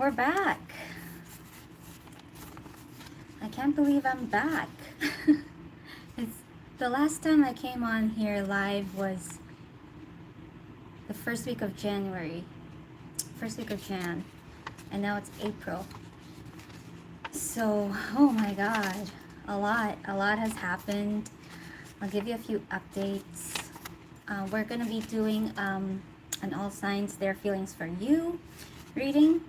We're back. I can't believe I'm back. It's the last time I came on here live was the first week of January. First week of Jan. And now it's April. So, oh my god. A lot has happened. I'll give you a few updates. We're going to be doing an all signs, their feelings for you reading.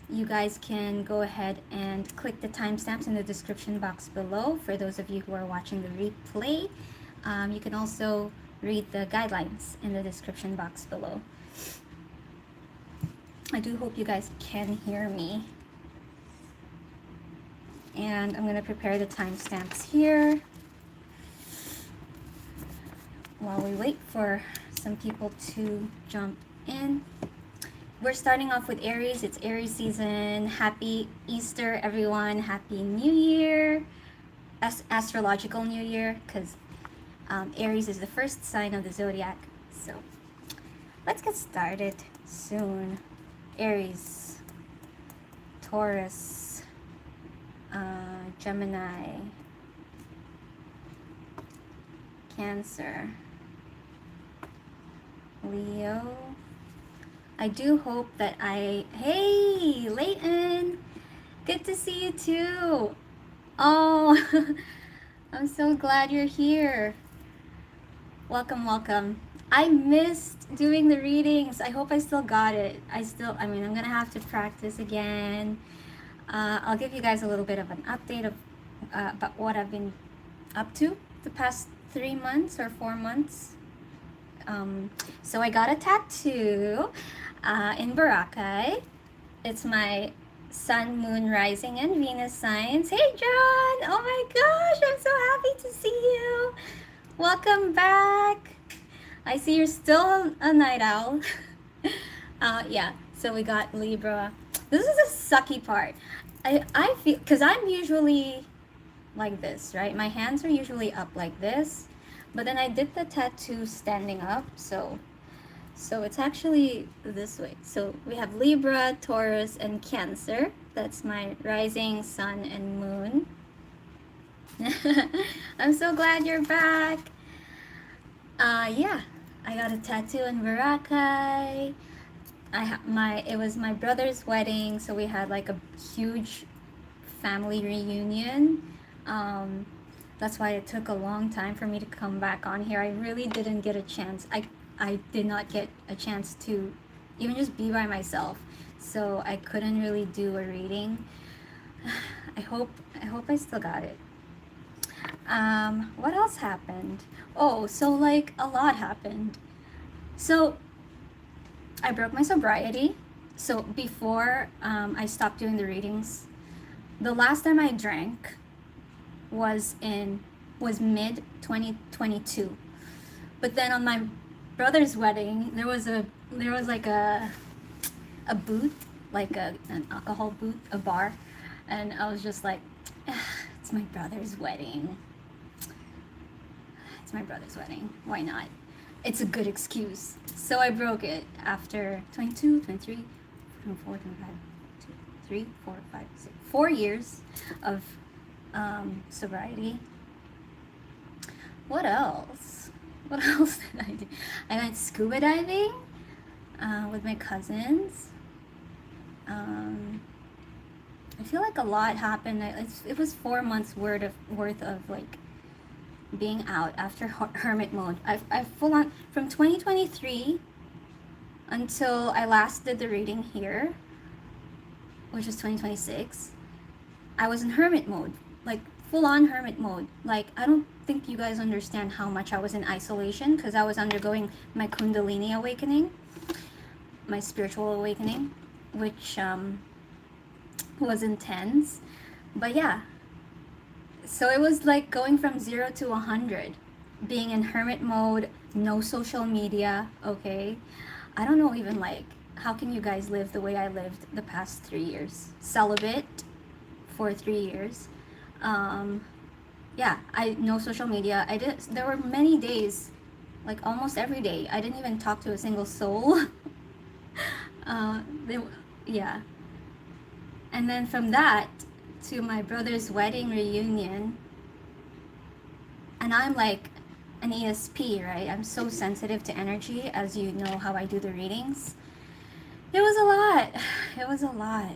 You guys can go ahead and click the timestamps in the description box below for those of you who are watching the replay. You can also read the guidelines in the description box below. I do hope you guys can hear me. And I'm going to prepare the timestamps here while we wait for some people to jump in. We're starting off with Aries. It's Aries season. Happy Easter, everyone. Happy New Year. Astrological New Year, because Aries is the first sign of the zodiac. So let's get started soon. Aries, Taurus, Gemini, Cancer, Leo. I do hope that hey, Leighton, good to see you too. Oh, I'm so glad you're here. Welcome, welcome. I missed doing the readings. I hope I still got it. I'm gonna have to practice again. I'll give you guys a little bit of an update of about what I've been up to the past 3 months or 4 months. So I got a tattoo in Boracay. It's my Sun, Moon, Rising, and Venus signs. Hey, John! Oh my gosh, I'm so happy to see you. Welcome back. I see you're still a night owl. Yeah, so we got Libra. This is the sucky part. I feel, because I'm usually like this, right? My hands are usually up like this. But then I did the tattoo standing up, so it's actually this way. So we have Libra, Taurus, and Cancer. That's my rising, sun, and moon. I'm so glad you're back. Yeah, I got a tattoo in Boracay. It was my brother's wedding, so we had like a huge family reunion. That's why it took a long time for me to come back on here. I really didn't get a chance. I did not get a chance to even just be by myself. So I couldn't really do a reading. I hope I still got it. What else happened? Oh, so like a lot happened. So I broke my sobriety. So before I stopped doing the readings, the last time I drank was mid 2022. But then on my brother's wedding, there was like a booth, like an alcohol booth, a bar, and I was just like, it's my brother's wedding. It's my brother's wedding. Why not? It's a good excuse. So I broke it after 22, 23, 24, 25, 3, 4, 5, 6, 4 years of sobriety. What else? What else did I do? I went scuba diving with my cousins. I feel like a lot happened. It was 4 months worth of like being out after hermit mode. I full on from 2023 until I last did the reading here, which is 2026. I was in hermit mode, like full on hermit mode. Like, I don't think you guys understand how much I was in isolation, because I was undergoing my Kundalini awakening, my spiritual awakening, which was intense. But yeah, so it was like going from 0 to 100, being in hermit mode, no social media. Okay, I don't know, even like, how can you guys live the way I lived the past 3 years? Celibate for 3 years. Yeah, no social media. There were many days, like almost every day, I didn't even talk to a single soul. Yeah, And then from that to my brother's wedding reunion, and I'm like an ESP, right? I'm so sensitive to energy, as you know how I do the readings. It was a lot. It was a lot.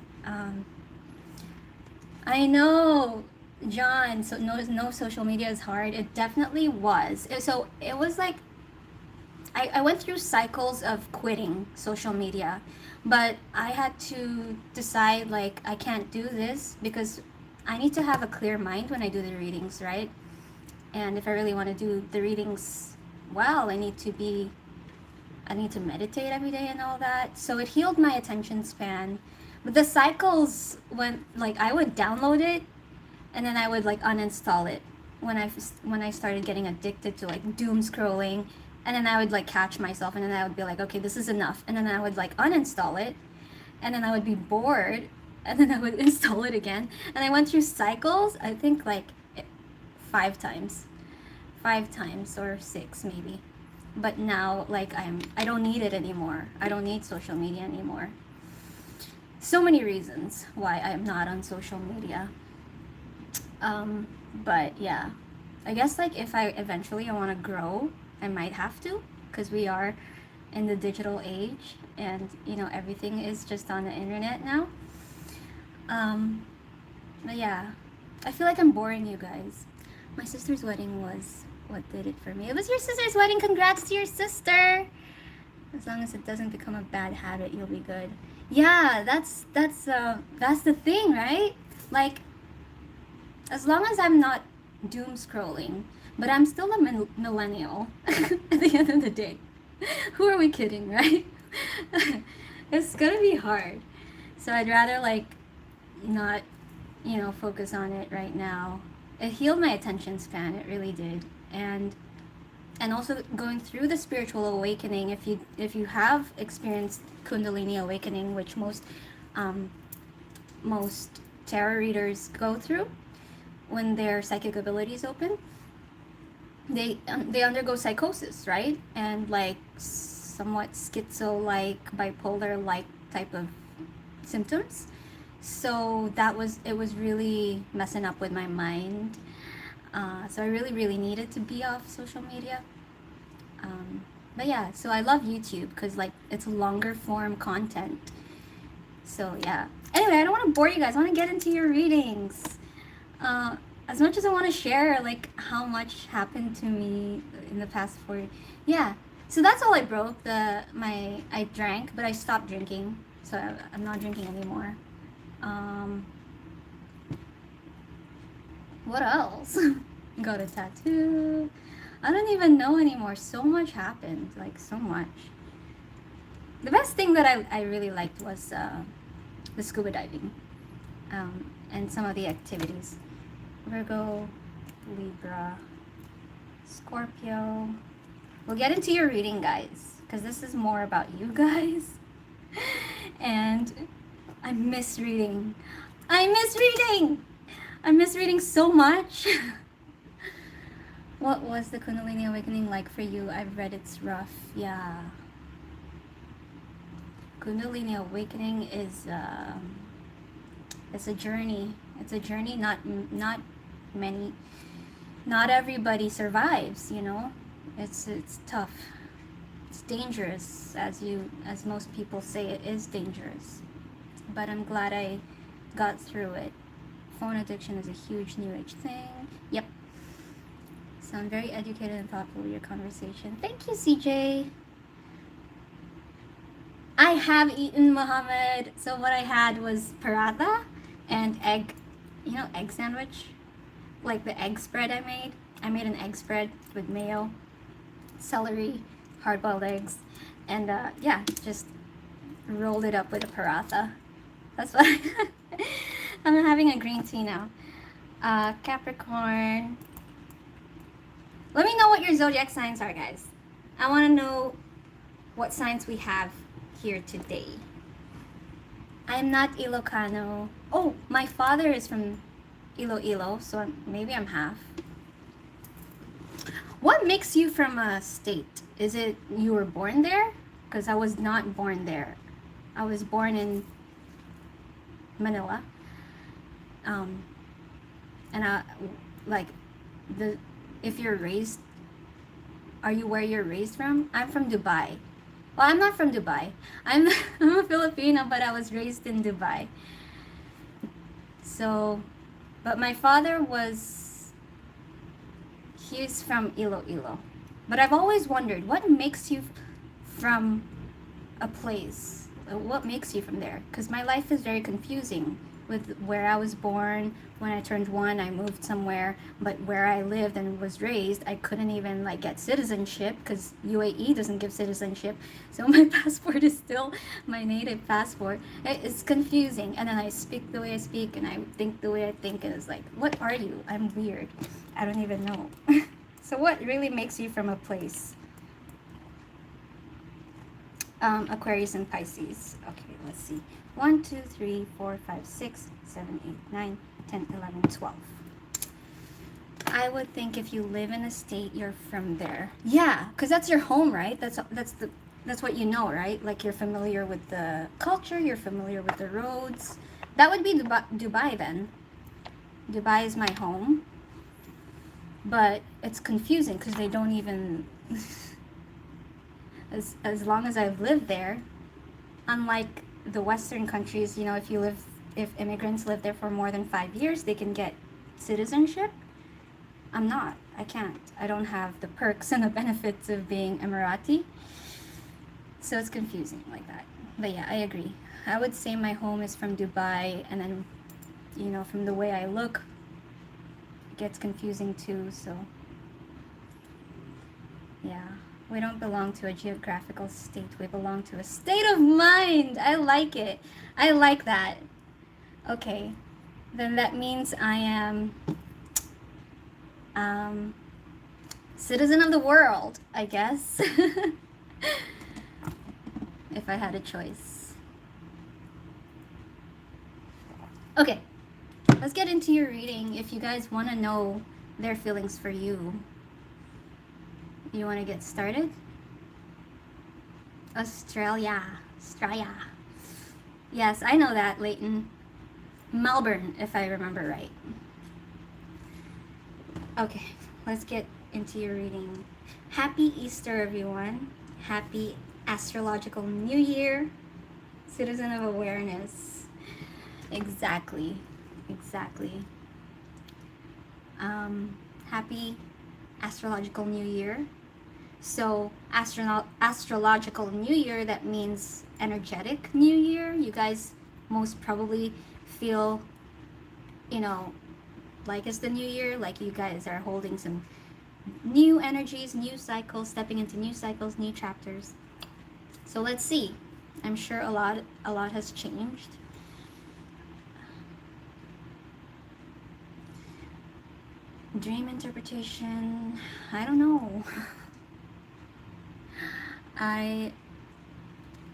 I know, John. So no social media is hard. It definitely was. So it was like I went through cycles of quitting social media, but I had to decide like I can't do this because I need to have a clear mind when I do the readings, right? And if I really want to do the readings well, I need to meditate every day and all that. So it healed my attention span. But the cycles went like I would download it and then I would like uninstall it when I started getting addicted to like doom scrolling, and then I would like catch myself and then I would be like, okay, this is enough, and then I would like uninstall it, and then I would be bored and then I would install it again, and I went through cycles, I think like 5 times or 6 maybe. But now like I don't need it anymore. I don't need social media anymore. So many reasons why I'm not on social media. But yeah, I guess like if I eventually I want to grow, I might have to, because we are in the digital age, and you know everything is just on the internet now. But yeah, I feel like I'm boring you guys. My sister's wedding was what did it for me. It was your sister's wedding. Congrats to your sister. As long as it doesn't become a bad habit, you'll be good. Yeah, that's the thing, right? Like, as long as I'm not doom scrolling, but I'm still a millennial at the end of the day. Who are we kidding, right? It's gonna be hard. So I'd rather like not, focus on it right now. It healed my attention span, it really did. And also going through the spiritual awakening, if you have experienced Kundalini awakening, which most tarot readers go through when their psychic abilities open, they undergo psychosis, right? And like somewhat schizo-like, bipolar-like type of symptoms. So it was really messing up with my mind. So I really needed to be off social media. But yeah, so I love YouTube because like it's longer form content. So yeah. Anyway, I don't want to bore you guys. I want to get into your readings. As much as I want to share like how much happened to me in the past 4 yeah. So that's all I broke. I drank, but I stopped drinking. So I'm not drinking anymore. What else? Got a tattoo. I don't even know anymore. So much happened. Like, so much. The best thing that I really liked was the scuba diving. And some of the activities. Virgo, Libra, Scorpio. We'll get into your reading, guys, because this is more about you guys. And I miss reading. I miss reading so much. What was the Kundalini awakening like for you? I've read it's rough. Yeah. Kundalini awakening is it's a journey. It's a journey. Not everybody survives, It's tough. It's dangerous, as most people say. It is dangerous. But I'm glad I got through it. Phone addiction is a huge new age thing. Yep. Sound very educated and thoughtful with your conversation. Thank you, CJ. I have eaten, Mohammed. So what I had was paratha and egg, egg sandwich. Like the egg spread I made. I made an egg spread with mayo, celery, hard-boiled eggs, and just rolled it up with a paratha. That's what I'm having a green tea now. Capricorn. Let me know what your zodiac signs are, guys. I want to know what signs we have here today. I am not Ilocano. Oh, my father is from Iloilo, so maybe I'm half. What makes you from a state? Is it you were born there? Because I was not born there. I was born in Manila. And I, like, the, if you're raised, are you where you're raised from? I'm from Dubai. Well, I'm not from Dubai. I'm I'm a Filipino, but I was raised in Dubai. So, but my father was, he's from Iloilo. But I've always wondered, what makes you from a place? What makes you from there? Because my life is very confusing with where I was born. When I turned 1, I moved somewhere, but where I lived and was raised, I couldn't even like get citizenship because UAE doesn't give citizenship. So my passport is still my native passport. It's confusing, and then I speak the way I speak, and I think the way I think, and it's like, what are you? I'm weird. I don't even know. So what really makes you from a place? Aquarius and Pisces. Okay, let's see. 1, 2, 3, 4, 5, 6, 7, 8, 9, 10, 11, 12. I would think if you live in a state, you're from there. Yeah, because that's your home, right? That's what you know, right? Like you're familiar with the culture, you're familiar with the roads. That would be Dubai then. Dubai is my home. But it's confusing because they don't even as long as I've lived there, unlike the Western countries, you know, if immigrants live there for more than 5 years, they can get citizenship. I'm not. I can't. I don't have the perks and the benefits of being Emirati. So it's confusing like that. But yeah, I agree. I would say my home is from Dubai, and then, you know, from the way I look, it gets confusing too, so yeah. We don't belong to a geographical state. We belong to a state of mind. I like it. I like that. Okay. Then that means I am citizen of the world, I guess. If I had a choice. Okay. Let's get into your reading. If you guys want to know their feelings for you. You want to get started? Australia. Yes, I know that, Leighton. Melbourne, if I remember right. Okay, let's get into your reading. Happy Easter, everyone. Happy astrological New Year. Citizen of awareness. Exactly. Happy astrological New Year. So astrological New Year, that means energetic New Year. You guys most probably feel, you know, like it's the New Year, like you guys are holding some new energies, new cycles, stepping into new cycles, new chapters. So let's see. I'm sure a lot has changed. Dream interpretation, I don't know.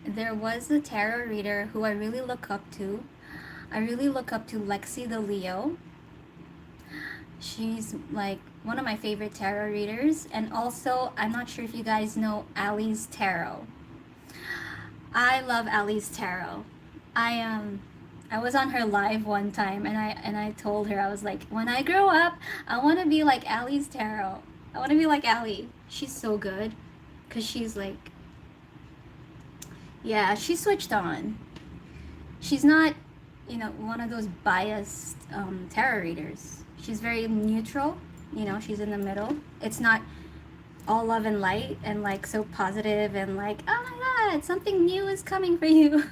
There was a tarot reader who I really look up to. I really look up to Lexi the Leo. She's like one of my favorite tarot readers. And also, I'm not sure if you guys know Ali's Tarot. I love Ali's Tarot. I was on her live one time, and I told her, I was like, when I grow up, I want to be like Ali's Tarot. I want to be like Ali. She's so good, because she's like, yeah, she switched on. She's not, you know, one of those biased tarot readers. She's very neutral, you know, she's in the middle. It's not all love and light and like so positive and like, oh my God, something new is coming for you.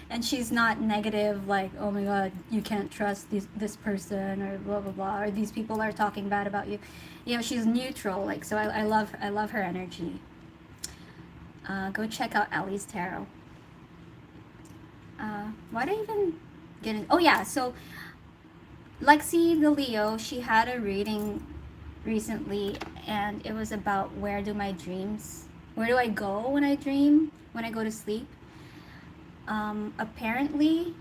And she's not negative, like, oh my God, you can't trust this person, or blah blah blah, or these people are talking bad about you. You know, she's neutral. Like, so I love her energy. Go check out Ali's Tarot. Why did I even get in? Oh yeah, so Lexi the Leo, she had a reading recently, and it was about where do I go when I dream, when I go to sleep. Apparently,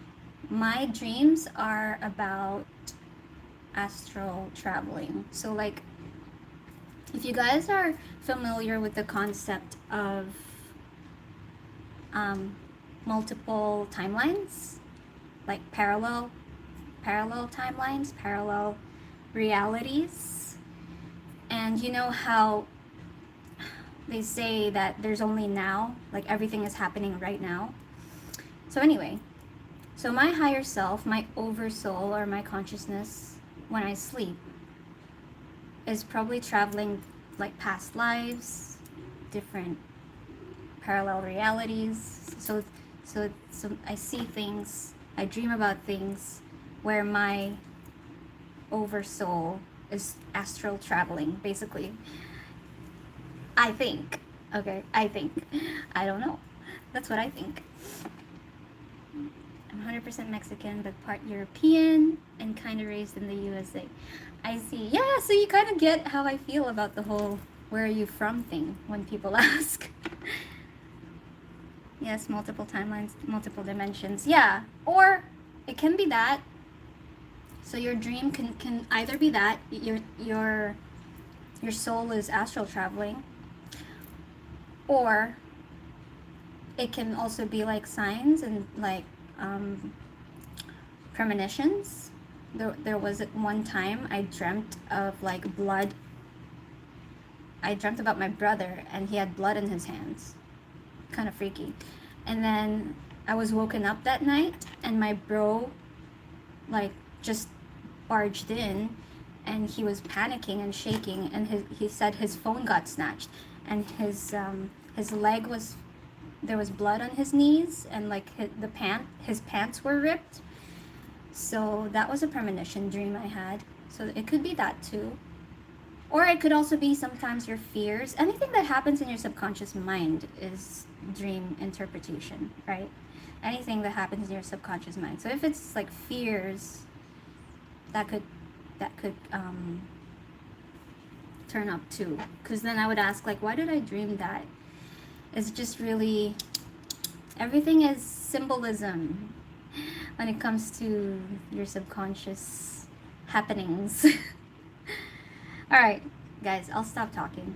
my dreams are about astral traveling. So like, if you guys are familiar with the concept of multiple timelines, like parallel timelines, parallel realities. And you know how they say that there's only now, like everything is happening right now. So anyway, so my higher self, my oversoul, or my consciousness when I sleep is probably traveling like past lives, different parallel realities. So I see things, I dream about things where my oversoul is astral traveling, basically. I think. Okay, I think. I don't know. That's what I think. I'm 100% Mexican, but part European and kind of raised in the USA. I see. Yeah, so you kind of get how I feel about the whole "where are you from" thing when people ask. Yes, multiple timelines, multiple dimensions. Yeah, or it can be that. So your dream can either be that your soul is astral traveling, or it can also be like signs and like premonitions. There was one time I dreamt of like blood. I dreamt about my brother and he had blood in his hands. Kind of freaky. And then I was woken up that night and my bro like just barged in and he was panicking and shaking, and he said his phone got snatched and his leg was, there was blood on his knees, and like his pants were ripped. So that was a premonition dream I had. So it could be that too. Or it could also be sometimes your fears. Anything that happens in your subconscious mind is dream interpretation, right? Anything that happens in your subconscious mind. So if it's like fears, that could turn up too. Because then I would ask, like, why did I dream that? It's just really, everything is symbolism when it comes to your subconscious happenings. All right, guys, I'll stop talking.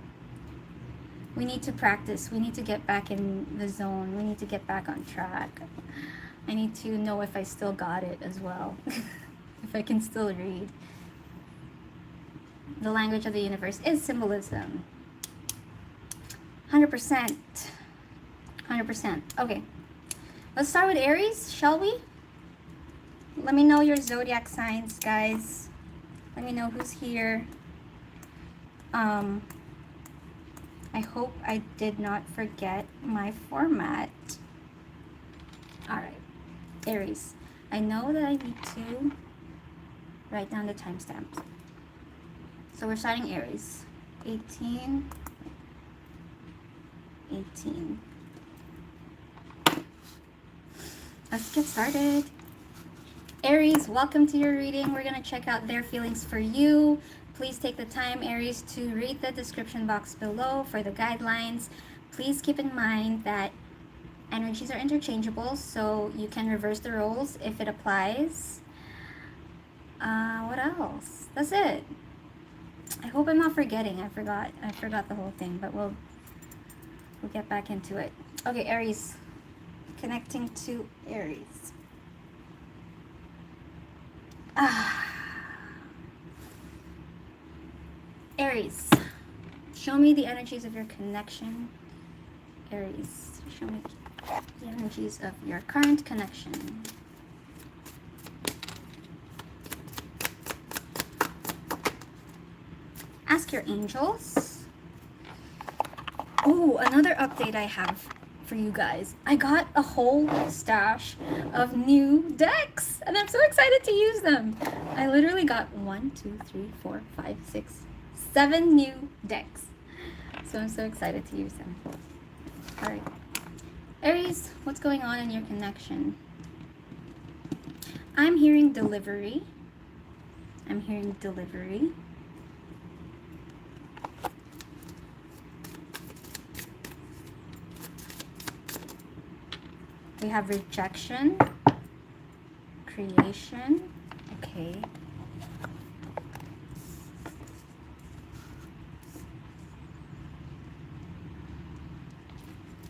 We need to practice. We need to get back in the zone. We need to get back on track. I need to know if I still got it as well. If I can still read. The language of the universe is symbolism. 100%. 100%. Okay. Let's start with Aries, shall we? Let me know your zodiac signs, guys. Let me know who's here. I hope I did not forget my format. Alright, Aries. I know that I need to write down the timestamps. So we're starting Aries. 18. Let's get started. Aries, welcome to your reading. We're going to check out their feelings for you. Please take the time, Aries, to read the description box below for the guidelines. Please keep in mind that energies are interchangeable, so you can reverse the roles if it applies. What else? That's it. I hope I'm not forgetting. I forgot the whole thing, but we'll get back into it. Okay, Aries. Connecting to Aries. Aries, show me the energies of your connection. Aries, show me the energies of your current connection. Ask your angels. Oh, another update I have for you guys. I got a whole stash of new decks and I'm so excited to use them. I literally got 1, 2, 3, 4, 5, 6, 7 new decks. So I'm so excited to use them. All right. Aries, what's going on in your connection? I'm hearing delivery. I'm hearing delivery. We have rejection, creation. Okay.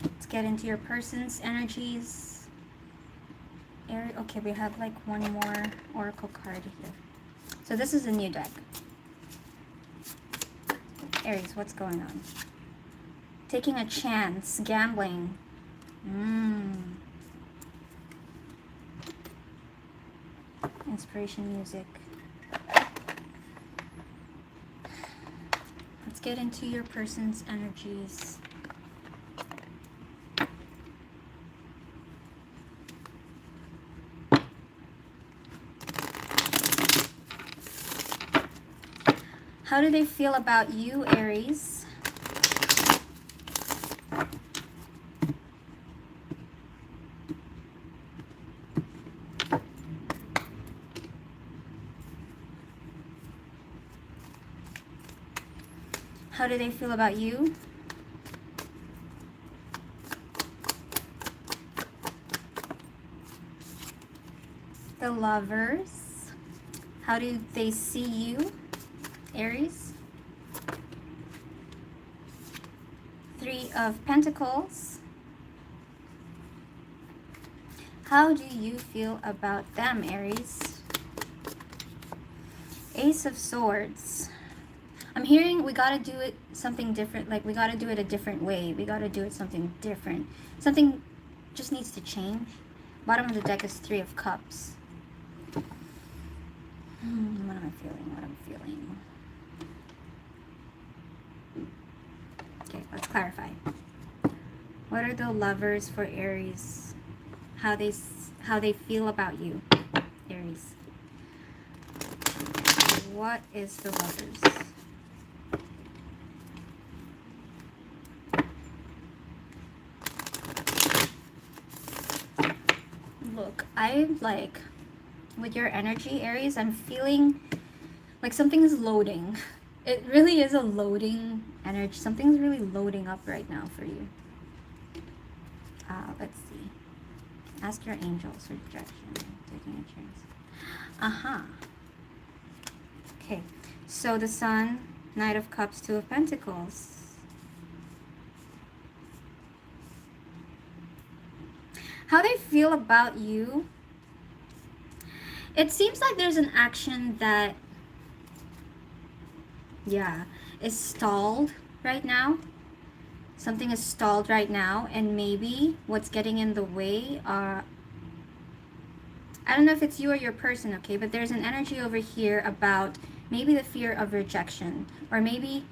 Let's get into your person's energies. Aries. Okay, we have like one more oracle card here. So this is a new deck. Aries, what's going on? Taking a chance, gambling. Inspiration music. Let's get into your person's energies. How do they feel about you, Aries? How do they feel about you? The Lovers. How do they see you, Aries? Three of Pentacles. How do you feel about them, Aries? Ace of Swords. I'm hearing we gotta do it something different, like we gotta do it a different way. We gotta do it something different. Something just needs to change. Bottom of the deck is Three of Cups. What am I feeling? What am I feeling? Okay, let's clarify. What are the Lovers for Aries? How they feel about you, Aries? What is the Lovers? Look, I'm like, with your energy, Aries, I'm feeling like something is loading. It really is a loading energy. Something's really loading up right now for you. Let's see. Ask your angels for direction. Taking a chance. Okay. So the Sun, Knight of Cups, Two of Pentacles. How they feel about you? It seems like there's an action that, yeah, is stalled right now. Something is stalled right now, and maybe what's getting in the way are, I don't know if it's you or your person, okay, but there's an energy over here about maybe the fear of rejection, or maybe,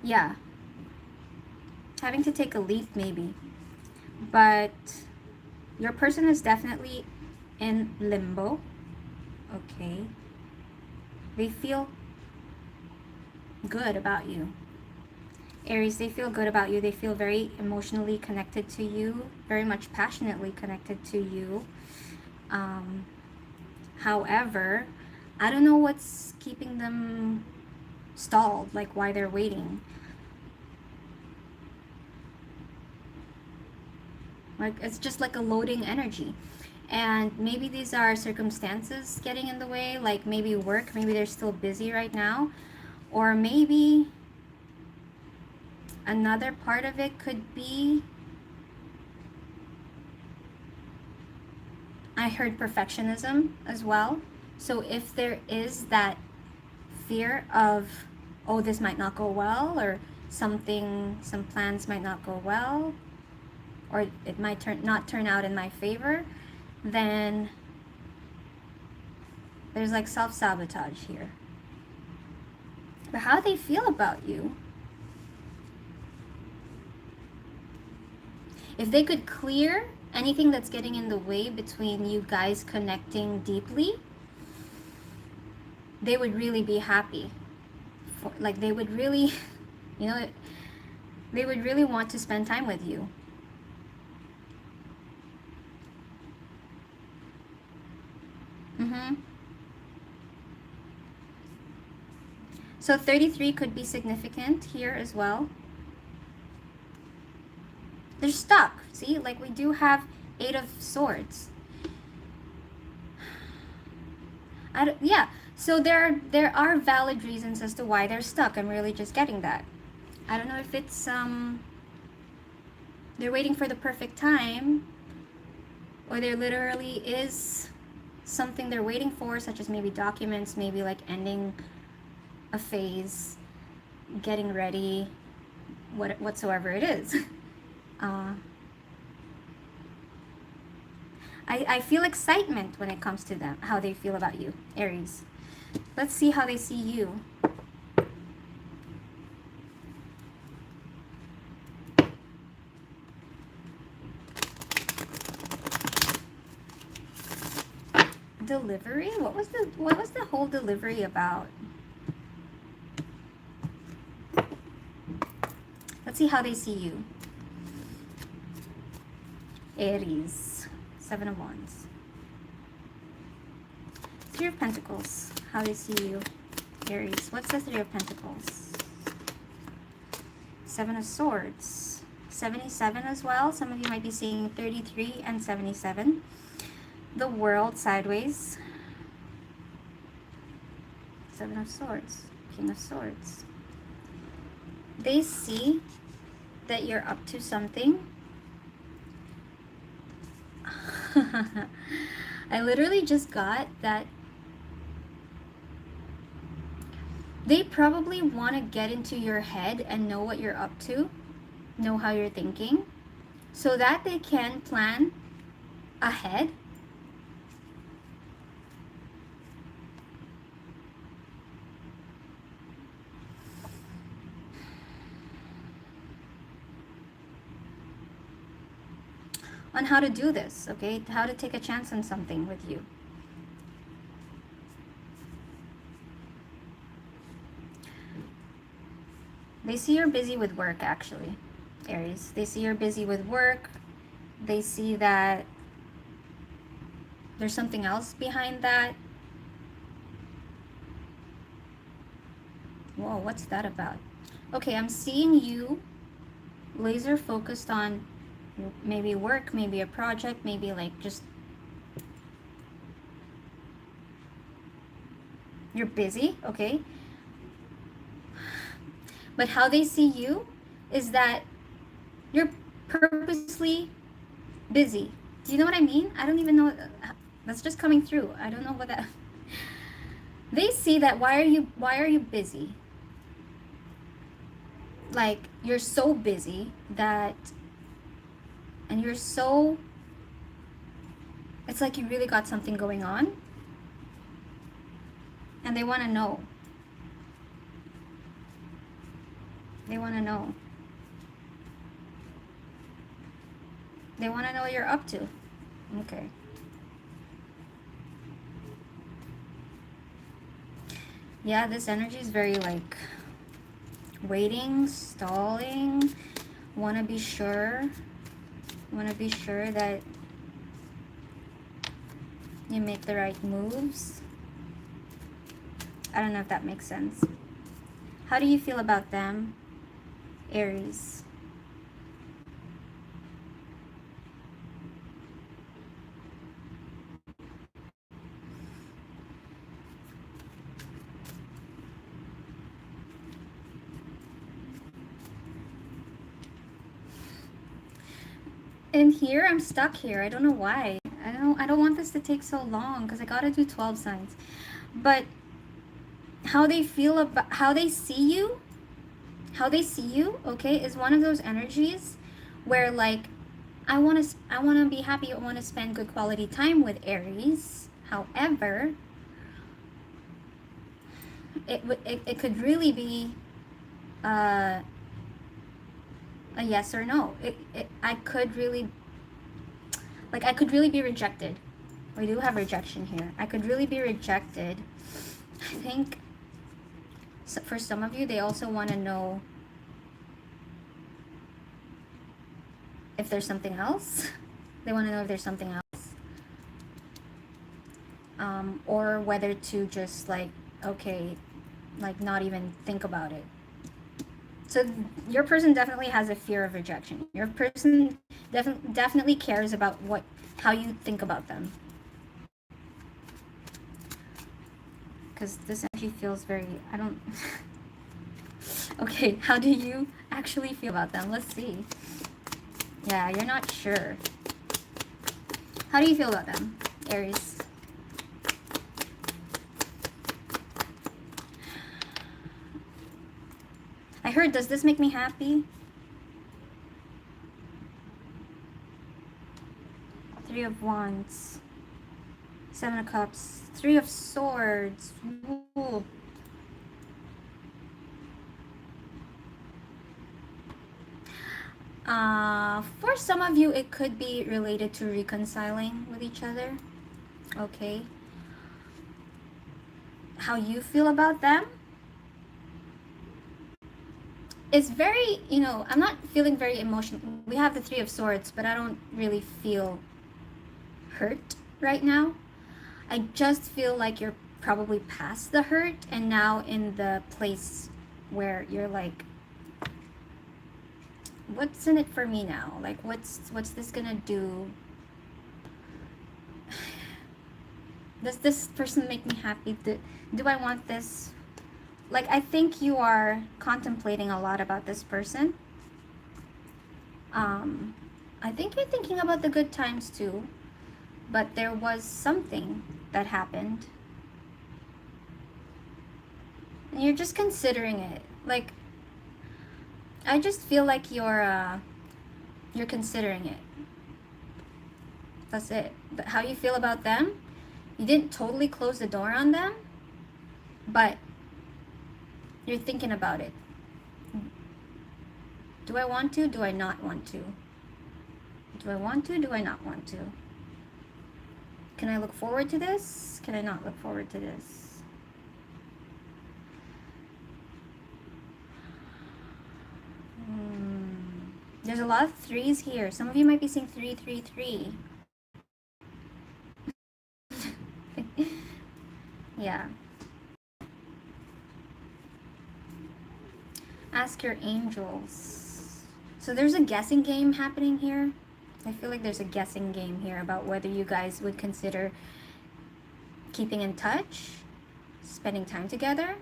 yeah, having to take a leap maybe. But your person is definitely in limbo, okay? They feel good about you. Aries, they feel good about you. They feel very emotionally connected to you, very much passionately connected to you. However, I don't know what's keeping them stalled, like why they're waiting. Like, it's just like a loading energy. And maybe these are circumstances getting in the way, like maybe work, maybe they're still busy right now. Or maybe another part of it could be, I heard perfectionism as well. So if there is that fear of, oh, this might not go well, or some plans might not go well, or it might not turn out in my favor, then there's like self-sabotage here. But how they feel about you, if they could clear anything that's getting in the way between you guys connecting deeply, they would really be happy. Like they would really, you know, they would really want to spend time with you. So 33 could be significant here as well. They're stuck. See, like we do have Eight of Swords. Yeah, so there are valid reasons as to why they're stuck. I'm really just getting that. I don't know if it's They're waiting for the perfect time, or there literally is something they're waiting for, such as maybe documents, maybe like ending a phase, getting ready, whatsoever it is. I feel excitement when it comes to them, how they feel about you, Aries. Let's see how they see you. Delivery? What was the whole delivery about? Let's see how they see you. Aries. 7 of Wands. Three of Pentacles. How they see you. Aries. What's the Three of Pentacles? 7 of Swords. 77 as well. Some of you might be seeing 33 and 77. The World sideways. 7 of Swords. King of Swords. They see that you're up to something. I literally just got that they probably want to get into your head and know what you're up to, know how you're thinking, so that they can plan ahead. On how to do this, okay? How to take a chance on something with you. They see you're busy with work, actually, Aries. They see you're busy with work. They see that there's something else behind that. Whoa, what's that about? Okay, I'm seeing you laser focused on maybe work, maybe a project, maybe like just you're busy, okay? But how they see you is that you're purposely busy. Do you know what I mean? I don't even know. That's just coming through. I don't know what that. They see that. Why are you busy? Like you're so busy that, and you're so. It's like you really got something going on, and they want to know. They want to know. They want to know what you're up to. Okay. Yeah, this energy is very like waiting, stalling, want to be sure that you make the right moves. I don't know if that makes sense. How do you feel about them, Aries? And here I'm stuck here. I don't know why. I don't want this to take so long because I gotta do 12 signs. But how they feel about how they see you, okay, is one of those energies where like I want to be happy. I want to spend good quality time with Aries. However, it could really be a yes or no. I could really be rejected. We do have rejection here. I could really be rejected. I think for some of you, they also want to know if there's something else. They want to know if there's something else. Or whether to just like, okay, like not even think about it. So your person definitely has a fear of rejection. Your person definitely cares about how you think about them. Because this energy feels very, I don't... Okay, how do you actually feel about them? Let's see. Yeah, you're not sure. How do you feel about them, Aries? I heard, does this make me happy? Three of Wands. Seven of Cups. Three of Swords. Ooh. For some of you, it could be related to reconciling with each other. Okay. How you feel about them is very, you know, I'm not feeling very emotional. We have the Three of Swords, but I don't really feel hurt right now. I just feel like you're probably past the hurt and now in the place where you're like, what's in it for me now? Like, what's this gonna do? Does this person make me happy? Do I want this? Like, I think you are contemplating a lot about this person. I think you're thinking about the good times too, but there was something that happened. And you're just considering it. Like, I just feel like you're considering it. That's it. But how you feel about them, you didn't totally close the door on them, but you're thinking about it. Do I want to? Do I not want to? Do I want to? Do I not want to? Can I look forward to this? Can I not look forward to this? There's a lot of threes here. Some of you might be seeing 333. Yeah. Ask your angels. So there's a guessing game happening here. I feel like there's a guessing game here about whether you guys would consider keeping in touch, spending time together,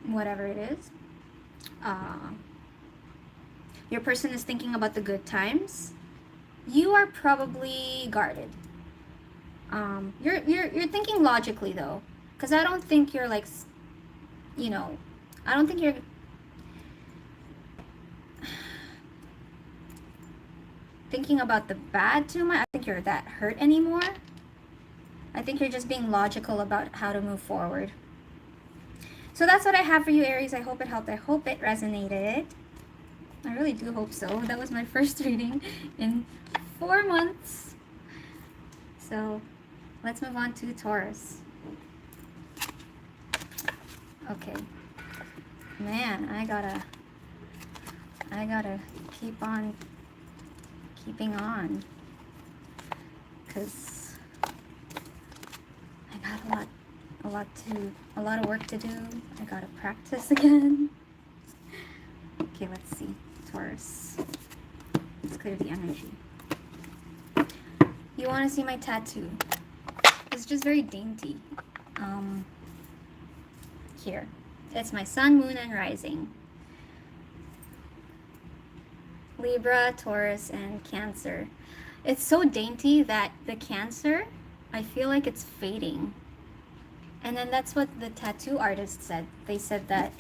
whatever it is. Your person is thinking about the good times. You are probably guarded. You're thinking logically though, because I don't think you're like, you know, I don't think you're thinking about the bad too much. I don't think you're that hurt anymore. I think you're just being logical about how to move forward. So that's what I have for you, Aries. I hope it helped. I hope it resonated. I really do hope so. That was my first reading in 4 months. So let's move on to Taurus. Okay. Man, I gotta keep on keeping on, because I got a lot of work to do. I gotta practice again. Okay, let's see. Taurus. Let's clear the energy. You want to see my tattoo? It's just very dainty. Here. It's my sun, moon, and rising. Libra, Taurus, and Cancer. It's so dainty that the Cancer, I feel like it's fading. And then that's what the tattoo artist said. They said that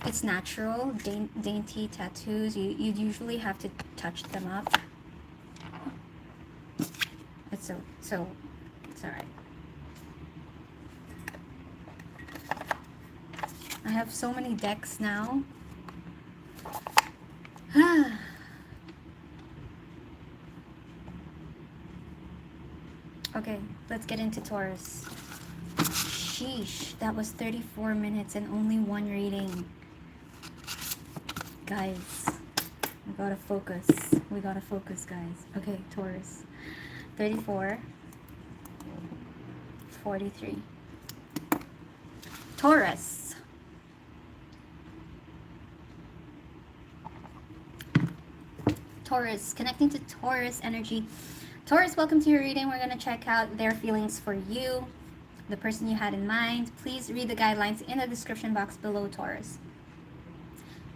it's natural, dainty tattoos. You usually have to touch them up. It's it's alright. I have so many decks now. Okay, let's get into Taurus. Sheesh, that was 34 minutes and only one reading. Guys, we gotta focus. We gotta focus, guys. Okay, Taurus. 34. 43. Taurus. Taurus, connecting to Taurus energy. Taurus, welcome to your reading. We're going to check out their feelings for you, the person you had in mind. Please read the guidelines in the description box below, Taurus.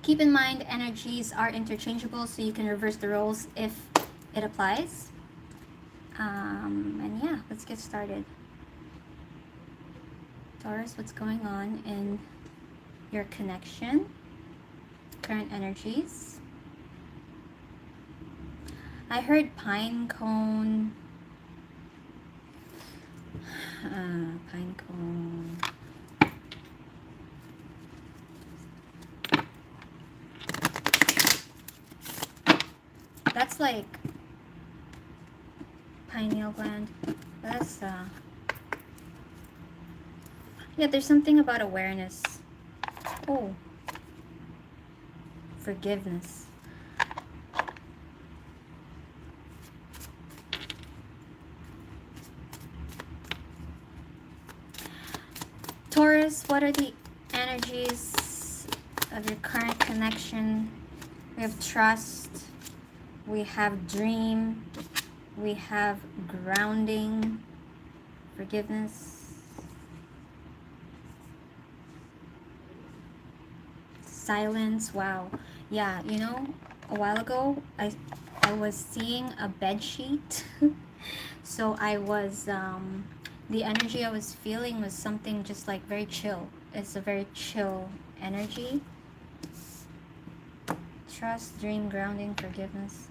Keep in mind, energies are interchangeable, so you can reverse the roles if it applies. And yeah, let's get started. Taurus, what's going on in your connection? Current energies. I heard pine cone. Pine cone. That's like pineal gland. That's yeah, there's something about awareness. Oh, forgiveness. Taurus, what are the energies of your current connection? We have trust, we have dream, we have grounding, forgiveness, silence. Wow. Yeah, you know, a while ago I was seeing a bed sheet. So I was the energy I was feeling was something just like very chill. It's a very chill energy. Trust, dream, grounding, forgiveness.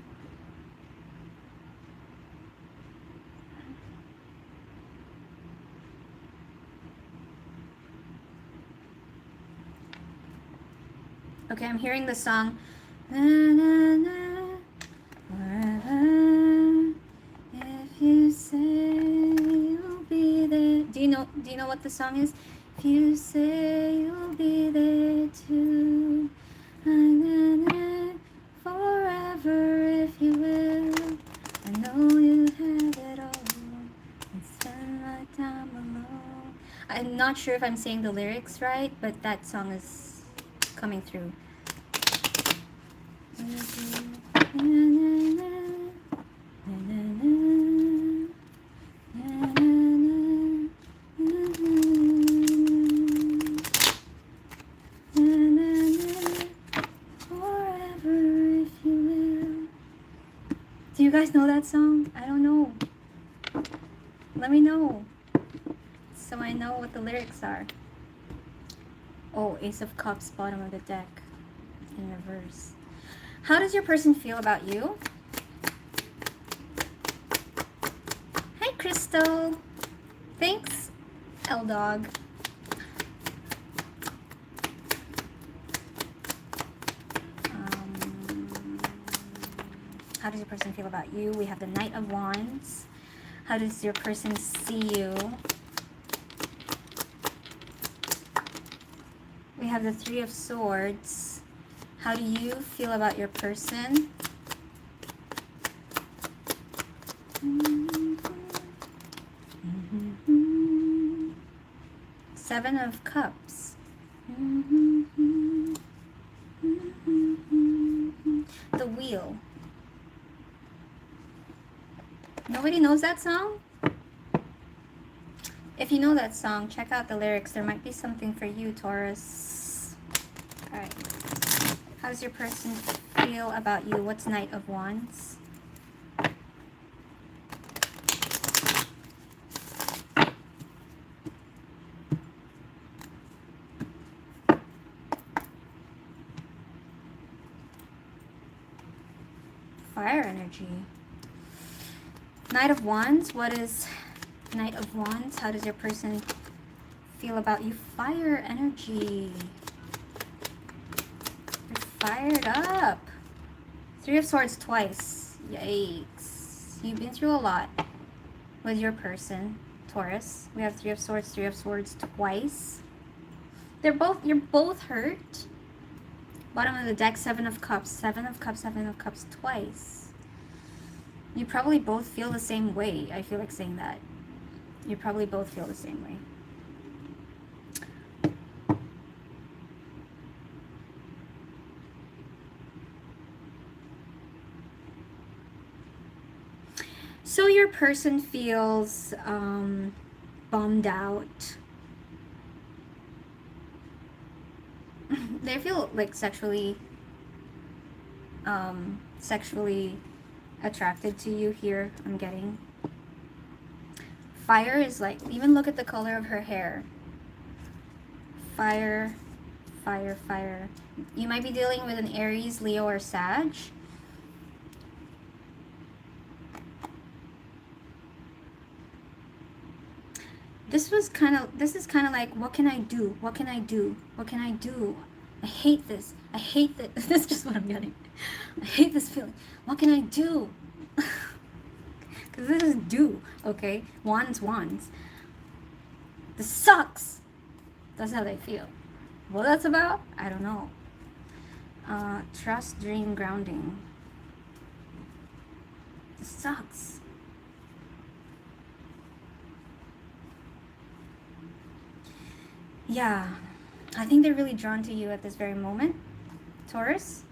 Okay, I'm hearing the song. Na, na, na, forever, if you say you'll be there. Do you know what the song is? If you say you'll be there too. Na, na, na, forever if you will. I know you have it all. And spend my time alone. I'm not sure if I'm saying the lyrics right, but that song is coming through. Do you guys know that song? I don't know. Let me know so I know what the lyrics are. Oh, Ace of Cups, bottom of the deck in reverse. How does your person feel about you? Hi, Crystal. Thanks, L-Dog. How does your person feel about you? We have the Knight of Wands. How does your person see you? We have the Three of Swords. How do you feel about your person? Seven of Cups. The Wheel. Nobody knows that song? If you know that song, check out the lyrics. There might be something for you, Taurus. Alright. How does your person feel about you? What's Knight of Wands? Fire energy. Knight of Wands. What is Knight of Wands? How does your person feel about you? Fire energy. You're fired up. Three of Swords twice. Yikes. You've been through a lot with your person, Taurus. We have Three of Swords twice. You're both hurt. Bottom of the deck, Seven of Cups. Seven of Cups twice. You probably both feel the same way. I feel like saying that. You probably both feel the same way. So your person feels bummed out. They feel like sexually attracted to you here, I'm getting. Fire is like, even look at the color of her hair. Fire, fire, fire. You might be dealing with an Aries, Leo, or Sag. This is kind of like, what can I do? What can I do? What can I do? I hate this. I hate this. That's just what I'm getting. I hate this feeling. What can I do? Because this is do, okay? Wands. This sucks. That's how they feel. What that's about, I don't know. Trust, dream, grounding. This sucks. Yeah, I think they're really drawn to you at this very moment. Taurus.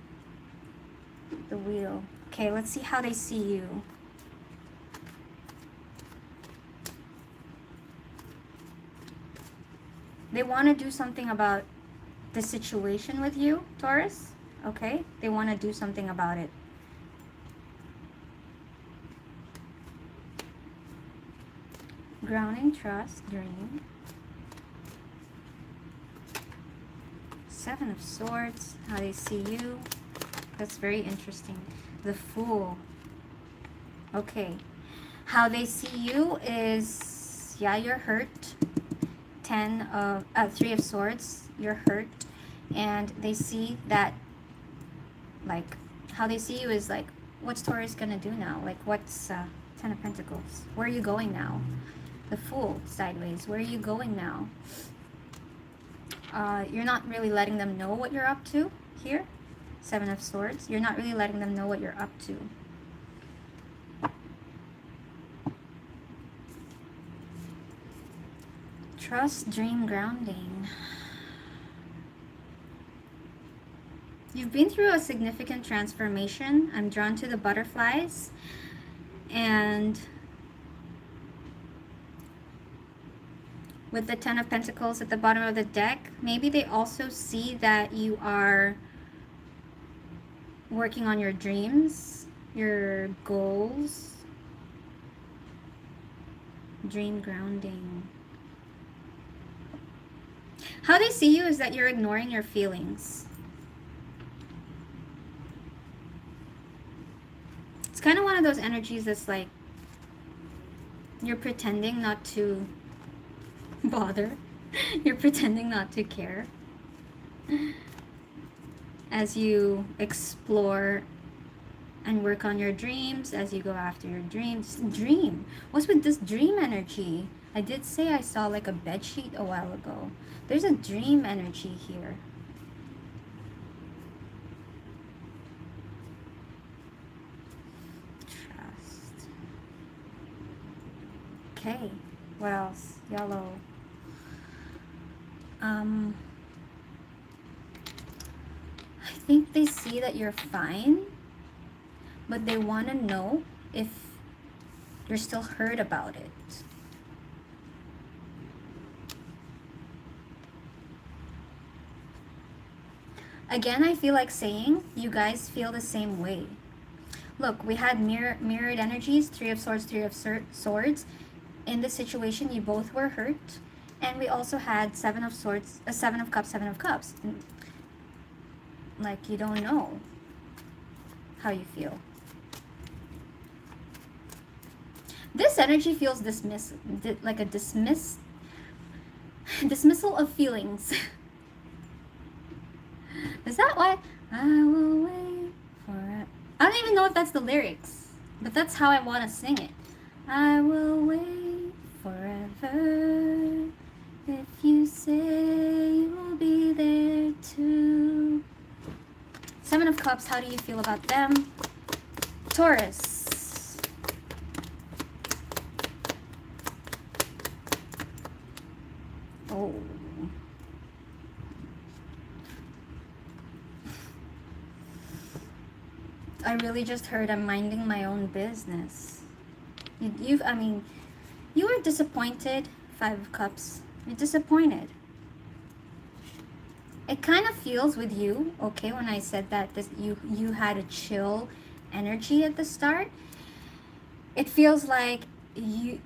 The wheel. Okay, let's see how they see you. They want to do something about the situation with you, Taurus. Okay, they want to do something about it. Grounding, trust, dream. Seven of Swords, how they see you. That's very interesting. The Fool. Okay. How they see you is, yeah, you're hurt. Three of Swords, you're hurt. And they see that, like, how they see you is like, what's Taurus gonna do now? Like, what's Ten of Pentacles? Where are you going now? The Fool, sideways. Where are you going now? You're not really letting them know what you're up to here. Seven of Swords. You're not really letting them know what you're up to. Trust, dream, grounding. You've been through a significant transformation. I'm drawn to the butterflies. And with the Ten of Pentacles at the bottom of the deck, maybe they also see that you are working on your dreams, your goals. Dream grounding. How they see you is that you're ignoring your feelings. It's kind of one of those energies that's like, you're pretending not to bother. You're pretending not to care. As you explore and work on your dreams, as you go after your dreams. Dream. What's with this dream energy? I did say I saw like a bed sheet a while ago. There's a dream energy here. Trust. Okay. What else? Yellow. I think they see that you're fine, but they want to know if you're still hurt about it. Again, I feel like saying you guys feel the same way. Look, we had mirrored energies, Three of Swords, Three of Swords. In this situation, you both were hurt. And we also had Seven of Swords, Seven of Cups, Seven of Cups. Like, you don't know how you feel. This energy feels like a dismissal of feelings. Is that why? I will wait forever. I don't even know if that's the lyrics, but that's how I want to sing it. I will wait forever if you say you will be there too. Seven of Cups, how do you feel about them? Taurus. Oh. I really just heard I'm minding my own business. I mean, you were disappointed. Five of Cups. You're disappointed. it kind of feels with you, okay, when I said that you had a chill energy at the start. It feels like you,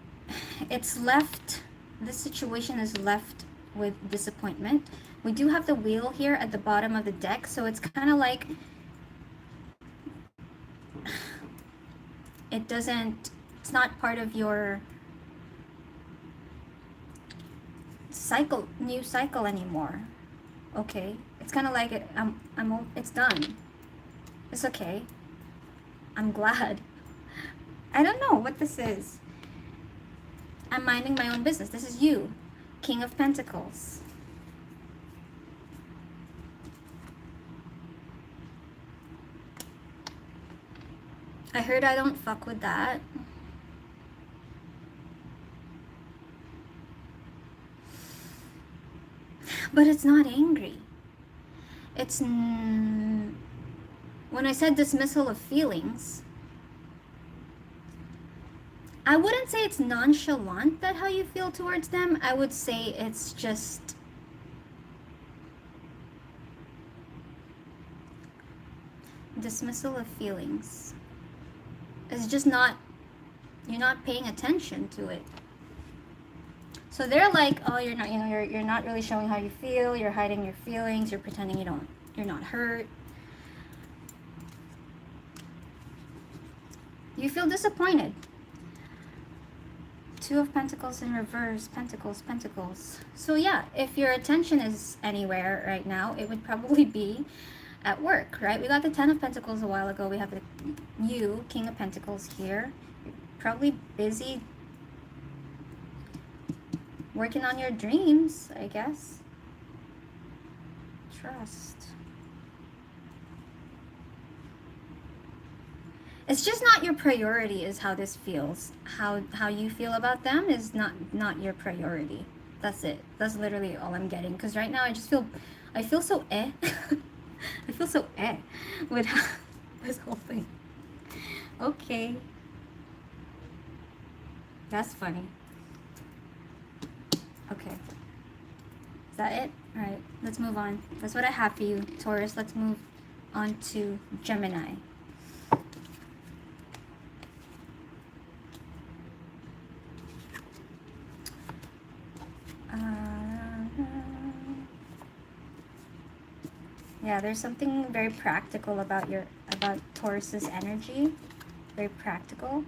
it's left, this situation is left with disappointment. We do have the wheel here at the bottom of the deck, so it's kind of like it doesn't, it's not part of your cycle, new cycle anymore. Okay, it's kind of like it's done. It's okay. I'm glad. I don't know what this is. I'm minding my own business. This is you, King of Pentacles. I heard I don't fuck with that. But it's not angry. It's, when I said dismissal of feelings, I wouldn't say it's nonchalant that how you feel towards them. I would say it's just dismissal of feelings. It's just not, you're not paying attention to it. So they're like, oh, you're not, you're not really showing how you feel. You're hiding your feelings. You're pretending you're not hurt. You feel disappointed. Two of Pentacles in reverse, Pentacles, Pentacles. So yeah, if your attention is anywhere right now, it would probably be at work, right? We got the Ten of Pentacles a while ago. We have you, King of Pentacles here. You're probably busy working on your dreams, I guess. Trust. It's just not your priority is how this feels. How you feel about them is not your priority. That's it. That's literally all I'm getting. Because right now I feel so I feel so with this whole thing. Okay. That's funny. Okay. Is that it? Alright, let's move on. That's what I have for you, Taurus. Let's move on to Gemini. Yeah, there's something very practical about Taurus's energy. Very practical.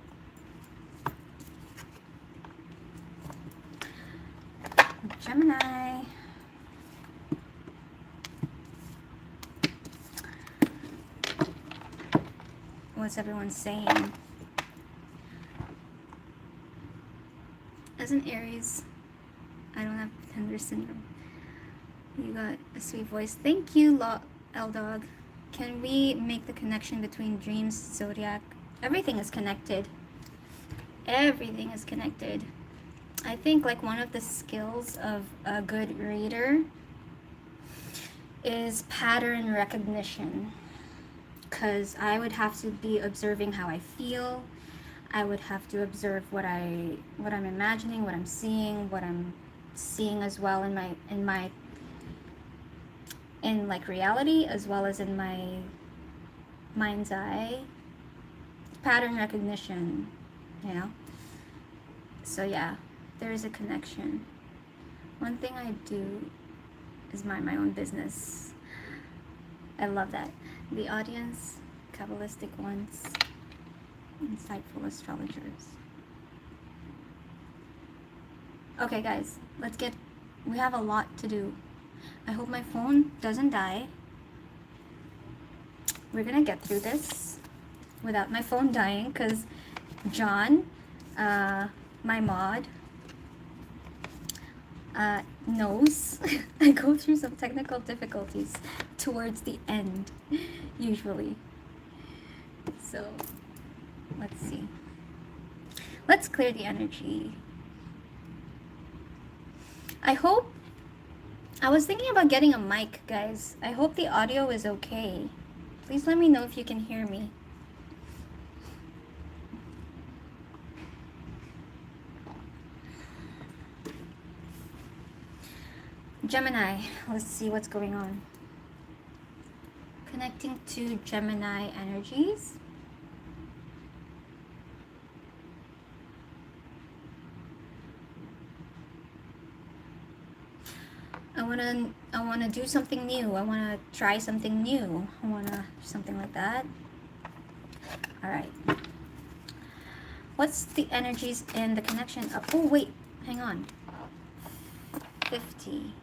Gemini. What's everyone saying? As an Aries, I don't have tender syndrome. You got a sweet voice. Thank you, L-Dog. Can we make the connection between dreams, zodiac? Everything is connected. Everything is connected. I think like one of the skills of a good reader is pattern recognition. Because I would have to be observing how I feel. I would have to observe what I'm imagining, what I'm seeing as well in like reality, as well as in my mind's eye. Pattern recognition, you know? So yeah, there is a connection. One thing I do is mind my own business. I love that. The audience, Kabbalistic ones, insightful astrologers. Okay guys, we have a lot to do. I hope my phone doesn't die. We're gonna get through this without my phone dying, because John, my mod, knows I go through some technical difficulties towards the end, usually. So, let's see. Let's clear the energy. I was thinking about getting a mic, guys. I hope the audio is okay. Please let me know if you can hear me. Gemini, let's see what's going on. Connecting to Gemini energies. I wanna do something new. I wanna try something new. I wanna something like that. All right. What's the energies in the connection of? Oh wait, hang on. 50.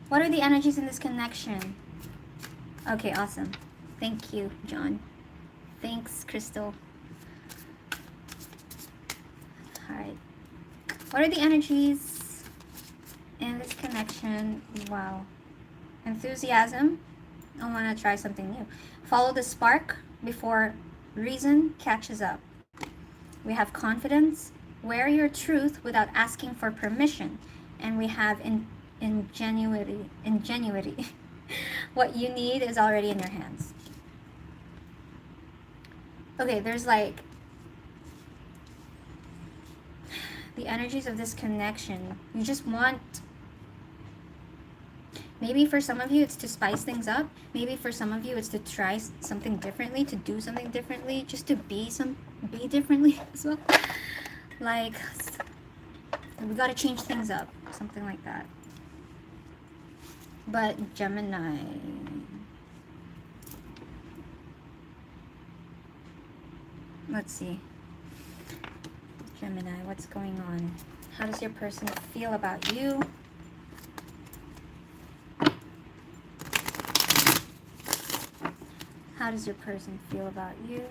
What are the energies in this connection? Okay, awesome. Thank you, John. Thanks, Crystal. All right. What are the energies in this connection? Wow. Enthusiasm. I want to try something new. Follow the spark before reason catches up. We have confidence. Wear your truth without asking for permission. And we have ingenuity. What you need is already in your hands. Okay, there's like the energies of this connection. You just want, maybe for some of you it's to spice things up. Maybe for some of you it's to try something differently, to do something differently, just to be differently as well. Like, we gotta change things up, something like that. But Gemini, let's see. Gemini, what's going on? How does your person feel about you? How does your person feel about you?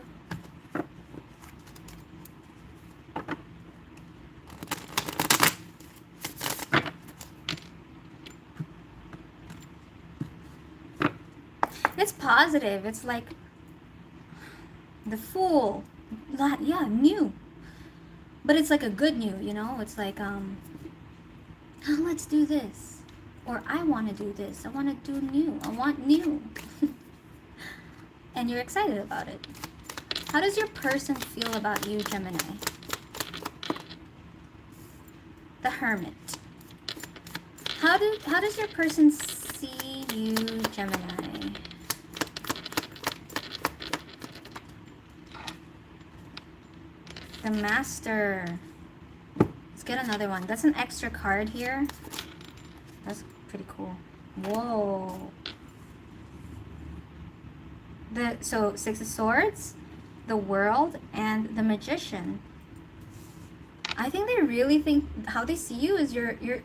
It's positive. It's like the Fool. Yeah, new. But it's like a good new, you know? It's like, oh, let's do this. Or I want to do this. I want to do new. I want new. And you're excited about it. How does your person feel about you, Gemini? The Hermit. How does your person see you, Gemini? The Master. Let's get another one. That's an extra card here. That's pretty cool. Whoa. So Six of Swords, the World, and the Magician. I think they really think how they see you is you're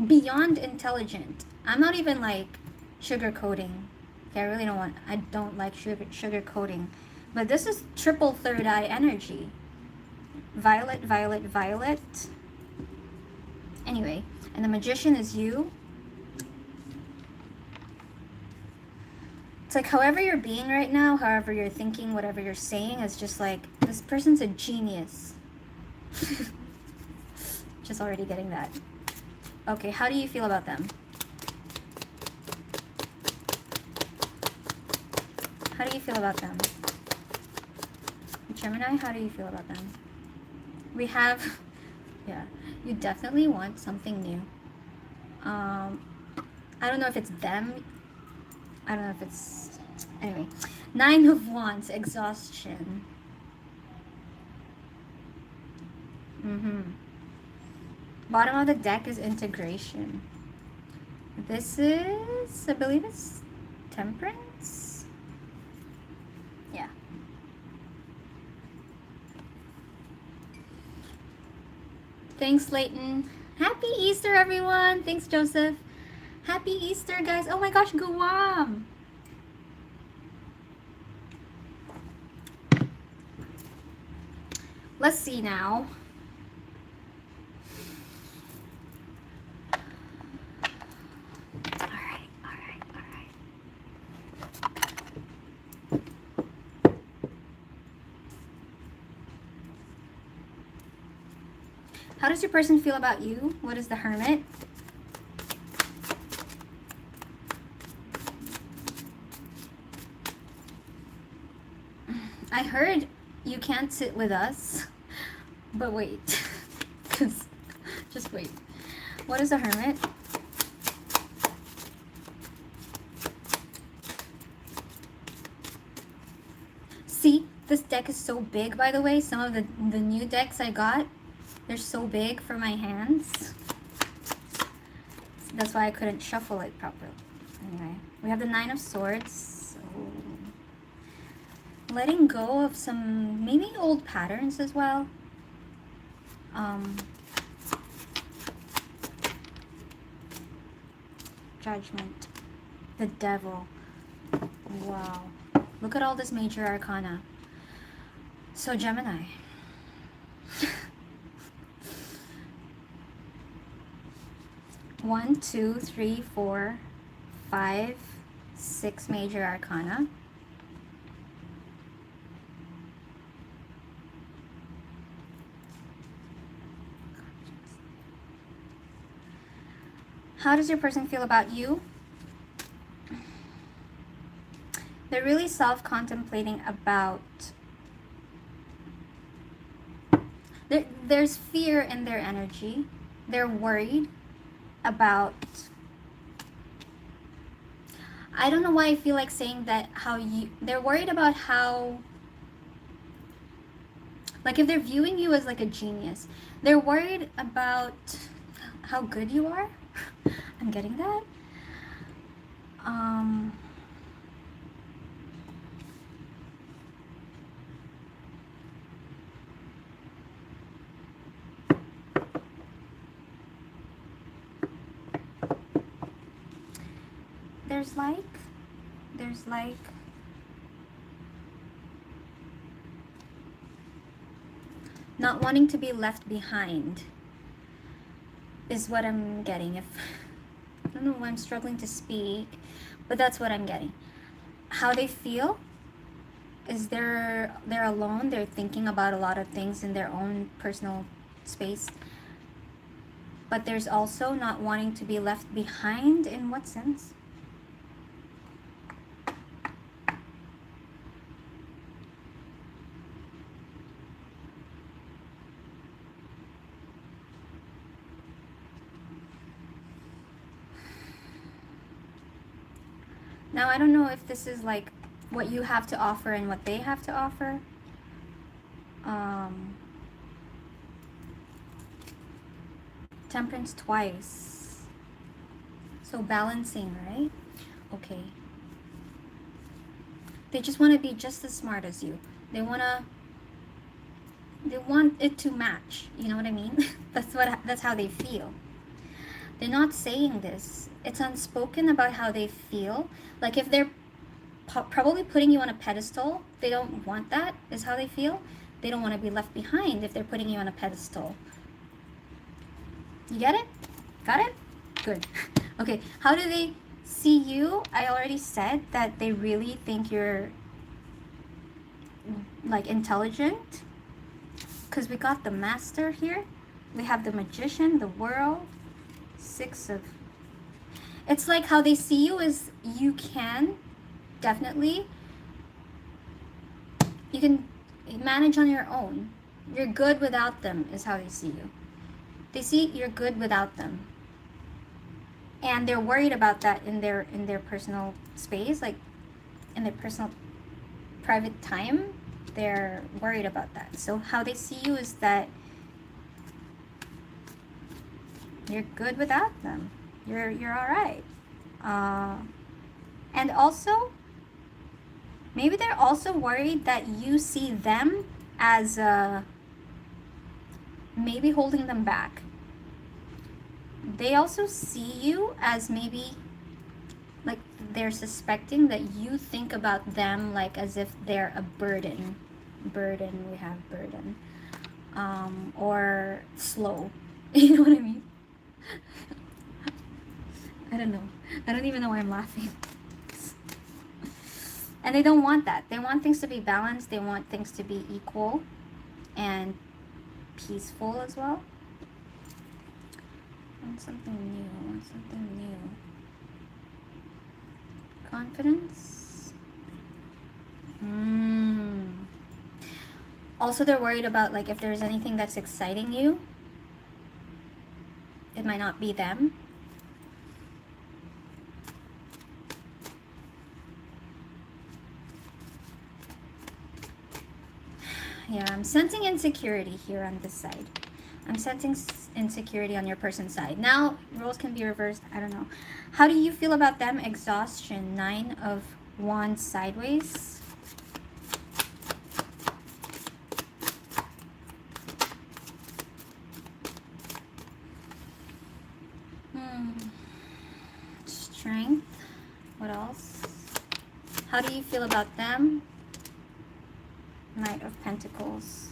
beyond intelligent. I'm not even like sugarcoating. Okay, I don't like sugarcoating. But this is triple third eye energy. Violet, violet, violet. Anyway, and the Magician is you. It's like however you're being right now, however you're thinking, whatever you're saying is just like, this person's a genius. Just already getting that. Okay, how do you feel about them? How do you feel about them? Gemini, how do you feel about them? We have, yeah, you definitely want something new. I don't know if it's them. I don't know if it's, anyway. 9 of Wands, exhaustion. Bottom of the deck is integration. This is, I believe it's Temperance. Yeah. Thanks, Leighton. Happy Easter, everyone. Thanks, Joseph. Happy Easter, guys. Oh my gosh, Guam. Let's see now. All right. How does your person feel about you? What is the Hermit? I heard you can't sit with us, but wait, just wait. What is the Hermit? See, this deck is so big, by the way. Some of the new decks I got, they're so big for my hands. That's why I couldn't shuffle it properly. Anyway, we have the Nine of Swords. So letting go of some maybe old patterns as well. Judgment. The Devil. Wow. Look at all this major arcana. So Gemini. One, two, three, four, 5, 6 major arcana. How does your person feel about you? They're really self-contemplating about... There's fear in their energy. They're worried about... I don't know why I feel like saying that they're worried about how... Like if they're viewing you as like a genius, they're worried about how good you are. I'm getting that. There's like not wanting to be left behind is what I'm getting. If I don't know why I'm struggling to speak, but that's what I'm getting. How they feel is they're alone. They're thinking about a lot of things in their own personal space. But there's also not wanting to be left behind. In what sense? Now, I don't know if this is like what you have to offer and what they have to offer. Temperance twice. So balancing, right? Okay. They just want to be just as smart as you. They want it to match. You know what I mean? That's how they feel. They're not saying this. It's unspoken about how they feel. Like if they're probably putting you on a pedestal, they don't want that, is how they feel. They don't want to be left behind if they're putting you on a pedestal. You get it? Got it? Good. Okay, how do they see you? I already said that they really think you're like intelligent, because we got the Master here. We have the Magician, the World, 6 of... It's like how they see you is you can definitely, you can manage on your own. You're good without them is how they see you. They see you're good without them. And they're worried about that in their personal space, like in their personal private time. They're worried about that. So how they see you is that you're good without them. You're all right. And also, maybe they're also worried that you see them as maybe holding them back. They also see you as maybe like they're suspecting that you think about them like as if they're a burden. Burden, we have burden. Or slow. You know what I mean? I don't know. I don't even know why I'm laughing. And they don't want that. They want things to be balanced. They want things to be equal and peaceful as well. Want something new. Want something new. Confidence. Also, they're worried about like if there's anything that's exciting you. it might not be them. Yeah, I'm sensing insecurity here on this side. I'm sensing insecurity on your person's side. Now, roles can be reversed. I don't know. How do you feel about them? Exhaustion. 9 of Wands sideways. Strength. What else? How do you feel about them? Knight of Pentacles.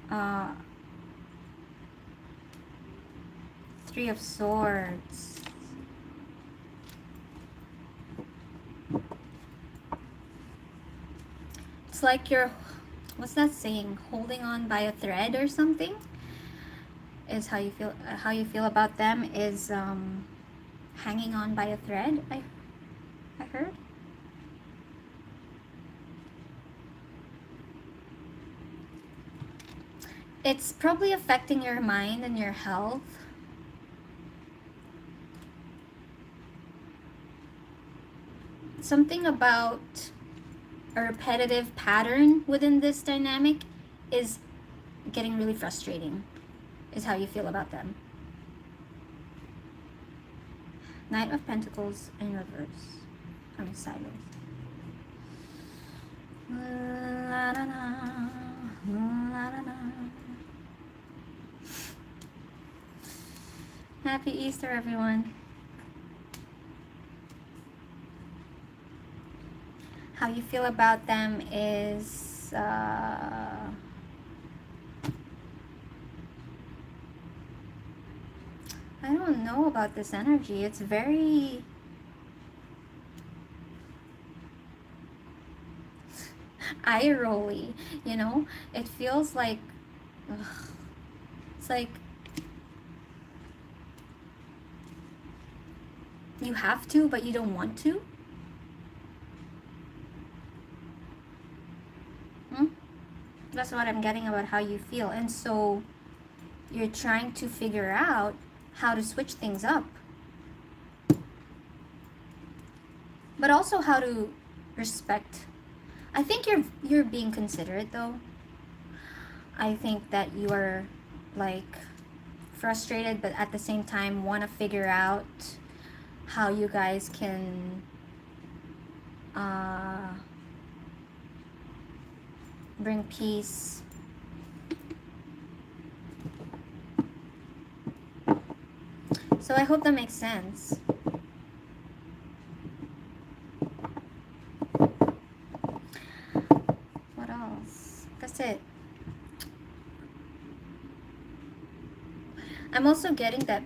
3 of Swords. It's like you're, what's that saying? Holding on by a thread or something? Is how you feel. How you feel about them is hanging on by a thread. I heard. It's probably affecting your mind and your health. Something about a repetitive pattern within this dynamic is getting really frustrating, is how you feel about them. Knight of Pentacles in reverse. I mean sideways. La, la, la, la, la, la. Happy Easter, everyone. How you feel about them is I don't know about this energy. It's very eye rolly, you know? It feels like it's like you have to, but you don't want to. That's what I'm getting about how you feel. And so you're trying to figure out how to switch things up. But also how to respect. I think you're being considerate though. I think that you are like frustrated, but at the same time want to figure out how you guys can bring peace. So I hope that makes sense. What else? That's it. I'm also getting that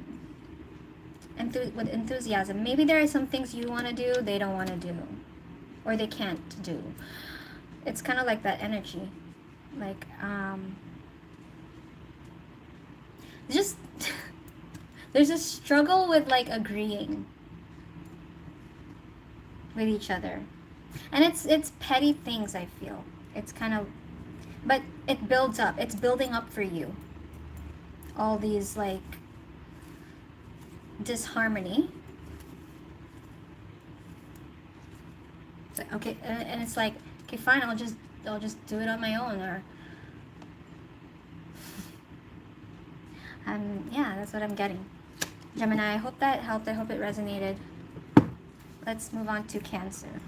with enthusiasm. Maybe there are some things you want to do, they don't want to do. Or they can't do. It's kind of like that energy. Like, just, there's a struggle with like agreeing with each other. And it's petty things, I feel. It's kind of, but it builds up. It's building up for you. All these like disharmony. It's like, okay, and it's like, okay, fine, I'll just do it on my own, or yeah, that's what I'm getting. Gemini, I hope that helped. I hope it resonated. Let's move on to Cancer.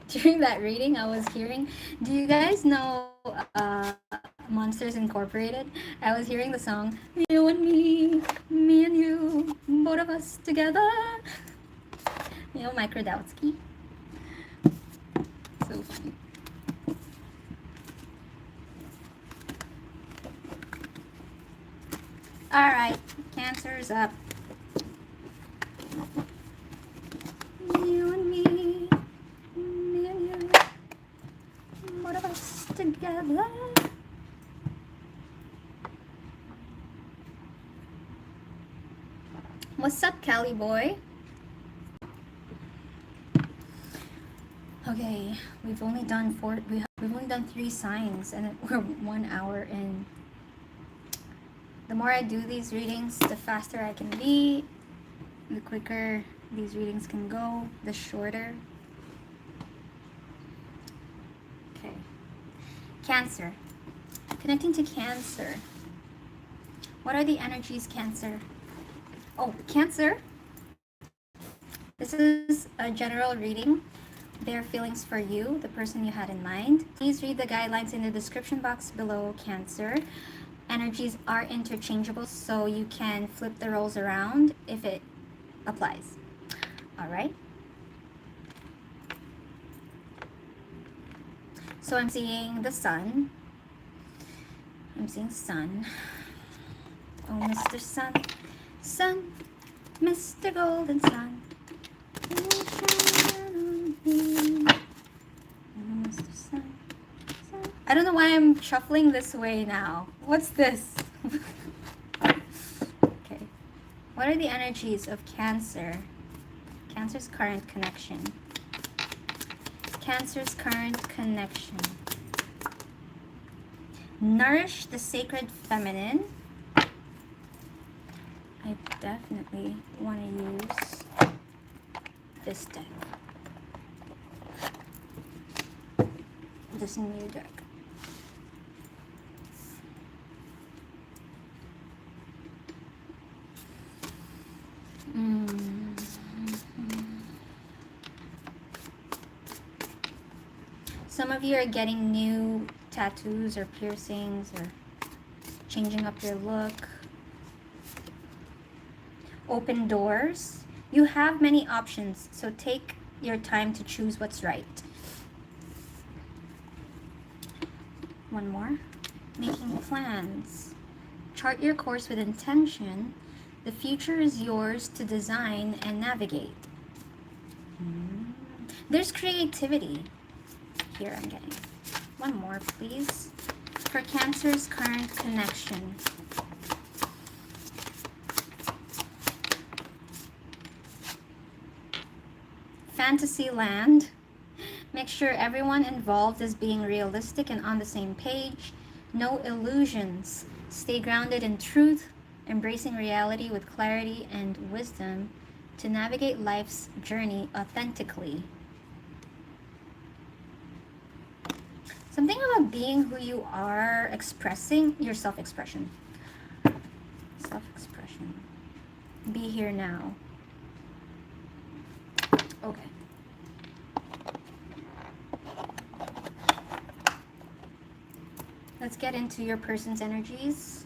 During that reading, I was hearing, do you guys know Monsters Incorporated? I was hearing the song, you and me and you, both of us together. You know, Mike Radowski. So funny. Alright, Cancer's up. You and me and you, both of us together. What's up, Cali boy? Okay, we've only done we've only done 3 signs, and we're 1 hour in. The more I do these readings, the faster I can be, the quicker these readings can go, the shorter. Okay. Cancer. Connecting to Cancer. What are the energies, Cancer? Oh, Cancer. This is a general reading. Their feelings for you, the person you had in mind. Please read the guidelines in the description box below, Cancer. Energies are interchangeable, so you can flip the roles around if it applies. All right. So I'm seeing the sun. I'm seeing sun. Oh, Mr. Sun. Sun. Mr. Golden Sun. I don't know why I'm shuffling this way now. What's this? Okay. What are the energies of Cancer? Cancer's current connection. Cancer's current connection. Nourish the sacred feminine. I definitely want to use this deck. This new deck. Some of you are getting new tattoos or piercings or changing up your look. Open doors. You have many options, so take your time to choose what's right. One more. Making plans. Chart your course with intention. The future is yours to design and navigate. There's creativity. Here I'm getting. One more, please. For Cancer's current connection. Fantasyland. Make sure everyone involved is being realistic and on the same page. No illusions. Stay grounded in truth, embracing reality with clarity and wisdom to navigate life's journey authentically. Something about being who you are, expressing your self-expression. Self-expression. Be here now. Okay. Let's get into your person's energies.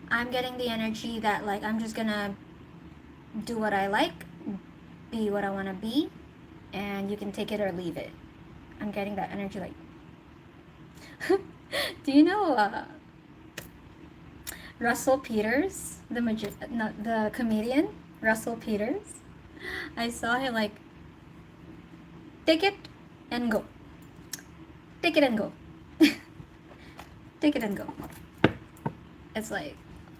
I'm getting the energy that, like, I'm just gonna do what I like, be what I want to be, and you can take it or leave it. I'm getting that energy, like do you know Russell Peters, the comedian Russell Peters? I saw him like, take it and go, take it and go, take it and go. It's like,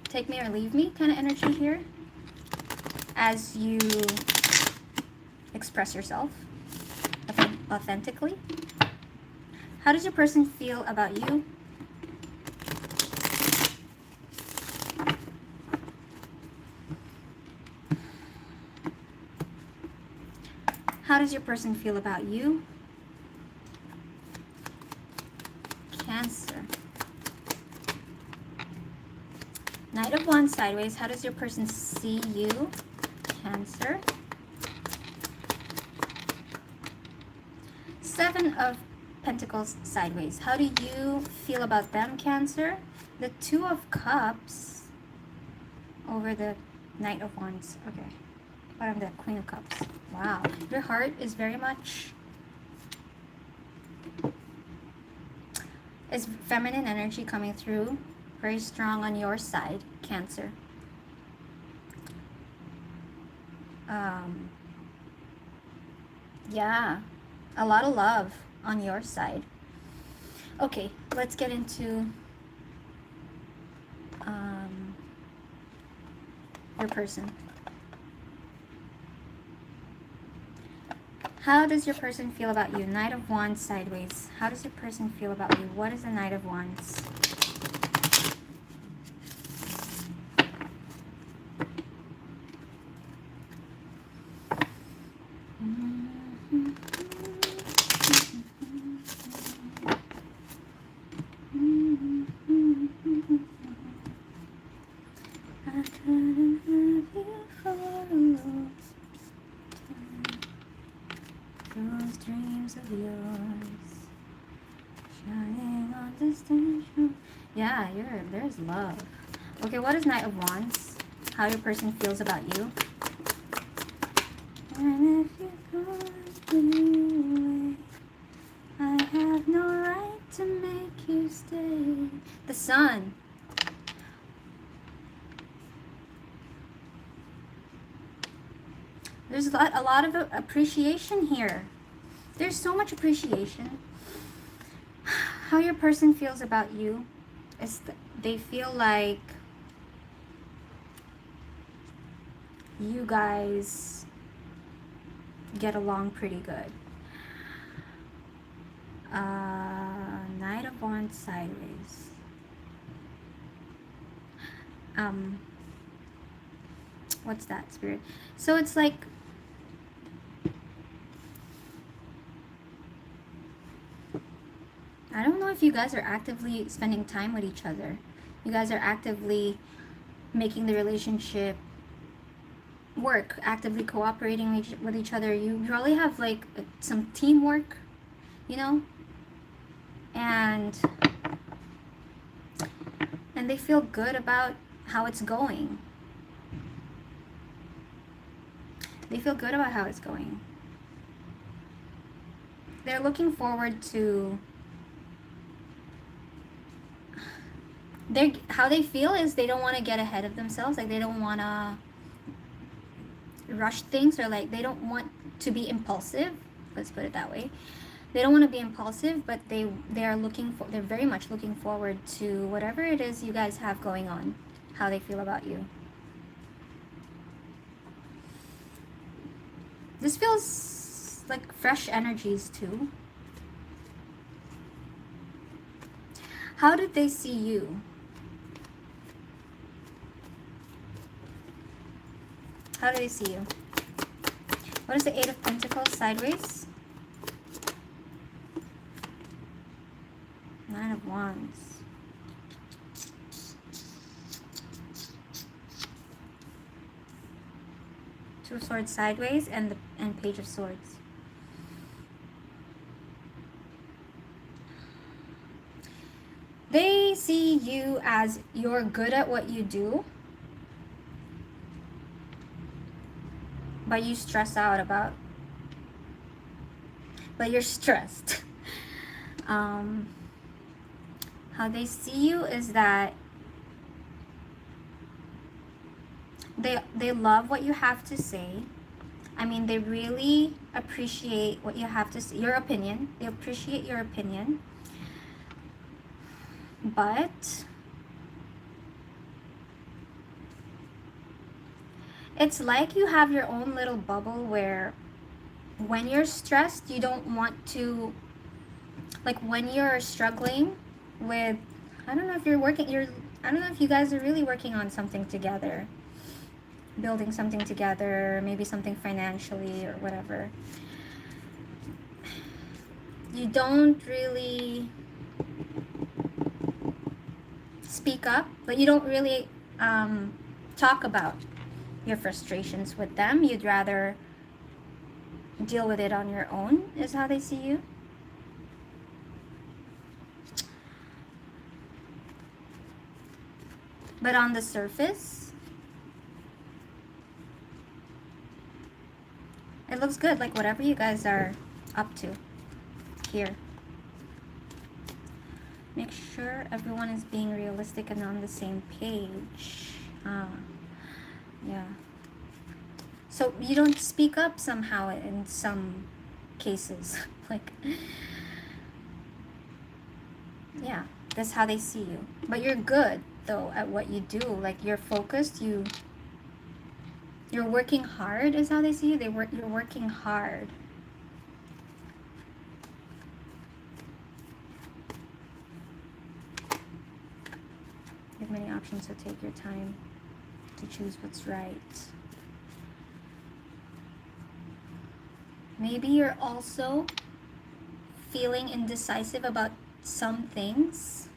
take me or leave me kind of energy here as you express yourself authentically. How does your person feel about you? How does your person feel about you? Cancer. Knight of Wands sideways. How does your person see you? Cancer. Seven of Pentacles sideways. How do you feel about them, Cancer? The Two of Cups over the Knight of Wands. Okay. Bottom, the Queen of Cups. Wow. Your heart is very much... is feminine energy coming through. Very strong on your side, Cancer. Yeah. A lot of love on your side. Okay, let's get into your person? How does your person feel about you? Knight of Wands sideways. How does your person feel about you? What is the Knight of Wands? Yeah, there's love. Okay, what is Knight of Wands? How your person feels about you? And if you go away, I have no right to make you stay. The Sun. There's a lot of appreciation here. There's so much appreciation. How your person feels about you is they feel like you guys get along pretty good. Knight of Wands sideways. What's that, Spirit? So it's like I don't know if you guys are actively spending time with each other. You guys are actively making the relationship work, actively cooperating with each other. You probably have like some teamwork, you know, and they feel good about how it's going. They feel good about how it's going. They're looking forward to how they feel is they don't want to get ahead of themselves. Like they don't want to rush things, or like they don't want to be impulsive. Let's put it that way. They don't want to be impulsive, but they're very much looking forward to whatever it is you guys have going on, how they feel about you. This feels like fresh energies too. How did they see you? How do they see you? What is the Eight of Pentacles sideways? Nine of Wands. Two of Swords sideways and Page of Swords. They see you as you're good at what you do, but you stress out about, but you're stressed. How they see you is that they love what you have to say. I mean, they really appreciate what you have to say, your opinion. They appreciate your opinion. But it's like you have your own little bubble where when you're stressed, you don't want to, like when you're struggling with, I don't know if I don't know if you guys are really working on something together, building something together, maybe something financially or whatever. You don't really speak up, but you don't really talk about your frustrations with them. You'd rather deal with it on your own, is how they see you. But on the surface, it looks good, like whatever you guys are up to here. Make sure everyone is being realistic and on the same page. Yeah. So you don't speak up somehow in some cases. Like, yeah, that's how they see you. But you're good though at what you do. Like you're focused, you You're working hard is how they see you. You're working hard. You have many options, so take your time to choose what's right. Maybe you're also feeling indecisive about some things.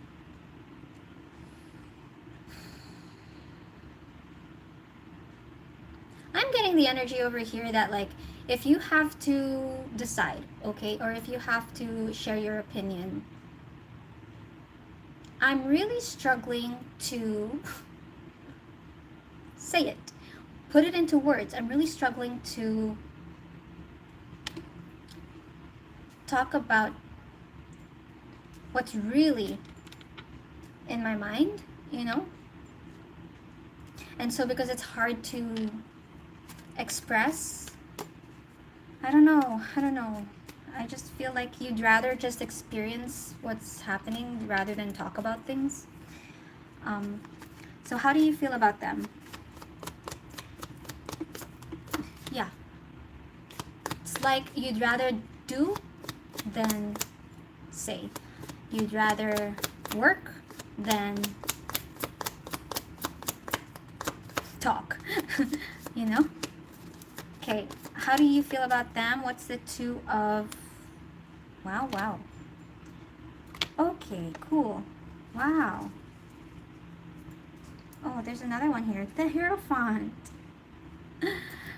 I'm getting the energy over here that, like, if you have to decide, okay, or if you have to share your opinion, I'm really struggling to say it, put it into words. I'm really struggling to talk about what's really in my mind, you know? And so because it's hard to express, I don't know. I just feel like you'd rather just experience what's happening rather than talk about things. So how do you feel about them? Yeah. It's like you'd rather do than say. You'd rather work than talk, you know? Okay, how do you feel about them? What's the Two of... Wow. Okay, cool. Wow. Oh, there's another one here. The Hierophant.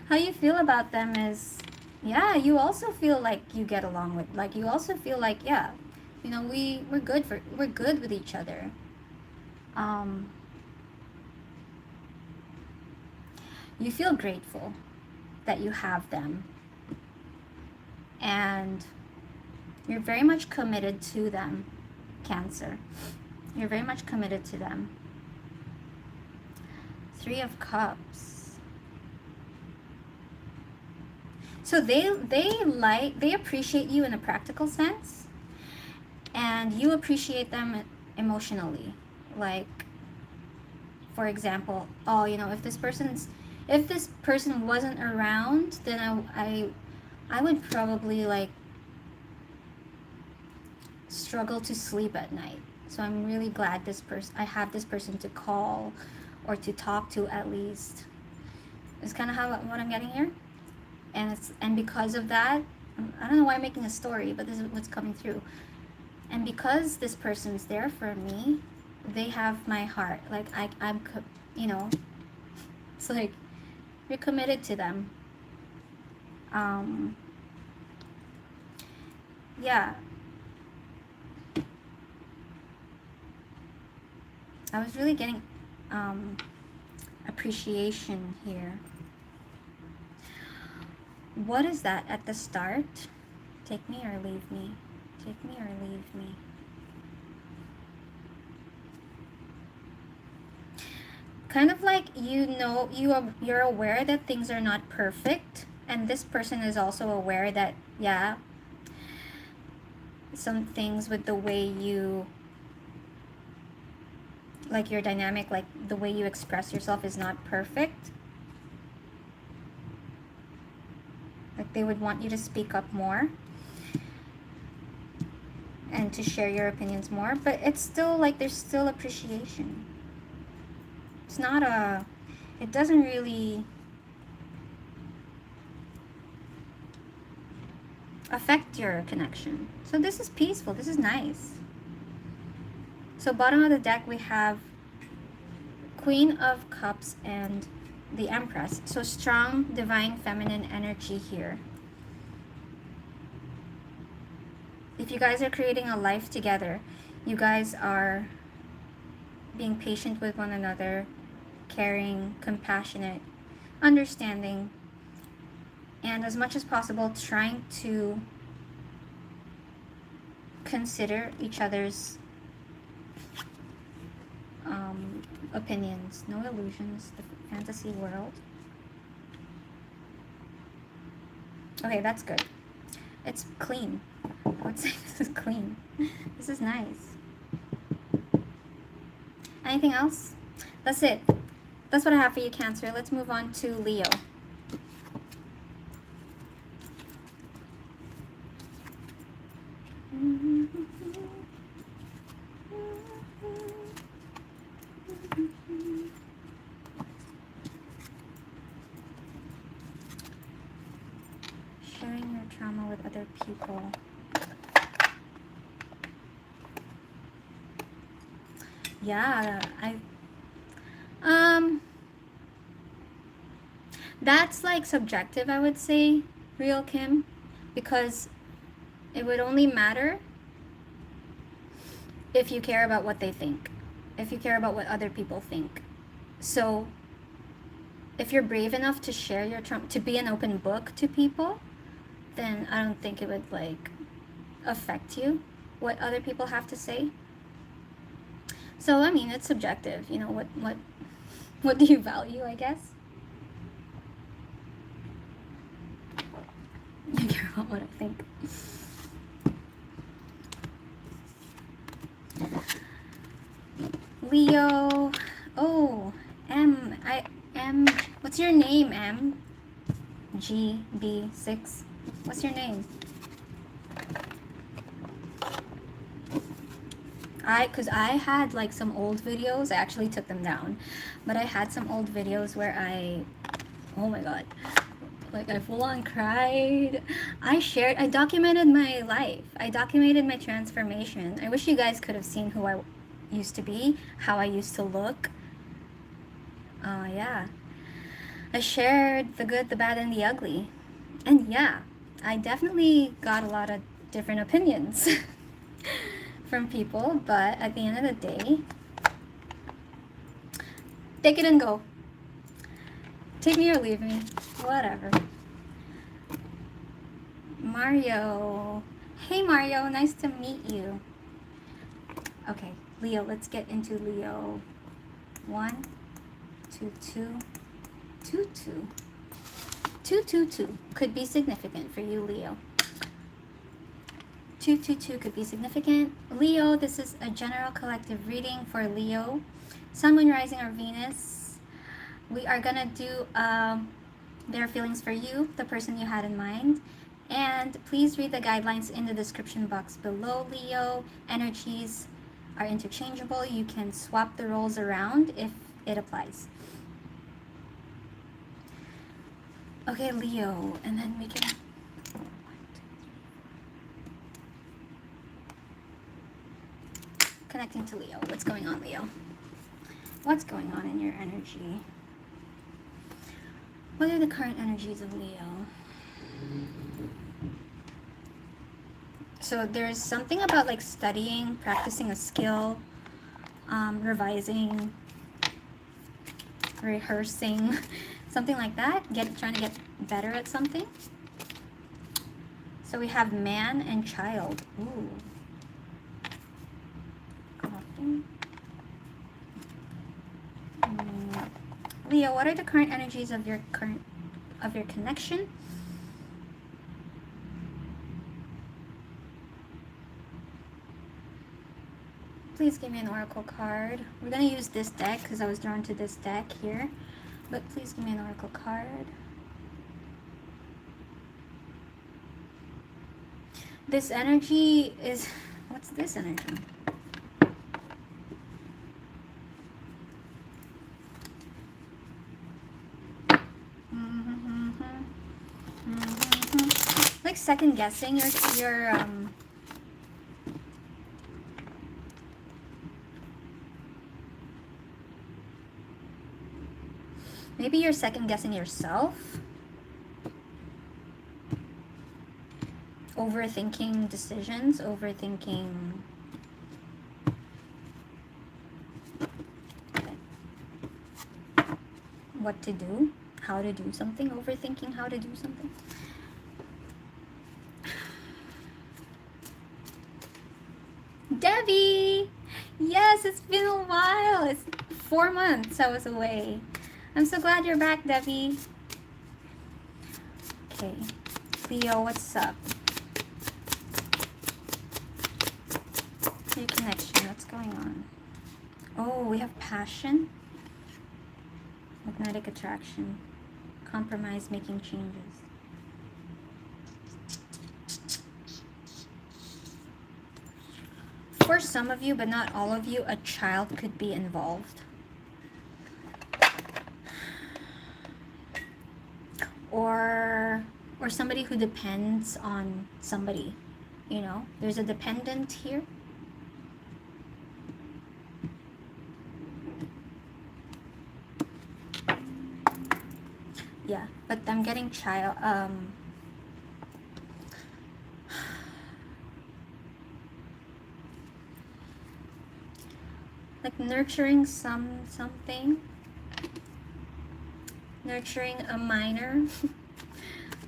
How you feel about them is... Yeah, you also feel like you get along with... Like, you also feel like, yeah, you know, we're good with each other. You feel grateful that you have them, and you're very much committed to them, Cancer. You're very much committed to them. Three of Cups. So they appreciate you in a practical sense, and you appreciate them emotionally. Like, for example, oh, you know, if this person wasn't around, then I would probably, like, struggle to sleep at night. So I'm really glad I have this person to call or to talk to, at least. It's kind of what I'm getting here. And because of that, I don't know why I'm making a story, but this is what's coming through. And because this person's there for me, they have my heart. Like, I'm, you know, it's like you're committed to them. Yeah. I was really getting appreciation here. What is that at the start? Take me or leave me. Take me or leave me. Kind of like, you know, you're aware that things are not perfect, and this person is also aware that, yeah, some things with the way you, like, your dynamic, like the way you express yourself is not perfect. Like, they would want you to speak up more and to share your opinions more, but it's still like there's still appreciation. It's not it doesn't really affect your connection. So this is peaceful. This is nice. So bottom of the deck, we have Queen of Cups and the Empress. So strong divine feminine energy here. If you guys are creating a life together, you guys are being patient with one another, caring, compassionate, understanding, and as much as possible trying to consider each other's opinions. No illusions, the fantasy world. Okay, that's good. It's clean. I would say this is clean. This is nice. Anything else? That's it. That's what I have for you, Cancer. Let's move on to Leo. Sharing your trauma with other people. Yeah, that's like subjective, I would say, Real Kim, because it would only matter if you care about what they think, if you care about what other people think. So if you're brave enough to share your trauma, to be an open book to people, then I don't think it would like affect you, what other people have to say. So I mean, it's subjective, you know, what do you value, I guess? I care about what I think. Leo. Oh, what's your name, M? GB6. What's your name? Because I had like some old videos. I actually took them down. But I had some old videos where oh my god. Like I full on cried. I documented my life. I documented my transformation. I wish you guys could have seen who I used to be, how I used to look. Yeah. I shared the good, the bad, and the ugly. And yeah, I definitely got a lot of different opinions from people, but at the end of the day, take it and go. Take me or leave me. Whatever. Mario. Hey Mario, nice to meet you. Okay, Leo, let's get into Leo. 1, 2, 2, 2, 2. 2, 2, 2 could be significant for you, Leo. 2, 2, 2 could be significant. Leo, this is a general collective reading for Leo. Sun, Moon, Rising, or Venus. We are gonna do their feelings for you, the person you had in mind. And please read the guidelines in the description box below, Leo. Energies are interchangeable. You can swap the roles around if it applies. Okay, Leo, and then we can... Connecting to Leo. What's going on, Leo? What's going on in your energy? What are the current energies of Leo? So there's something about like studying, practicing a skill, revising, rehearsing, something like that. Trying to get better at something. So we have man and child. Ooh. Leo, what are the current energies of your connection? Please give me an oracle card. We're going to use this deck because I was drawn to this deck here. But please give me an oracle card. This energy is... What's this energy? Like second guessing your maybe you're second guessing yourself, overthinking decisions, overthinking what to do, how to do something, overthinking how to do something. Debbie! Yes, it's been a while. It's 4 months I was away. I'm so glad you're back, Debbie. Okay. Leo, what's up? Your connection, what's going on? Oh, we have passion. Magnetic attraction. Compromise, making changes. For some of you, but not all of you, a child could be involved. Or somebody who depends on somebody, you know? There's a dependent here. Yeah, but I'm getting child, like nurturing something, nurturing a minor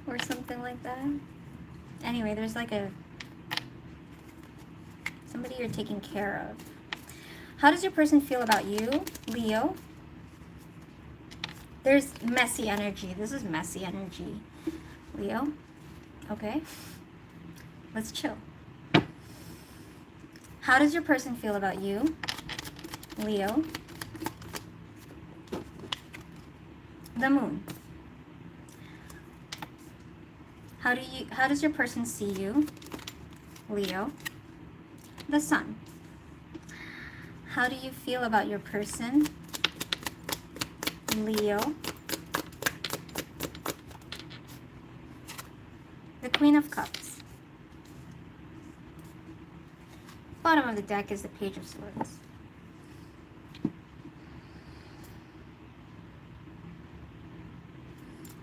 or something like that. Anyway, there's like somebody you're taking care of. How does your person feel about you, Leo? There's messy energy. This is messy energy, Leo. Okay, let's chill. How does your person feel about you, Leo? The moon. How does your person see you, Leo? The sun. How do you feel about your person, Leo? The Queen of Cups. Bottom of the deck is the Page of Swords.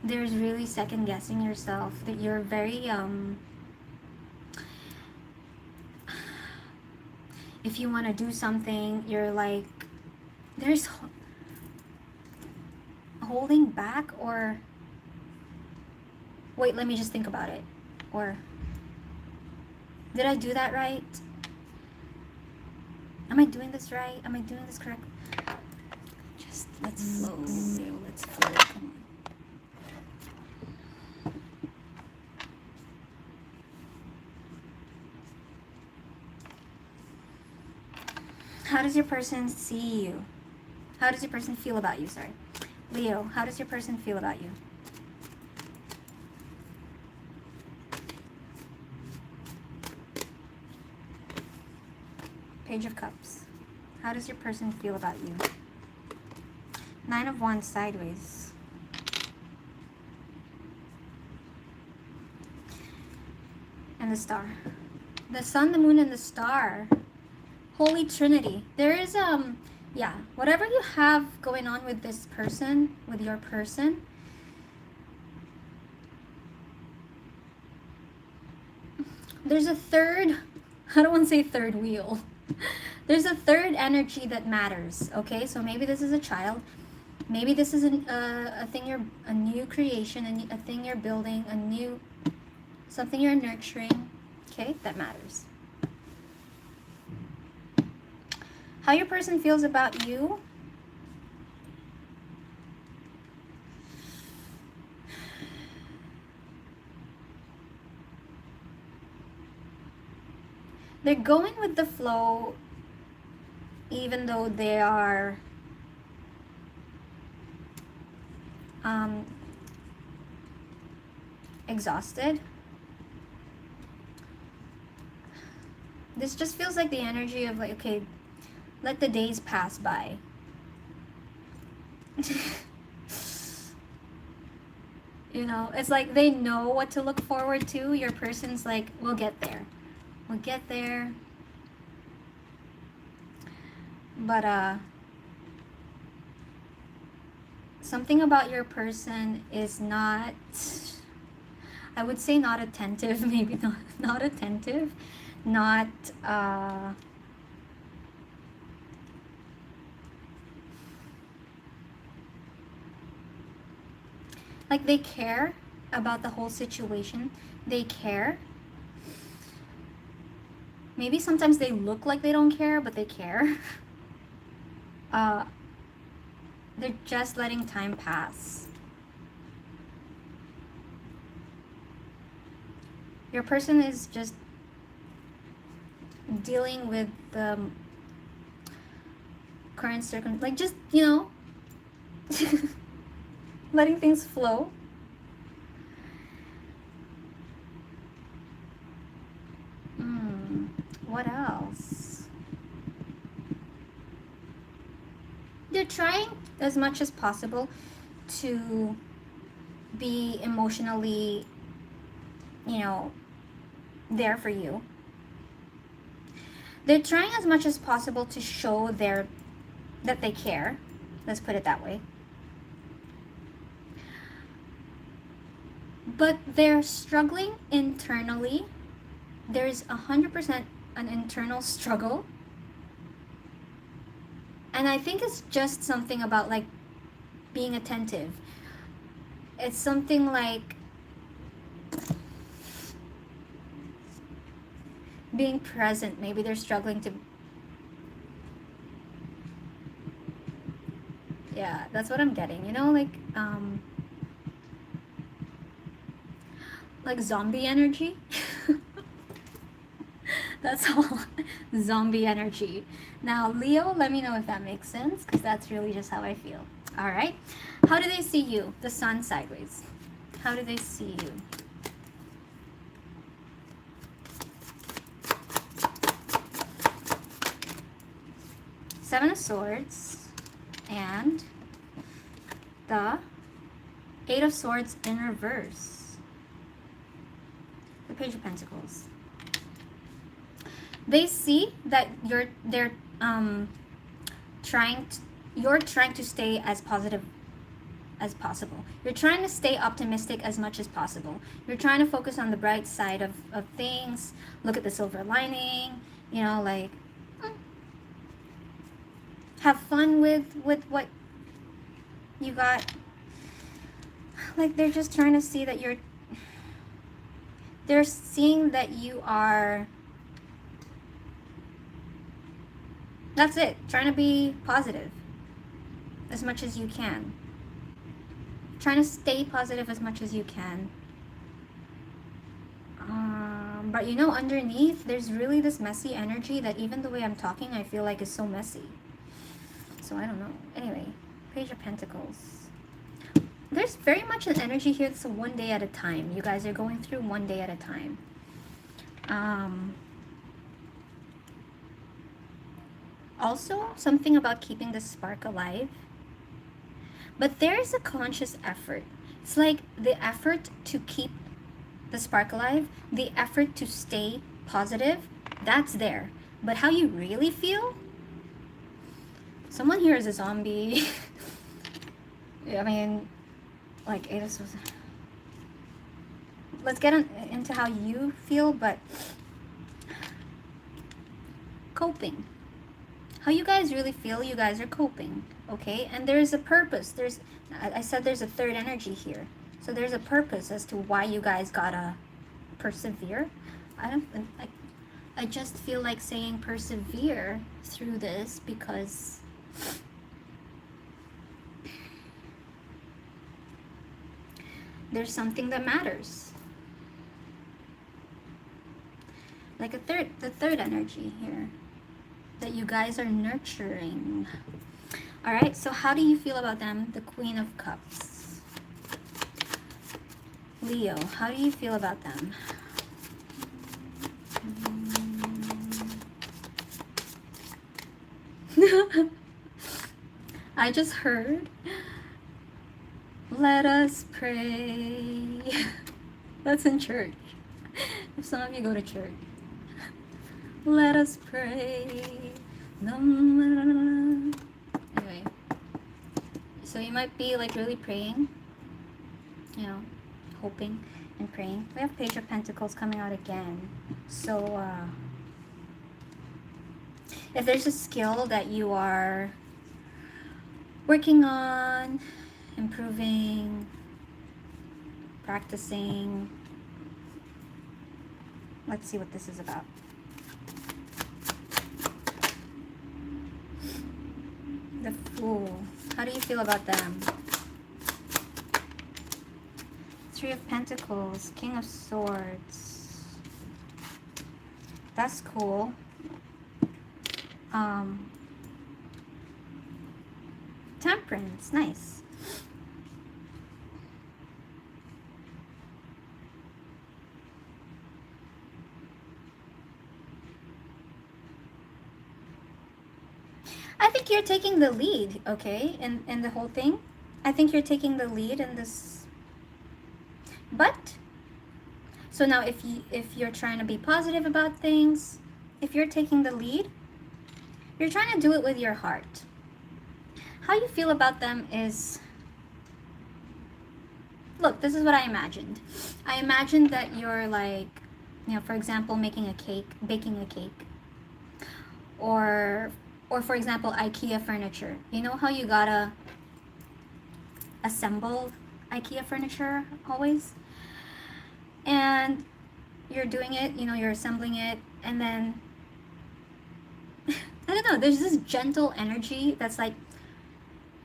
There's really second guessing yourself, that you're very if you want to do something, you're like, there's holding back, or wait, let me just think about it, or did I do that right? Am I doing this right? Am I doing this correct? Just let's flow, Leo. Let's flow. Come on. How does your person see you? How does your person feel about you? Sorry. Leo, how does your person feel about you? Page of Cups. How does your person feel about you? Nine of Wands sideways. And the Star. The Sun, the Moon, and the Star. Holy Trinity. There is yeah, whatever you have going on with this person, with your person, there's a third, I don't want to say third wheel. There's a third energy that matters, okay? So maybe this is a child. Maybe this is a new creation, a thing you're building, something you're nurturing, okay? That matters. How your person feels about you? They're going with the flow, even though they are exhausted. This just feels like the energy of like, okay, let the days pass by. You know, it's like they know what to look forward to. Your person's like, we'll get there. We'll get there. But something about your person is not, I would say not attentive, maybe not attentive, not like they care about the whole situation. They care. Maybe sometimes they look like they don't care, but they care. They're just letting time pass. Your person is just dealing with the current circumstance, like just, you know, letting things flow. What else? They're trying as much as possible to be emotionally, you know, there for you. They're trying as much as possible to show that they care. Let's put it that way. But they're struggling internally. There's 100% an internal struggle. And I think it's just something about like being attentive. It's something like being present. Maybe they're struggling to... Yeah, that's what I'm getting. You know, like zombie energy. That's all. Zombie energy. Now, Leo, let me know if that makes sense, because that's really just how I feel. All right. How do they see you? The sun sideways. How do they see you? Seven of Swords and the Eight of Swords in reverse. The Page of Pentacles. They see that you're trying to stay as positive as possible. You're trying to stay optimistic as much as possible. You're trying to focus on the bright side of things. Look at the silver lining. You know, like have fun with what you got. Like they're just trying to see that they're seeing that you are... That's it. Trying to be positive as much as you can. Trying to stay positive as much as you can. But you know, underneath, there's really this messy energy that even the way I'm talking, I feel like is so messy. So I don't know. Anyway, Page of Pentacles. There's very much an energy here that's one day at a time. You guys are going through one day at a time. Also, something about keeping the spark alive. But there is a conscious effort. It's like the effort to keep the spark alive, the effort to stay positive, that's there. But how you really feel? Someone here is a zombie. I mean, like, let's get into how you feel, but coping. How you guys really feel, you guys are coping, okay? And there's a purpose. I said there's a third energy here. So there's a purpose as to why you guys gotta persevere. I just feel like saying persevere through this because there's something that matters. Like the third energy here that you guys are nurturing. All right, so how do you feel about them? The Queen of Cups. Leo, how do you feel about them? I just heard, let us pray. That's in church. If some of you go to church. Let us pray. Anyway, so you might be like really praying, you know, hoping and praying. We have Page of Pentacles coming out again. So if there's a skill that you are working on, improving, practicing, let's see what this is about. The Fool. How do you feel about them? Three of Pentacles. King of Swords. That's cool. Temperance. Nice. I think you're taking the lead, okay, in the whole thing. I think you're taking the lead in this. But so now if you're trying to be positive about things, if you're taking the lead, you're trying to do it with your heart. How you feel about them is, look, this is what I imagined. I imagined that you're like, you know, for example, making a cake, baking a cake. Or for example, IKEA furniture. You know how you gotta assemble IKEA furniture always? And you're doing it, you know, you're assembling it, and then I don't know, there's this gentle energy that's like,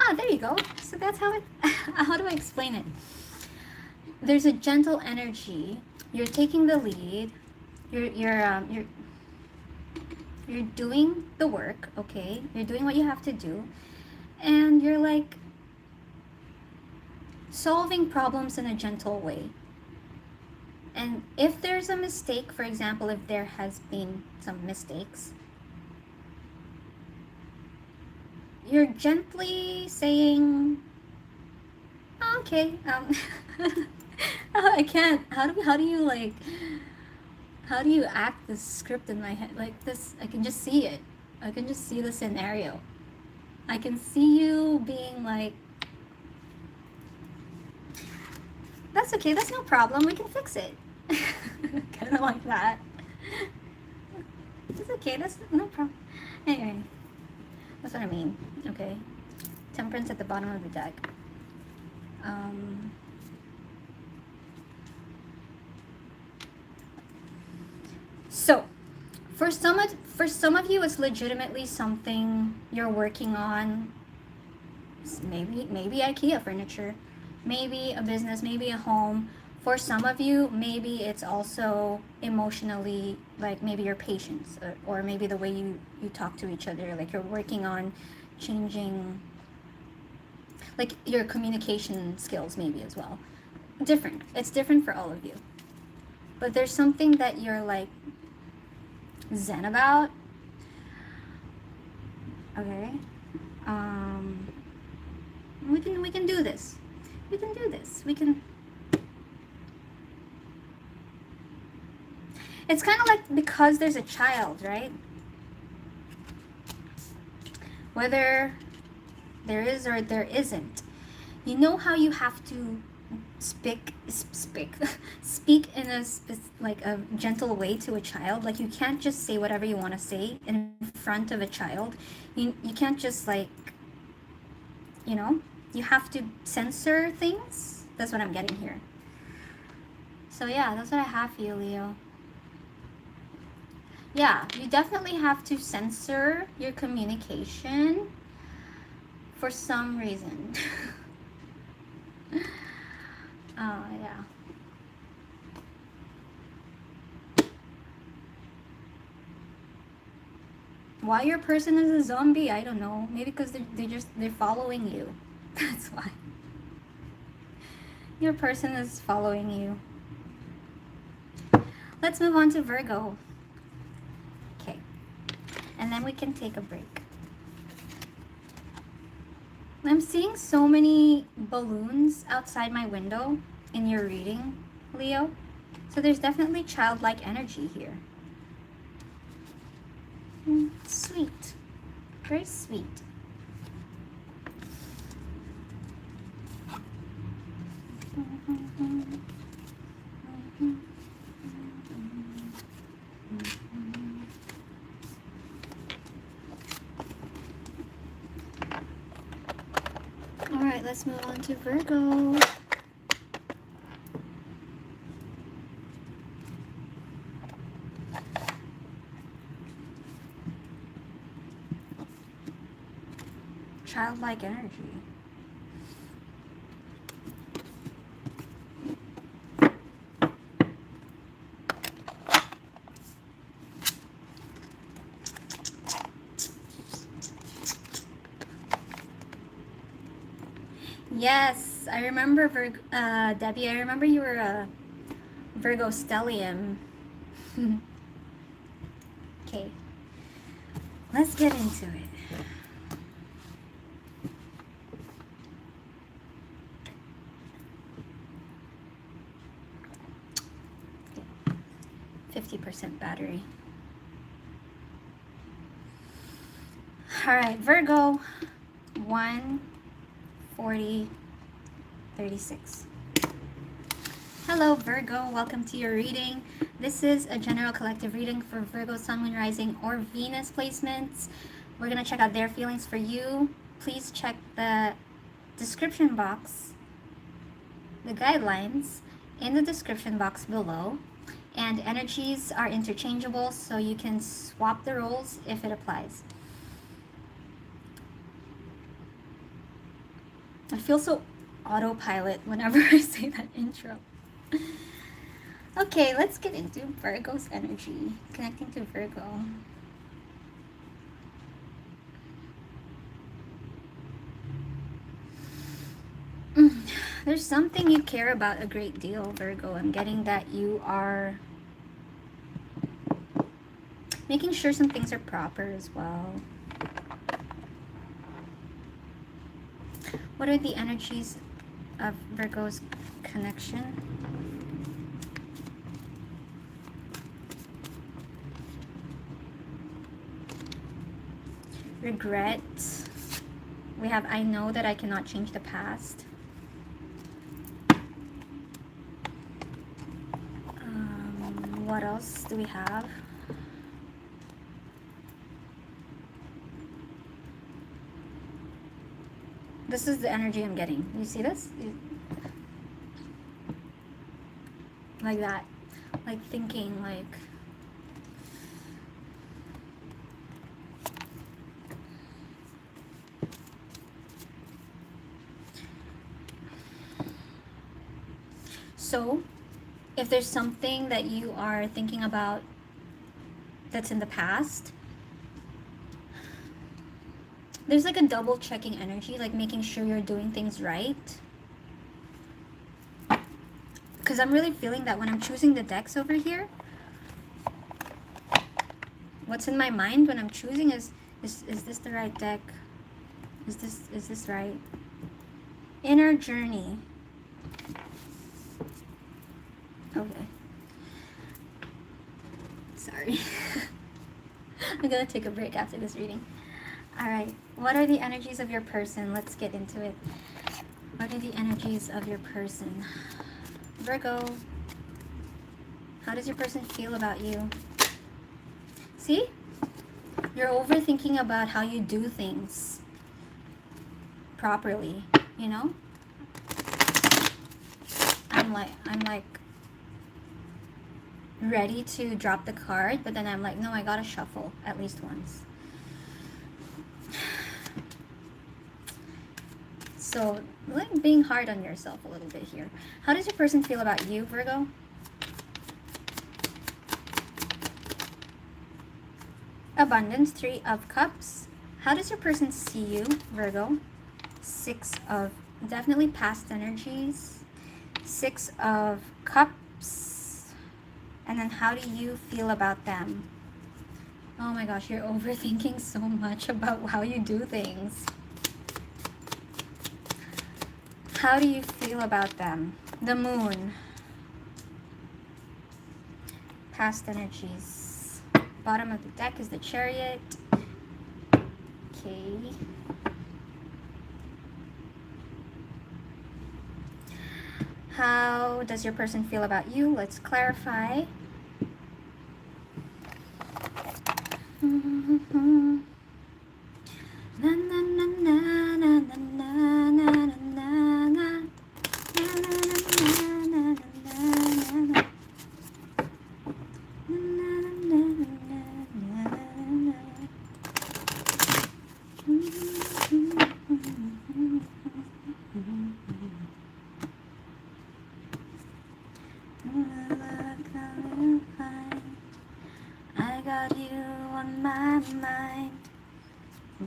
ah, there you go. So that's how it, how do I explain it? There's a gentle energy. You're taking the lead. You're doing the work, okay? You're doing what you have to do. And you're like solving problems in a gentle way. And if there's a mistake, for example, if there has been some mistakes, you're gently saying, oh, okay, oh, I can't. How do you like, how do you act this script in my head? Like this, I can just see it. I can just see the scenario. I can see you being like, that's okay, that's no problem, we can fix it. Kind of like that. It's okay, that's no problem. Anyway, that's what I mean, okay? Temperance at the bottom of the deck. So, for some of you, it's legitimately something you're working on. Maybe IKEA furniture, maybe a business, maybe a home. For some of you, maybe it's also emotionally, like maybe your patience, or maybe the way you talk to each other. Like you're working on changing, like your communication skills maybe as well. Different. It's different for all of you. But there's something that you're like zen about. Okay. We can do this. We can do this. We can. It's kind of like because there's a child, right? Whether there is or there isn't. You know how you have to speak in a like a gentle way to a child. Like you can't just say whatever you want to say in front of a child. You can't just like, you know, you have to censor things. That's what I'm getting here. So yeah, that's what I have for you, Leo. Yeah, you definitely have to censor your communication for some reason. Yeah. Why your person is a zombie, I don't know. Maybe because they're following you. That's why. Your person is following you. Let's move on to Virgo. Okay. And then we can take a break. I'm seeing so many balloons outside my window in your reading, Leo. So there's definitely childlike energy here. Sweet. Very sweet. Alright, let's move on to Virgo. Childlike energy. Yes, I remember Debbie, I remember you were a Virgo stellium. Okay, let's get into it. 50% battery. All right, Virgo, 14036. Hello, Virgo. Welcome to your reading. This is a general collective reading for Virgo, Sun, Moon, Rising, or Venus placements. We're going to check out their feelings for you. Please check the description box, the guidelines in the description box below. And energies are interchangeable, so you can swap the roles if it applies. I feel so autopilot whenever I say that intro. Okay, let's get into Virgo's energy. Connecting to Virgo. There's something you care about a great deal, Virgo. I'm getting that you are making sure some things are proper as well. What are the energies of Virgo's connection? Regret. We have, I know that I cannot change the past. What else do we have? This is the energy I'm getting. You see this? Like that. Like thinking, like... So, if there's something that you are thinking about that's in the past, there's like a double checking energy, like making sure you're doing things right. Because I'm really feeling that when I'm choosing the decks over here, what's in my mind when I'm choosing is this the right deck? Is this right? Inner journey. Okay. Sorry. I'm gonna take a break after this reading. Alright, what are the energies of your person? Let's get into it. What are the energies of your person? Virgo, how does your person feel about you? See? You're overthinking about how you do things properly, you know? I'm like ready to drop the card, but then I'm like, no, I gotta shuffle at least once. So, like being hard on yourself a little bit here. How does your person feel about you, Virgo? Abundance, 3 of Cups. How does your person see you, Virgo? 6 of, definitely past energies. 6 of Cups. And then how do you feel about them? Oh my gosh, you're overthinking so much about how you do things. How do you feel about them? The Moon. Past energies. Bottom of the deck is the Chariot. Okay. How does your person feel about you? Let's clarify. Na, na, na, na, na, na, na, na, na, na. I got you on my mind,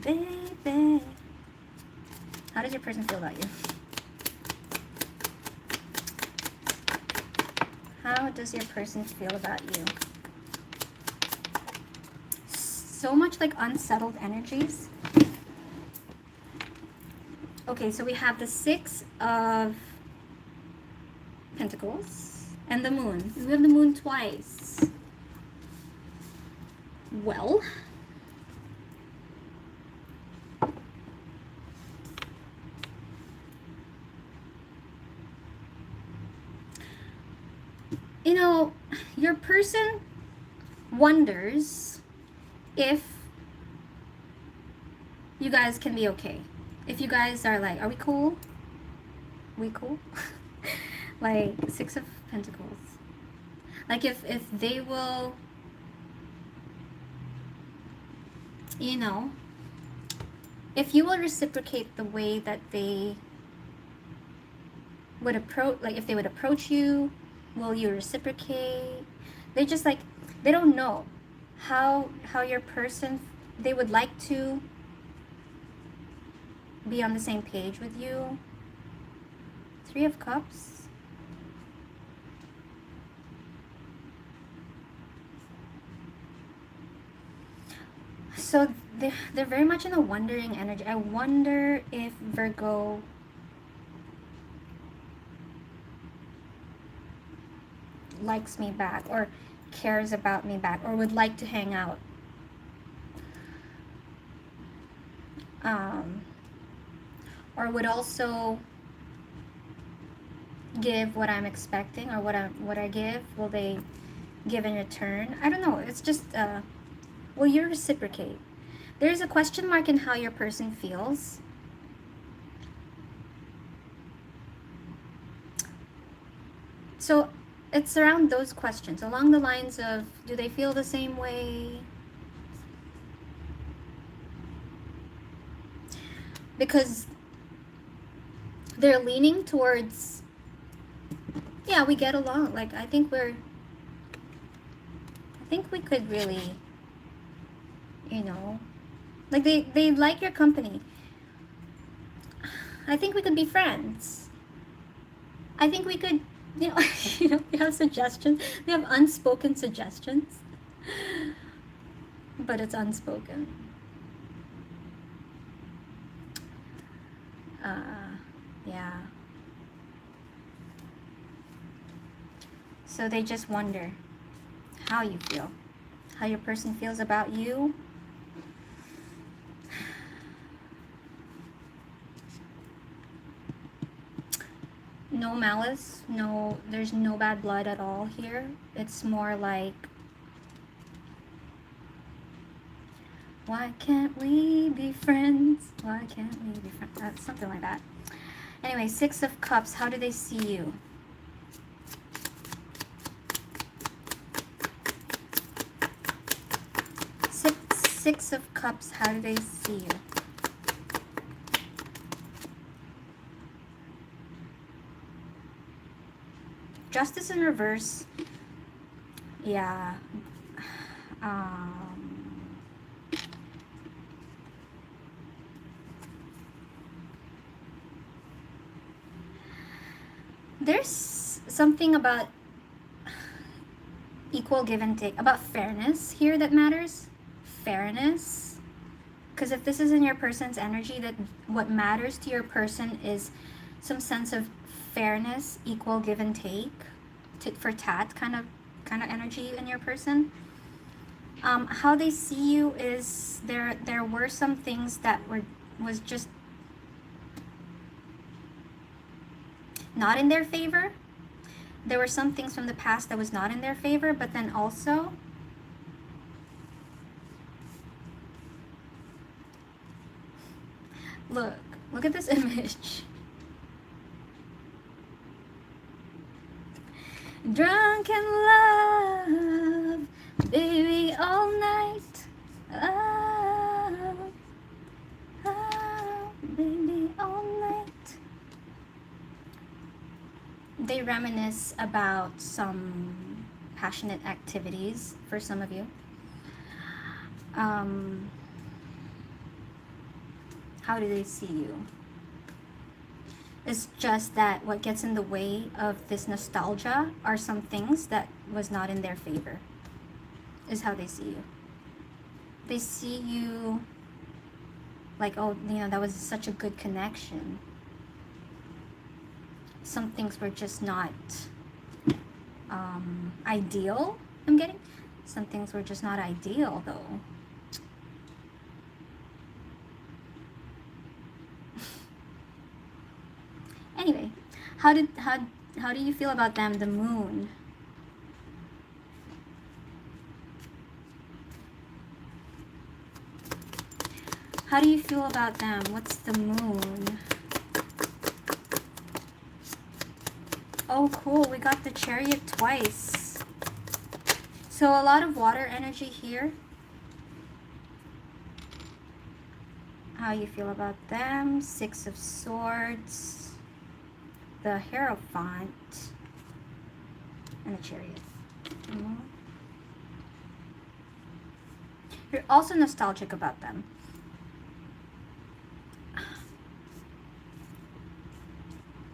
baby. How does your person feel about you? How does your person feel about you? So much like unsettled energies. Okay, so we have the 6 of Pentacles and the Moon. We have the Moon twice. Well, you know, your person wonders if you guys can be okay. If you guys are like, are we cool? We cool? Like Six of Pentacles. Like if they will, you know, if you will reciprocate the way that they would approach, like if they would approach you, will you reciprocate? They just like, they don't know how your person, they would like to be on the same page with you. Three of Cups. So they're very much in a wondering energy. I wonder if Virgo likes me back or cares about me back or would like to hang out. Or would also give what I'm expecting, or what I give, will they give in return? I don't know. It's just will you reciprocate? There's a question mark in how your person feels. So it's around those questions, along the lines of, do they feel the same way? Because they're leaning towards, yeah, we get along. Like, I think we could really, you know, like they like your company. I think we could be friends. I think we could, you know, you know, we have suggestions. We have unspoken suggestions. But it's unspoken. Yeah. So they just wonder how you feel, how your person feels about you. No malice, no, there's no bad blood at all here. It's more like, why can't we be friends? Why can't we be friends? Something like that. Anyway, Six of Cups, how do they see you? Six of Cups, how do they see you? Justice in reverse. Yeah. There's something about equal give and take, about fairness here that matters. Fairness. Because if this is in your person's energy, that what matters to your person is some sense of fairness, equal give and take, tit for tat kind of energy in your person. How they see you is there were some things that was just not in their favor. There were some things from the past that was not in their favor, but then also look at this image. Drunk in love, baby, all night. Oh, oh, baby, all night. They reminisce about some passionate activities for some of you. How do they see you? It's just that what gets in the way of this nostalgia are some things that was not in their favor, is how they see you. They see you like, oh, you know, that was such a good connection. Some things were just not ideal, I'm getting. Some things were just not ideal, though. Anyway, how do you feel about them? The moon. How do you feel about them? What's the moon? Oh, cool. We got the Chariot twice. So a lot of water energy here. How you feel about them? Six of Swords. The Hierophant. And the Chariot. You're also nostalgic about them.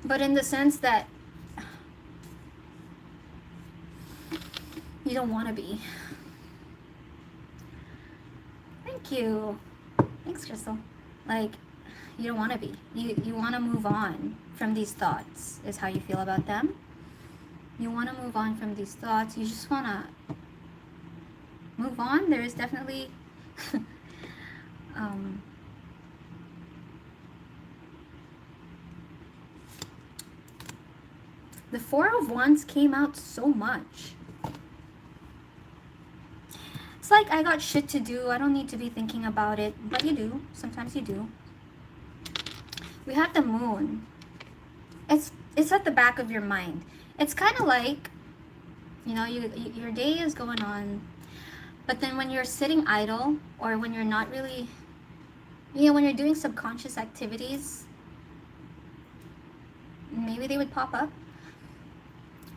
But in the sense that you don't want to be. Thank you. Thanks, Crystal. Like, you don't want to be. You want to move on from these thoughts, is how you feel about them. You want to move on from these thoughts. You just want to move on. There is definitely the Four of Wands came out so much. It's like, I got shit to do. I don't need to be thinking about it. But you do. Sometimes you do. We have the moon. It's at the back of your mind. It's kind of like, you know, your day is going on. But then when you're sitting idle, or when you're not really, you know, when you're doing subconscious activities, maybe they would pop up.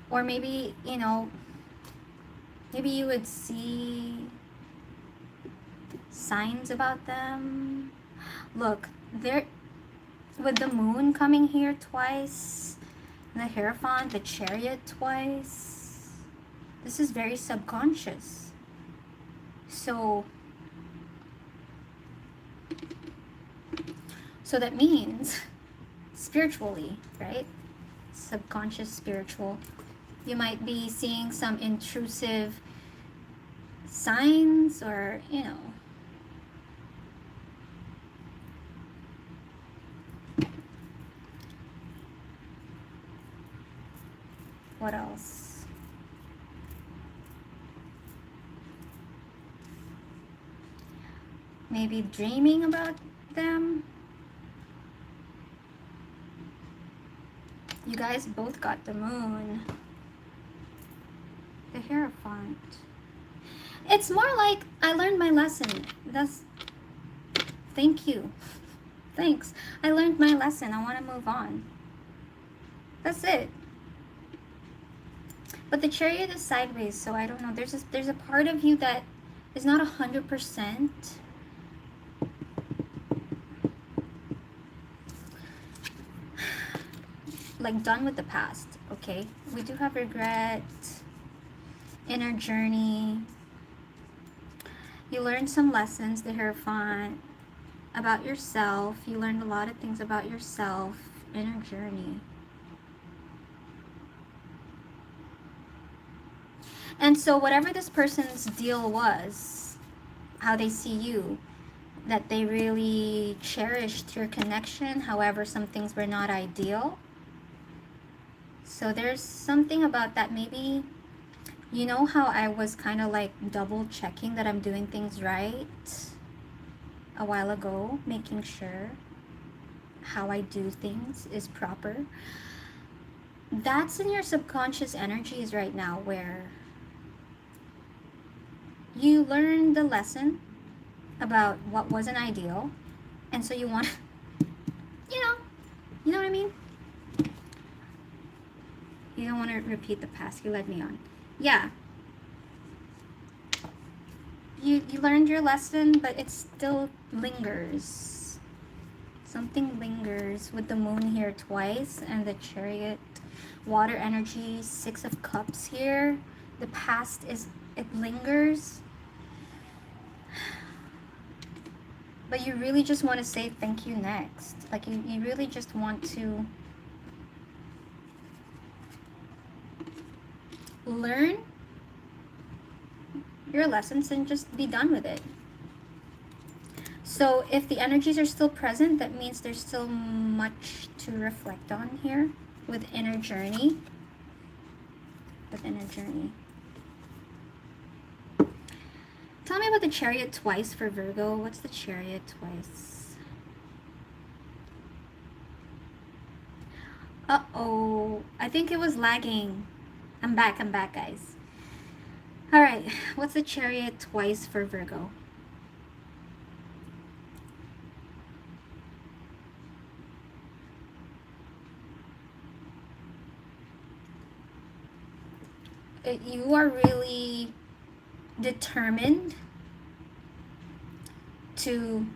Or maybe, you know, maybe you would see signs about them. Look, there, with the moon coming here twice, and the Hierophant, the Chariot twice, this is very subconscious. So that means spiritually, right? Subconscious, spiritual. You might be seeing some intrusive signs, or, you know, what else? Maybe dreaming about them. You guys both got the moon. The Hierophant. It's more like, I learned my lesson. Thank you. Thanks. I learned my lesson. I want to move on. That's it. But the Chariot is sideways, so I don't know. There's a part of you that is not 100% like done with the past, okay? We do have regret, inner journey. You learned some lessons, the Hierophant, about yourself. You learned a lot of things about yourself, inner journey. And so whatever this person's deal was, how they see you, that they really cherished your connection, however some things were not ideal. So there's something about that. Maybe, you know how I was kind of like double checking that I'm doing things right a while ago, making sure how I do things is proper. That's in your subconscious energies right now, where you learned the lesson about what wasn't ideal, and so you want to, you know what I mean? You don't want to repeat the past. You led me on. Yeah. You learned your lesson, but it still lingers. Something lingers with the moon here twice, and the Chariot, water energy, Six of Cups here. The past it lingers. But you really just want to say thank you next. Like, you really just want to learn your lessons and just be done with it. So if the energies are still present, that means there's still much to reflect on here with inner journey. With inner journey. Tell me about the Chariot twice for Virgo. What's the Chariot twice? Uh-oh. I think it was lagging. I'm back, guys. All right. What's the Chariot twice for Virgo? You are really determined to,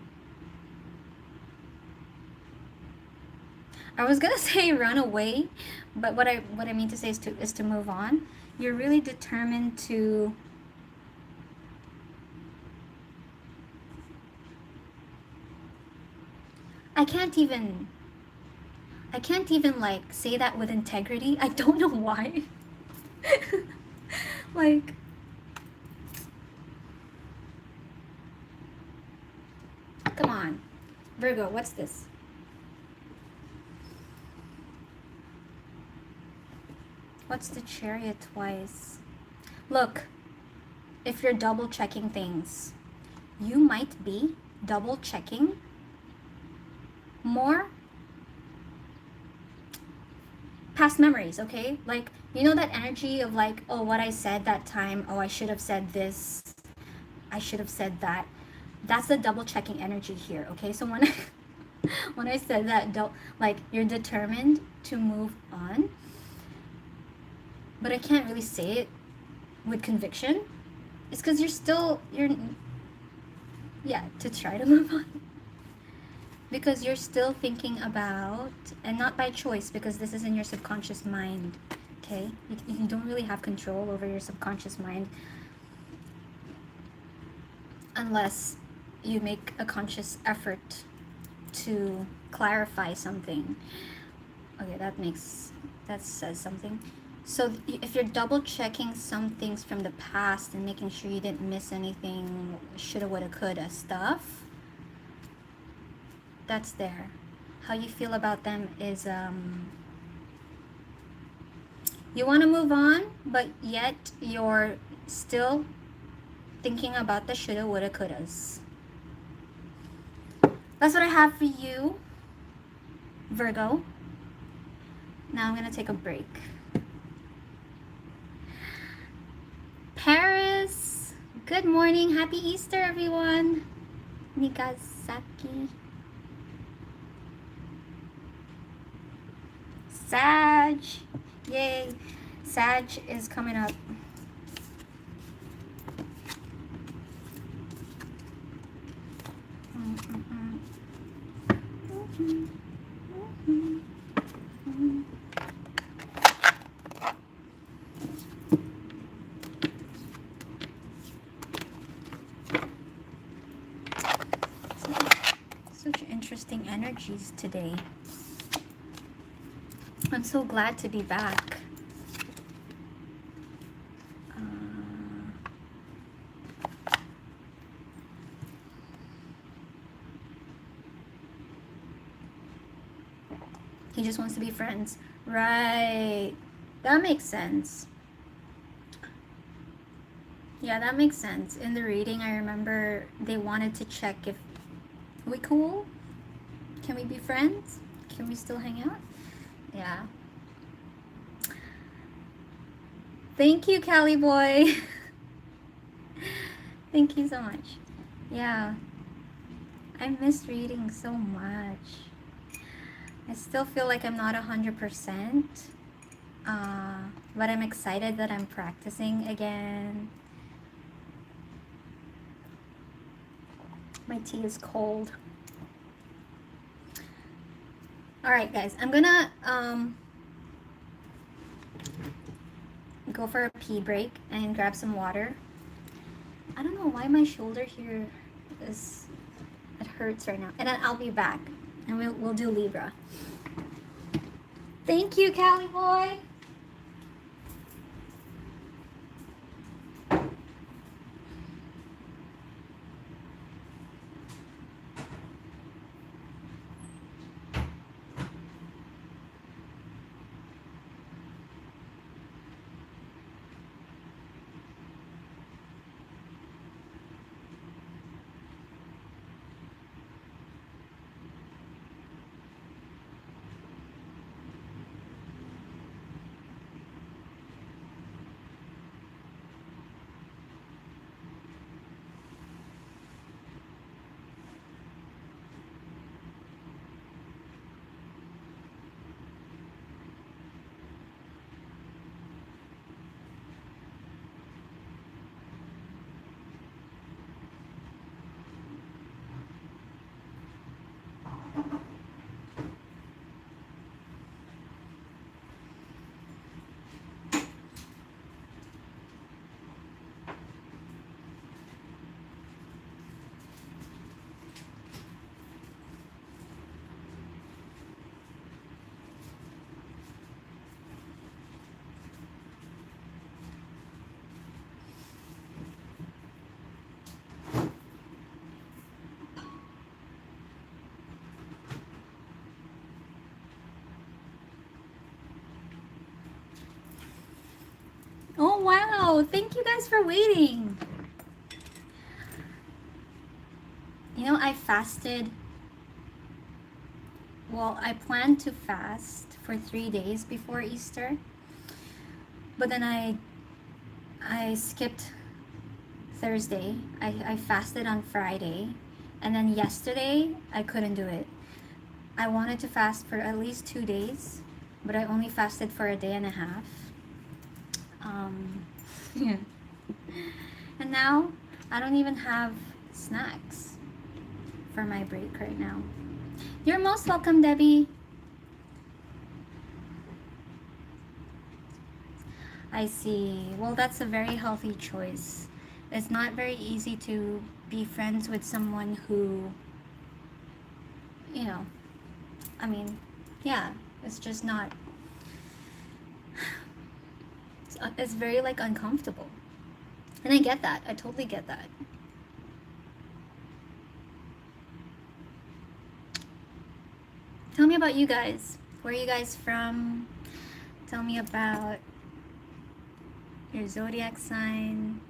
I was gonna say run away, but what I mean to say is to move on. You're really determined to I can't even like say that with integrity. I don't know why. Like, come on, Virgo, what's this? What's the Chariot twice? Look, if you're double checking things, you might be double checking more past memories, okay? Like, you know that energy of like, oh, what I said that time, oh, I should have said this, I should have said that. That's the double checking energy here, okay? So when when I said that, like, you're determined to move on, but I can't really say it with conviction. It's because yeah, to try to move on. Because you're still thinking about, and not by choice, because this is in your subconscious mind, okay? You don't really have control over your subconscious mind unless you make a conscious effort to clarify something. Okay, that says something. So if you're double checking some things from the past and making sure you didn't miss anything, shoulda, woulda, coulda stuff, that's there. How you feel about them is you want to move on, but yet you're still thinking about the shoulda, woulda, couldas. That's what I have for you, Virgo. Now I'm gonna take a break. Paris, good morning. Happy Easter, everyone. Nigasaki. Sag, yay. Sag is coming up. Such interesting energies today. I'm so glad to be back. He just wants to be friends. Right. That makes sense. Yeah, that makes sense. In the reading, I remember they wanted to check if we cool? Can we be friends? Can we still hang out? Yeah. Thank you, Cali boy. Thank you so much. Yeah. I miss reading so much. I still feel like I'm not 100%. But I'm excited that I'm practicing again. My tea is cold. Alright guys, I'm gonna go for a pee break and grab some water. I don't know why my shoulder here it hurts right now. And then I'll be back and we'll do Libra. Thank you, Cali boy. wow. Thank you guys for waiting. You know, I fasted. Well, I planned to fast for 3 days before Easter. But then I skipped Thursday. I fasted on Friday. And then yesterday, I couldn't do it. I wanted to fast for at least 2 days, but I only fasted for a day and a half. Yeah. And now, I don't even have snacks for my break right now. You're most welcome, Debbie. I see. Well, that's a very healthy choice. It's not very easy to be friends with someone who, you know, I mean, yeah, it's just not, it's very like uncomfortable. And I get that. I totally get that. Tell me about you guys. Where are you guys from? Tell me about your zodiac sign.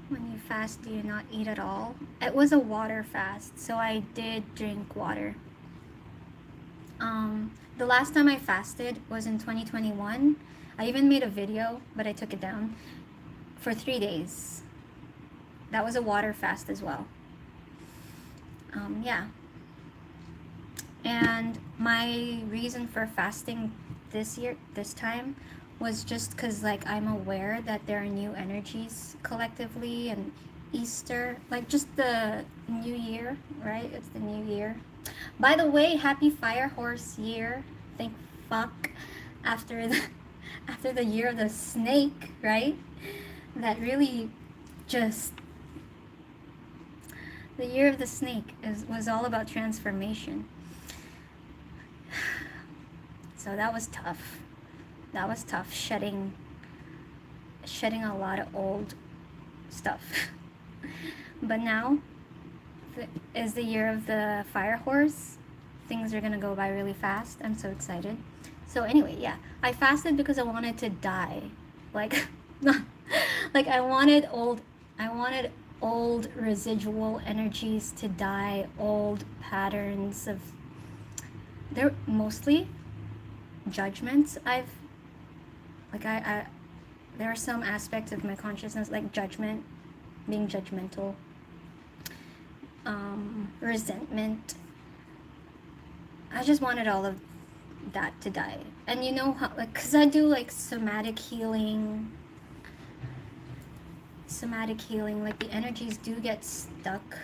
When you fast, do you not eat at all? It was a water fast, so I did drink water. The last time I fasted was in 2021. I even made a video, but I took it down for 3 days. That was a water fast as well. Yeah. And my reason for fasting this time, was just because like I'm aware that there are new energies collectively, and Easter, like just the new year, right? It's the new year. By the way, happy Fire Horse year. Thank fuck after the year of the snake, right? That really just, the year of the snake was all about transformation. So that was tough. That was tough, shedding a lot of old stuff. But now is the year of the fire horse. Things are gonna go by really fast. I'm so excited. So anyway, yeah, I fasted because I wanted to die. Like, like I wanted old residual energies to die, old patterns of, they're mostly judgments I there are some aspects of my consciousness like judgment, being judgmental, resentment. I just wanted all of that to die. And you know how, like, because I do like somatic healing, like the energies do get stuck.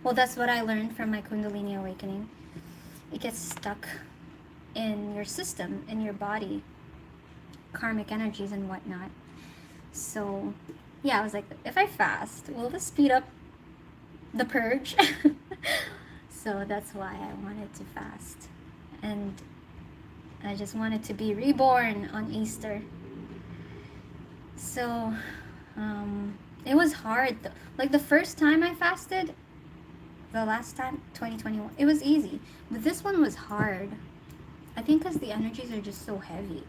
Well, that's what I learned from my Kundalini awakening. It gets stuck in your system, in your body, karmic energies and whatnot. So yeah, I was like, if I fast, will this speed up the purge? So that's why I wanted to fast, and I just wanted to be reborn on Easter. So it was hard. Like the first time I fasted, the last time, 2021, it was easy, but this one was hard. I think because the energies are just so heavy.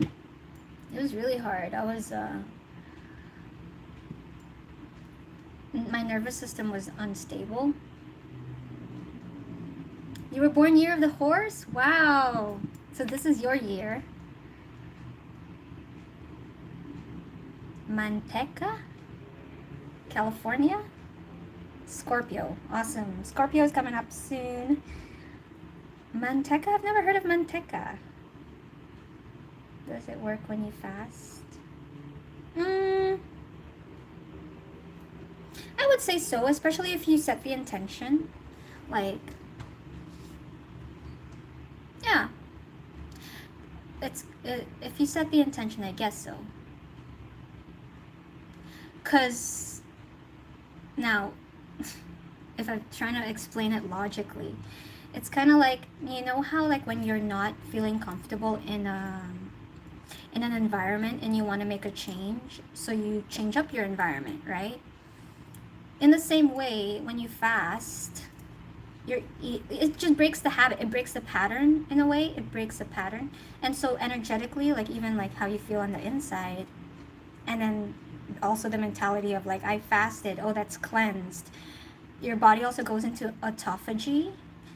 It was really hard. I was, my nervous system was unstable. You were born year of the horse? Wow. So this is your year. Manteca, California? Scorpio. Awesome. Scorpio is coming up soon. Manteca? I've never heard of Manteca. Does it work when you fast? I would say so, especially if you set the intention. Like, yeah. If you set the intention, I guess so. Because now, if I'm trying to explain it logically, it's kind of like, you know how like when you're not feeling comfortable in an environment and you want to make a change, so you change up your environment, right? In the same way, when you fast, it just breaks the habit. It breaks the pattern in a way. It breaks the pattern. And so energetically, like even like how you feel on the inside, and then also the mentality of like, I fasted, oh, that's cleansed. Your body also goes into autophagy.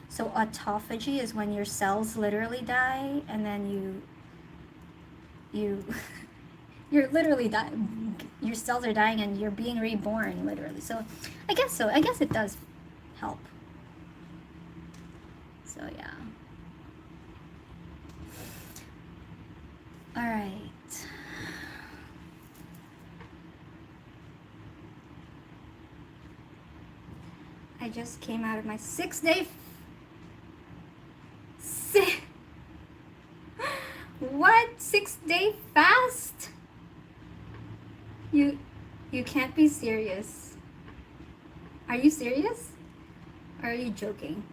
So autophagy is when your cells literally die, and then you you're literally dying. Your cells are dying and you're being reborn literally. So I guess so. I guess it does help. So yeah. All right. I just came out of my 6-day what? 6-day fast? You can't be serious. Are you serious? Or are you joking?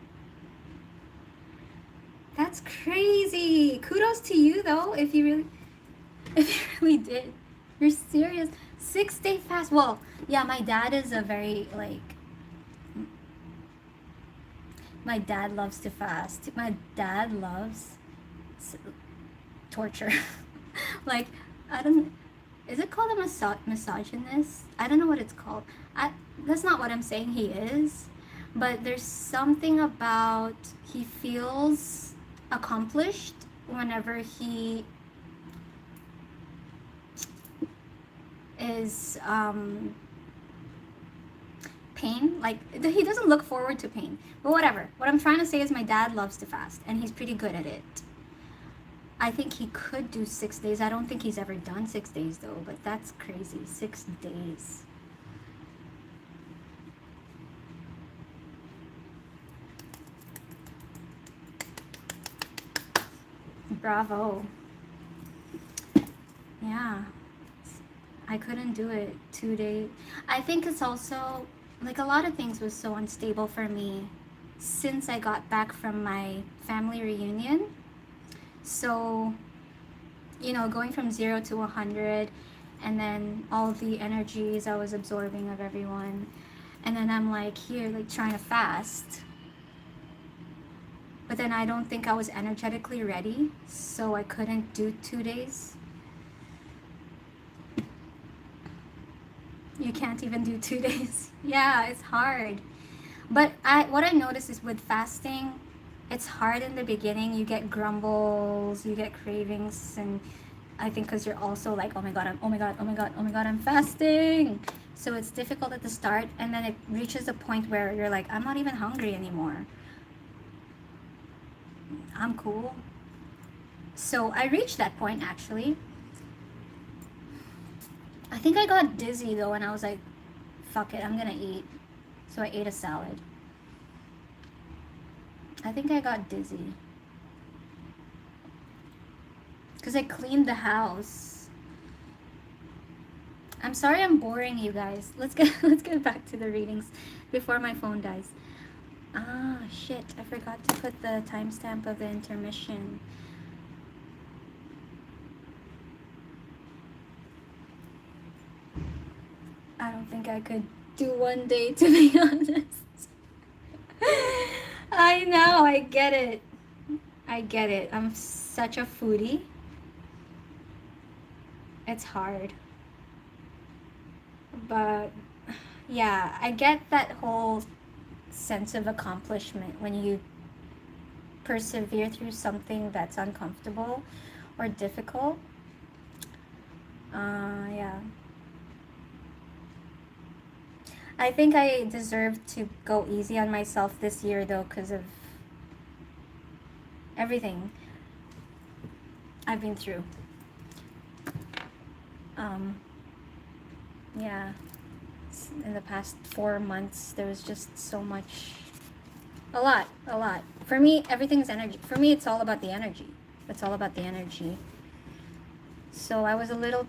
That's crazy. Kudos to you though, if you really did. You're serious. 6-day fast. Well, yeah, my dad is a very like, my dad loves to fast. My dad loves torture. Like, I don't, is it called a misogynist? I don't know what it's called. That's not what I'm saying he is. But there's something about, he feels accomplished whenever he is pain. Like, he doesn't look forward to pain. But whatever. What I'm trying to say is my dad loves to fast, and he's pretty good at it. I think he could do 6 days. I don't think he's ever done 6 days though, but that's crazy. 6 days. Bravo. Yeah. I couldn't do it 2 days. I think it's also, like, a lot of things was so unstable for me since I got back from my family reunion. So, you know, going from 0 to 100, and then all the energies I was absorbing of everyone, and then I'm like here, like trying to fast. But then I don't think I was energetically ready, so I couldn't do 2 days. You can't even do 2 days. Yeah, it's hard. But what I noticed is with fasting, it's hard in the beginning. You get grumbles, you get cravings, and I think because you're also like, oh my god, I'm fasting. So it's difficult at the start, and then it reaches a point where you're like, I'm not even hungry anymore. I'm cool. So I reached that point actually. I think I got dizzy though, and I was like, fuck it, I'm gonna eat. So I ate a salad. I think I got dizzy. Because I cleaned the house. I'm sorry I'm boring you guys. Let's get back to the readings before my phone dies. Ah, shit. I forgot to put the timestamp of the intermission. I don't think I could do 1 day, to be honest. I know, I get it. I get it. I'm such a foodie. It's hard. But yeah, I get that whole sense of accomplishment when you persevere through something that's uncomfortable or difficult. Yeah. I think I deserve to go easy on myself this year though, because of everything I've been through. Yeah, in the past 4 months there was just so much, a lot. For me, everything's energy. For me, it's all about the energy. It's all about the energy. So I was a little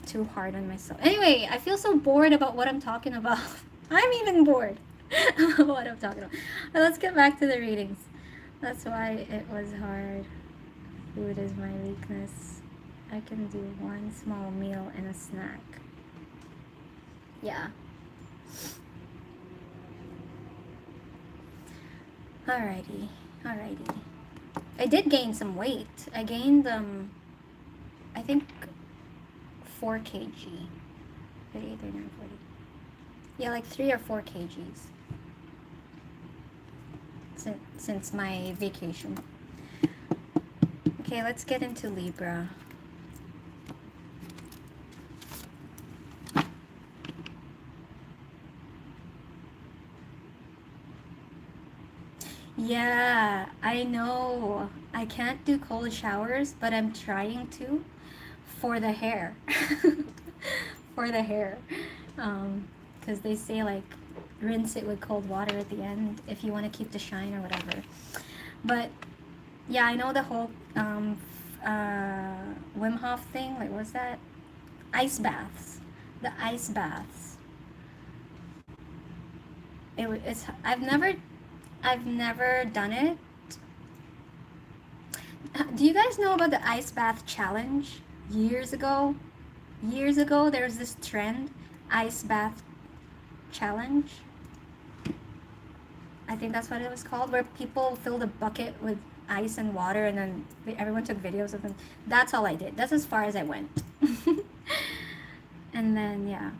too hard on myself. Anyway, I feel so bored about what I'm talking about. I'm even bored about what I'm talking about. But let's get back to the readings. That's why it was hard. Food is my weakness. I can do one small meal and a snack. Yeah. Alrighty, alrighty. I did gain some weight. I gained, I think 4 kg. 38, 39, 40. Yeah, like 3 or 4 kgs. Since my vacation. Okay, let's get into Libra. Yeah, I know. I can't do cold showers, but I'm trying to for the hair. For the hair. Because they say like rinse it with cold water at the end if you want to keep the shine or whatever. But yeah, I know the whole Wim Hof thing. Like, what's that? Ice baths. The ice baths. It's I've never done it. Do you guys know about the ice bath challenge? Years ago, there was this trend, ice bath challenge. I think that's what it was called, where people filled a bucket with ice and water, and then everyone took videos of them. That's all I did. That's as far as I went. And then yeah,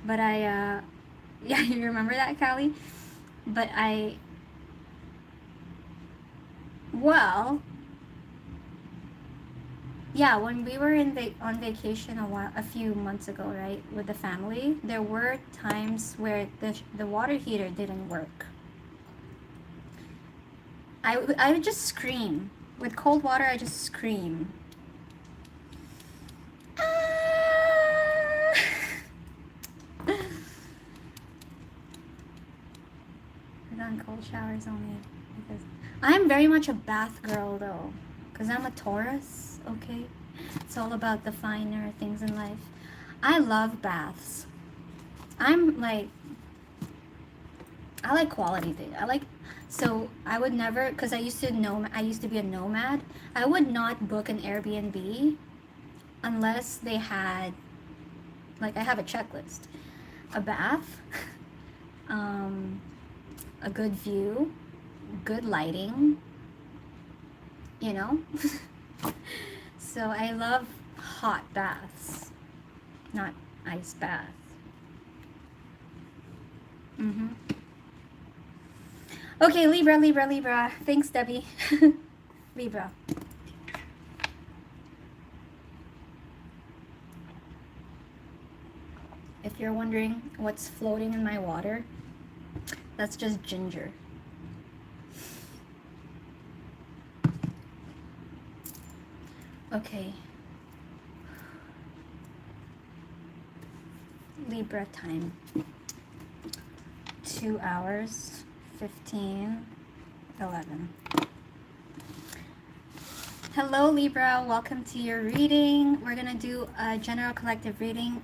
but yeah, you remember that, Callie? But well, yeah, when we were on vacation a few months ago, right, with the family, there were times where the water heater didn't work. I would just scream. With cold water, I just scream. I've done cold showers only because I'm very much a bath girl though, because I'm a Taurus, okay? It's all about the finer things in life. I love baths. I'm like, I like quality things. So I would never, because I used to be a nomad. I would not book an Airbnb unless they had, like, I have a checklist. A bath, a good view, good lighting, you know? So I love hot baths, not ice baths. Okay, Libra. Thanks, Debbie. Libra. If you're wondering what's floating in my water, that's just ginger. Okay. Libra time. 2 hours, 15:11. Hello, Libra. Welcome to your reading. We're going to do a general collective reading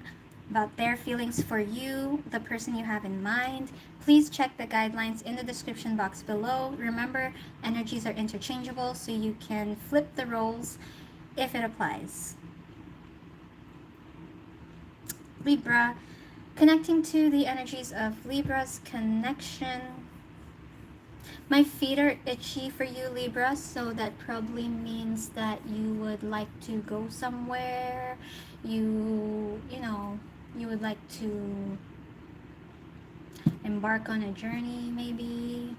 about their feelings for you, the person you have in mind. Please check the guidelines in the description box below. Remember, energies are interchangeable, so you can flip the roles if it applies. Libra, connecting to the energies of Libra's connection. My feet are itchy for you, Libra, so that probably means that you would like to go somewhere. You would like to embark on a journey, maybe.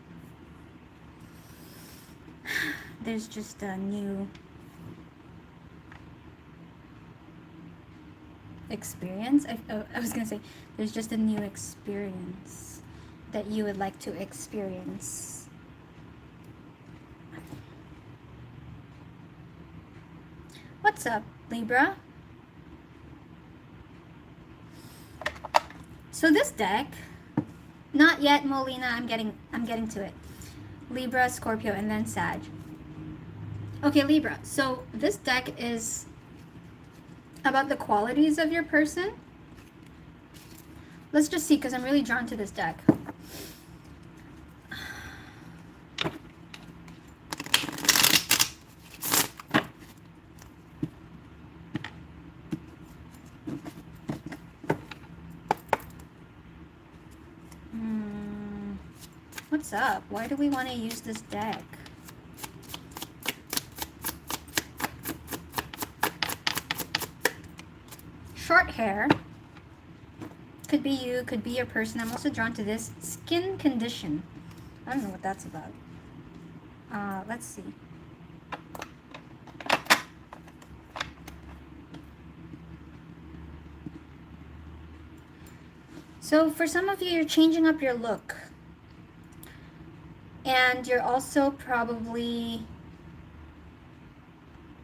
There's just a new experience. I was gonna say, there's just a new experience that you would like to experience. What's up, Libra? So this deck, not yet, Molina. I'm getting to it. Libra, Scorpio, and then Sag. Okay, Libra. So this deck is about the qualities of your person. Let's just see, because I'm really drawn to this deck. What's What's up? Why do we want to use this deck? Short hair. Could be you, could be your person. I'm also drawn to this. Skin condition. I don't know what that's about. Let's see. So for some of you, you're changing up your look. And you're also probably,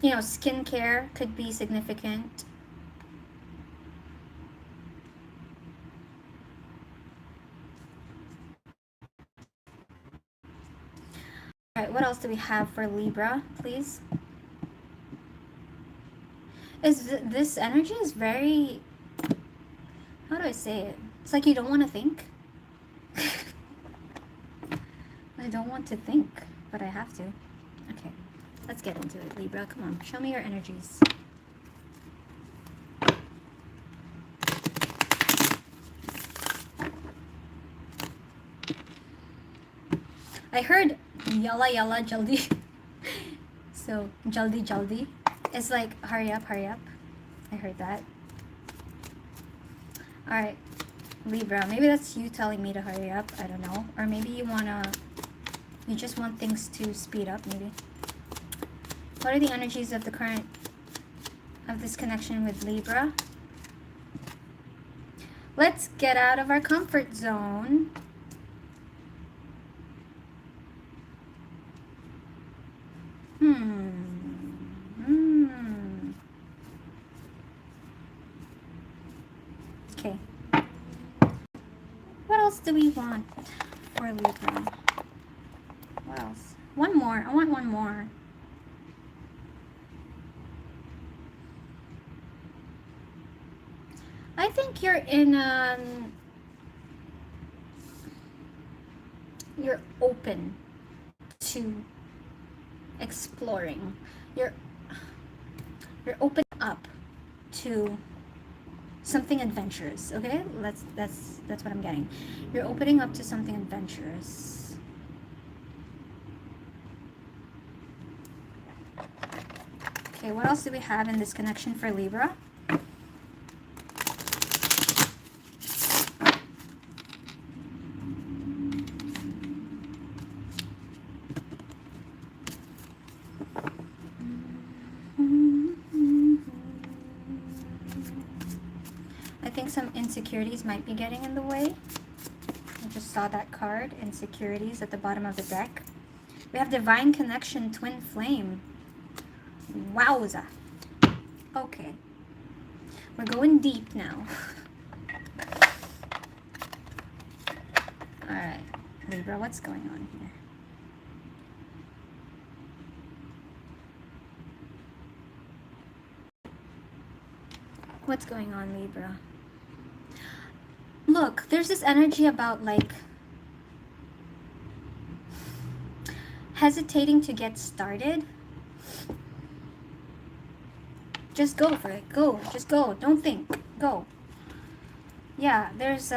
you know, skincare could be significant. All right, what else do we have for Libra, please? This energy is very, how do I say it? It's like you don't want to think. I don't want to think, but I have to. Okay, let's get into it, Libra. Come on, show me your energies. I heard yalla yalla jaldi. So jaldi jaldi. It's like hurry up, hurry up. I heard that. Alright, Libra. Maybe that's you telling me to hurry up. I don't know. Or maybe you just want things to speed up, maybe. What are the energies of this connection with Libra? Let's get out of our comfort zone. Okay. What else do we want for Libra? What else? One more. I want one more. I think you're in you're open to exploring. You're open up to something adventurous. Okay, that's what I'm getting. You're opening up to something adventurous. Okay, what else do we have in this connection for Libra? I think some insecurities might be getting in the way. I just saw that card, insecurities, at the bottom of the deck. We have divine connection, twin flame. Wowza. Okay. We're going deep now. Alright, Libra, what's going on here? What's going on, Libra? Look, there's this energy about like hesitating to get started. Just go for it. Go. Just go. Don't think. Go. Yeah, there's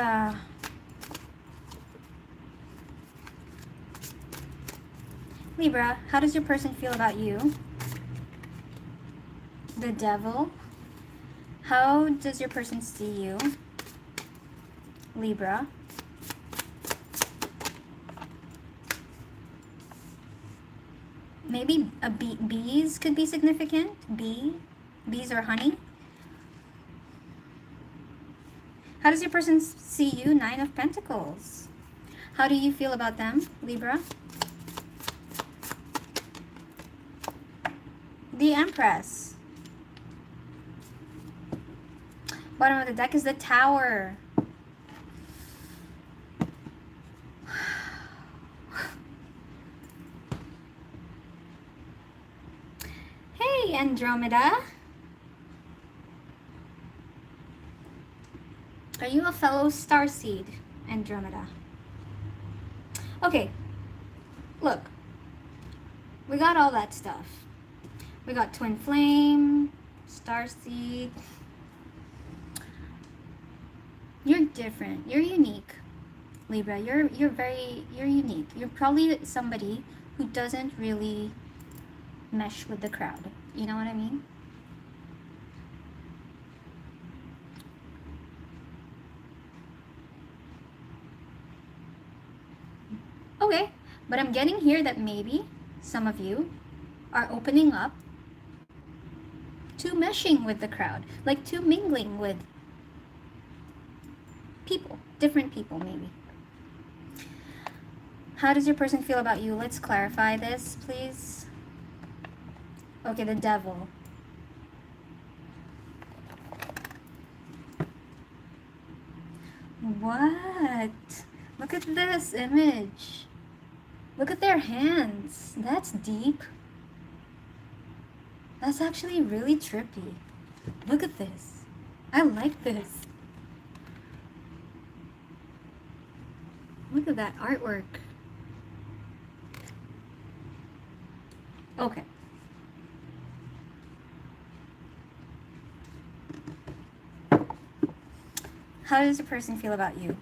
Libra, how does your person feel about you? The Devil. How does your person see you? Libra. Maybe bees could be significant. Bees or honey. How does your person see you? Nine of Pentacles. How do you feel about them, Libra? The Empress. Bottom of the deck is the Tower. Hey, Andromeda. Are you a fellow starseed, Andromeda? Okay, look. We got all that stuff. We got twin flame, starseed. You're different. You're unique, Libra. You're unique. You're probably somebody who doesn't really mesh with the crowd. You know what I mean? Okay, but I'm getting here that maybe some of you are opening up to meshing with the crowd, like to mingling with people, different people maybe. How does your person feel about you? Let's clarify this, please. Okay, the devil. What? Look at this image. Look at their hands. That's deep. That's actually really trippy. Look at this. I like this. Look at that artwork. Okay. How does a person feel about you?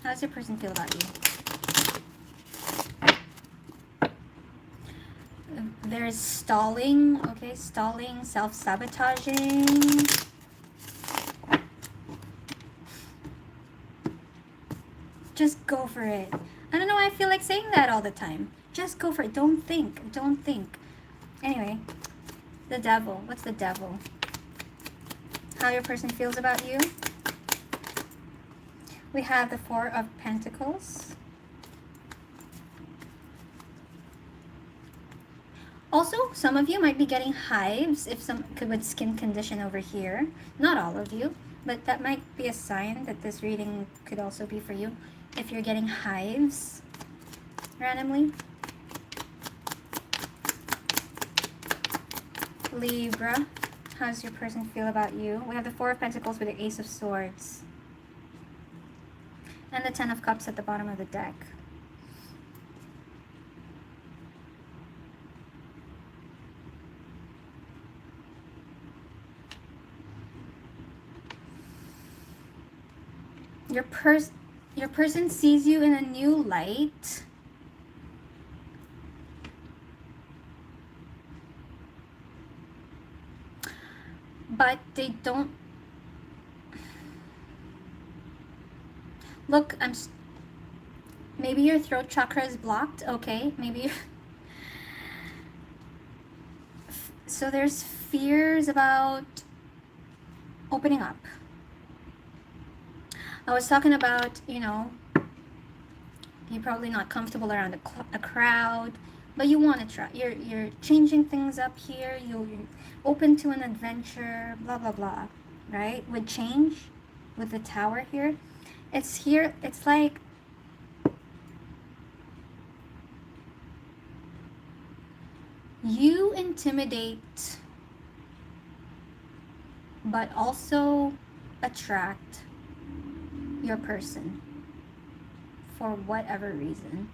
How does your person feel about you? There's stalling, okay, stalling, self-sabotaging. Just go for it. I don't know why I feel like saying that all the time. Just go for it. Don't think. Don't think. Anyway, the devil. What's the devil? How your person feels about you? We have the Four of Pentacles. Also, some of you might be getting hives if some with skin condition over here. Not all of you, but that might be a sign that this reading could also be for you. If you're getting hives randomly. Libra, how does your person feel about you? We have the Four of Pentacles with the Ace of Swords. And the Ten of Cups at the bottom of the deck. Your person sees you in a new light. But they don't look. Maybe your throat chakra is blocked. Okay, maybe. So there's fears about opening up. I was talking about, you know, you're probably not comfortable around a crowd, but you want to try. You're changing things up here. You're open to an adventure. Blah blah blah. Right? With change, with the Tower here, it's here. It's like you intimidate, but also attract your person for whatever reason.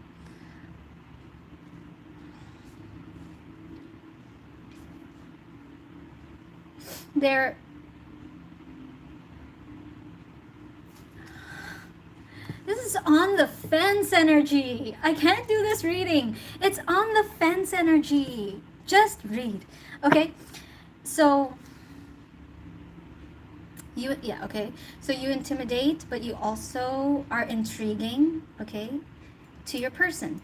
This is on the fence energy. I can't do this reading. It's on the fence energy. Just read. Okay, so so you intimidate, but you also are intriguing, okay, to your person.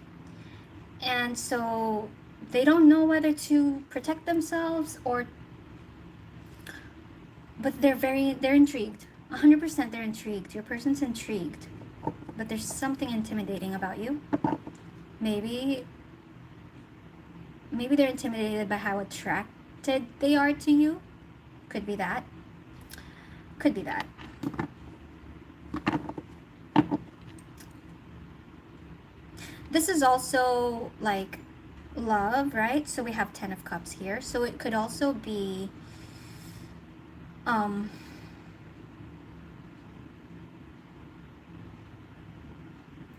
And so they don't know whether to protect themselves but they're intrigued. 100% they're intrigued. Your person's intrigued. But there's something intimidating about you. Maybe they're intimidated by how attracted they are to you. Could be that. Could be that. This is also like love, right? So we have 10 of Cups here. So it could also be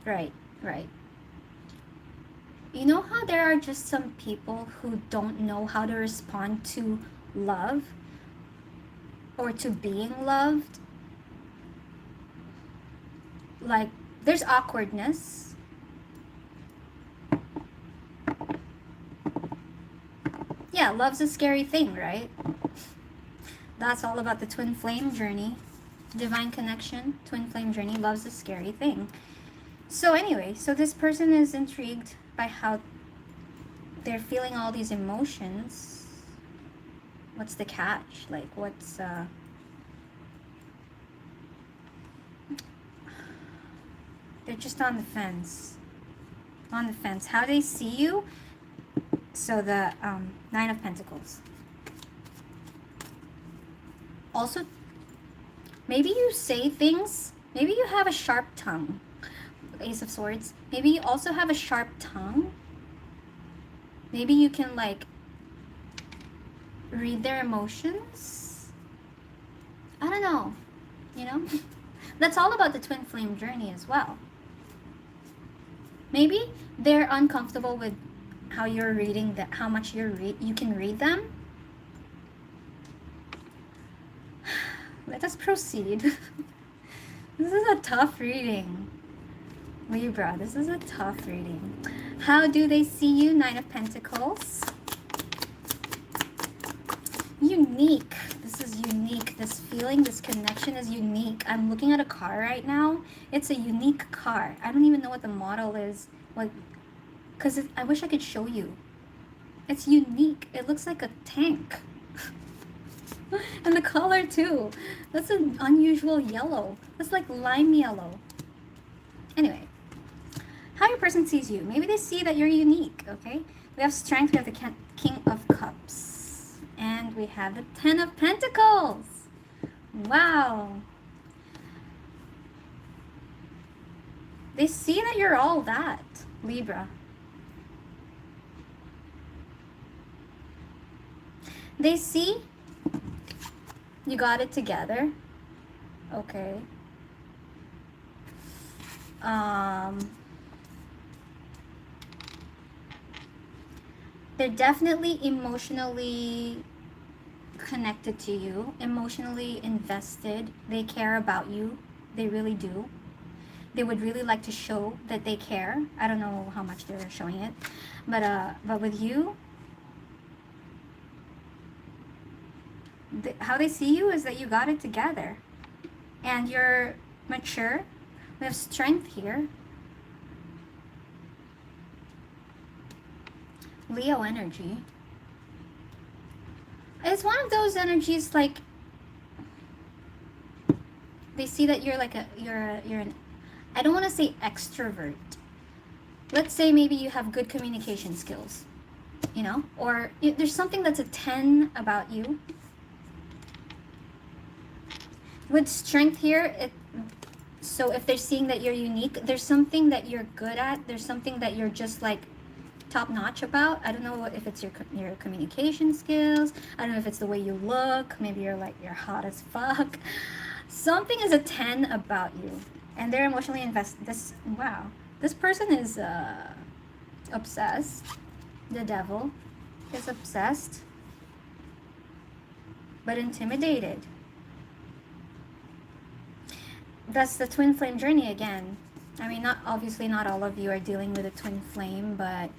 right. You know how there are just some people who don't know how to respond to love or to being loved? Like, there's awkwardness. Yeah, love's a scary thing, right? That's all about the twin flame journey. Divine connection, twin flame journey, love's a scary thing. So anyway, so this person is intrigued by how they're feeling all these emotions. What's the catch? Like, what's they're just on the fence. On the fence. How they see you? So the Nine of Pentacles. Also, maybe you say things. Maybe you have a sharp tongue. Ace of Swords. Maybe you also have a sharp tongue. Maybe you can like read their emotions. I don't know. You know? That's all about the twin flame journey as well. Maybe they're uncomfortable with how you're reading that, how much you can read them. Let us proceed. This is a tough reading. Libra, this is a tough reading. How do they see you? Nine of Pentacles. Unique. This is unique. This feeling, this connection is unique. I'm looking at a car right now. It's a unique car. I don't even know what the model is. Like, because I wish I could show you. It's unique. It looks like a tank. And the color too. That's an unusual yellow. That's like lime yellow. Anyway, how your person sees you. Maybe they see that you're unique, okay? We have strength. We have the King of Cups. And we have the Ten of Pentacles. Wow. They see that you're all that, Libra. They see you got it together. Okay. They're definitely emotionally connected to you, emotionally invested. They care about you. They really do. They would really like to show that they care. I don't know how much they're showing it, but with you, how they see you is that you got it together, and you're mature. We have strength here. Leo energy. It's one of those energies like they see that you're like you're an, I don't want to say extrovert. Let's say maybe you have good communication skills, you know, or there's something that's a 10 about you. With strength here, so if they're seeing that you're unique, there's something that you're good at. There's something that you're just like top notch about. I don't know if it's your communication skills. I don't know if it's the way you look. Maybe you're hot as fuck. Something is a 10 about you, and they're emotionally invested. This person is obsessed. The devil is obsessed, but intimidated. That's the twin flame journey again. I mean, obviously not all of you are dealing with a twin flame, but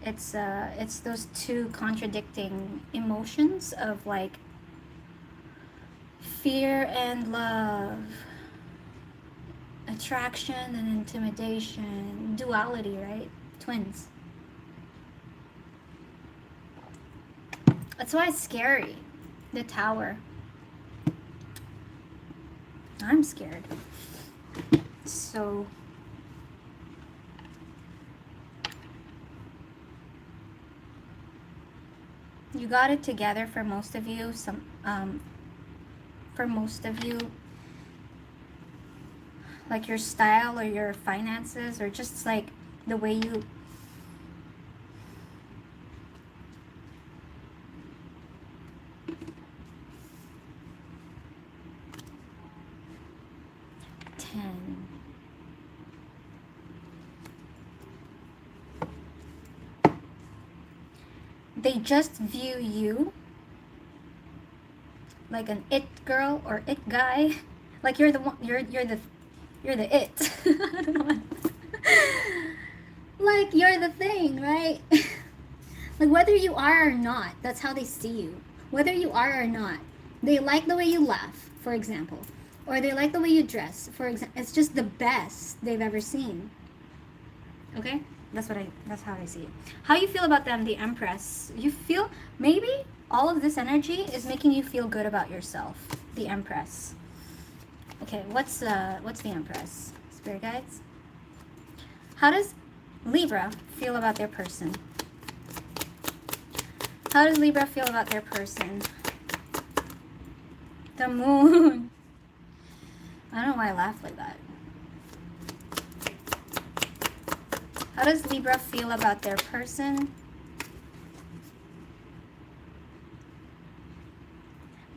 it's those two contradicting emotions of like fear and love, attraction and intimidation, duality, right? Twins. That's why it's scary. The Tower. I'm scared. So you got it together for most of you. For most of you, like your style or your finances or just like the way you they just view you like an it girl or it guy. Like you're the one, you're the it. I don't know. Like you're the thing, right? Like whether you are or not, that's how they see you. Whether you are or not, they like the way you laugh, for example, or they like the way you dress, for example. It's just the best they've ever seen. Okay, that's how I see it. How you feel about them, the Empress? You feel maybe all of this energy is making you feel good about yourself, the Empress. Okay, what's the Empress? Spirit guides. How does Libra feel about their person? How does Libra feel about their person? The Moon. I don't know why I laughed like that. How does Libra feel about their person?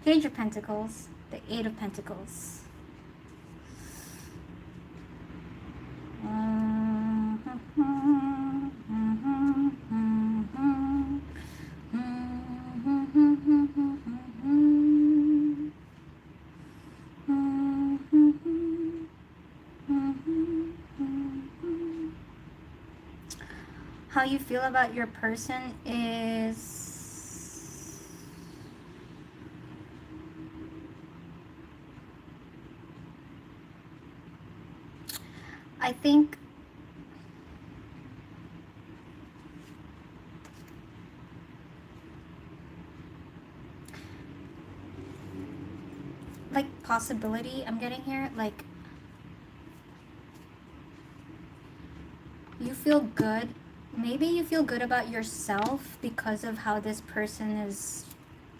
Page of Pentacles, the Eight of Pentacles. How you feel about your person is I think like possibility I'm getting here, like you feel good. Maybe you feel good about yourself because of how this person is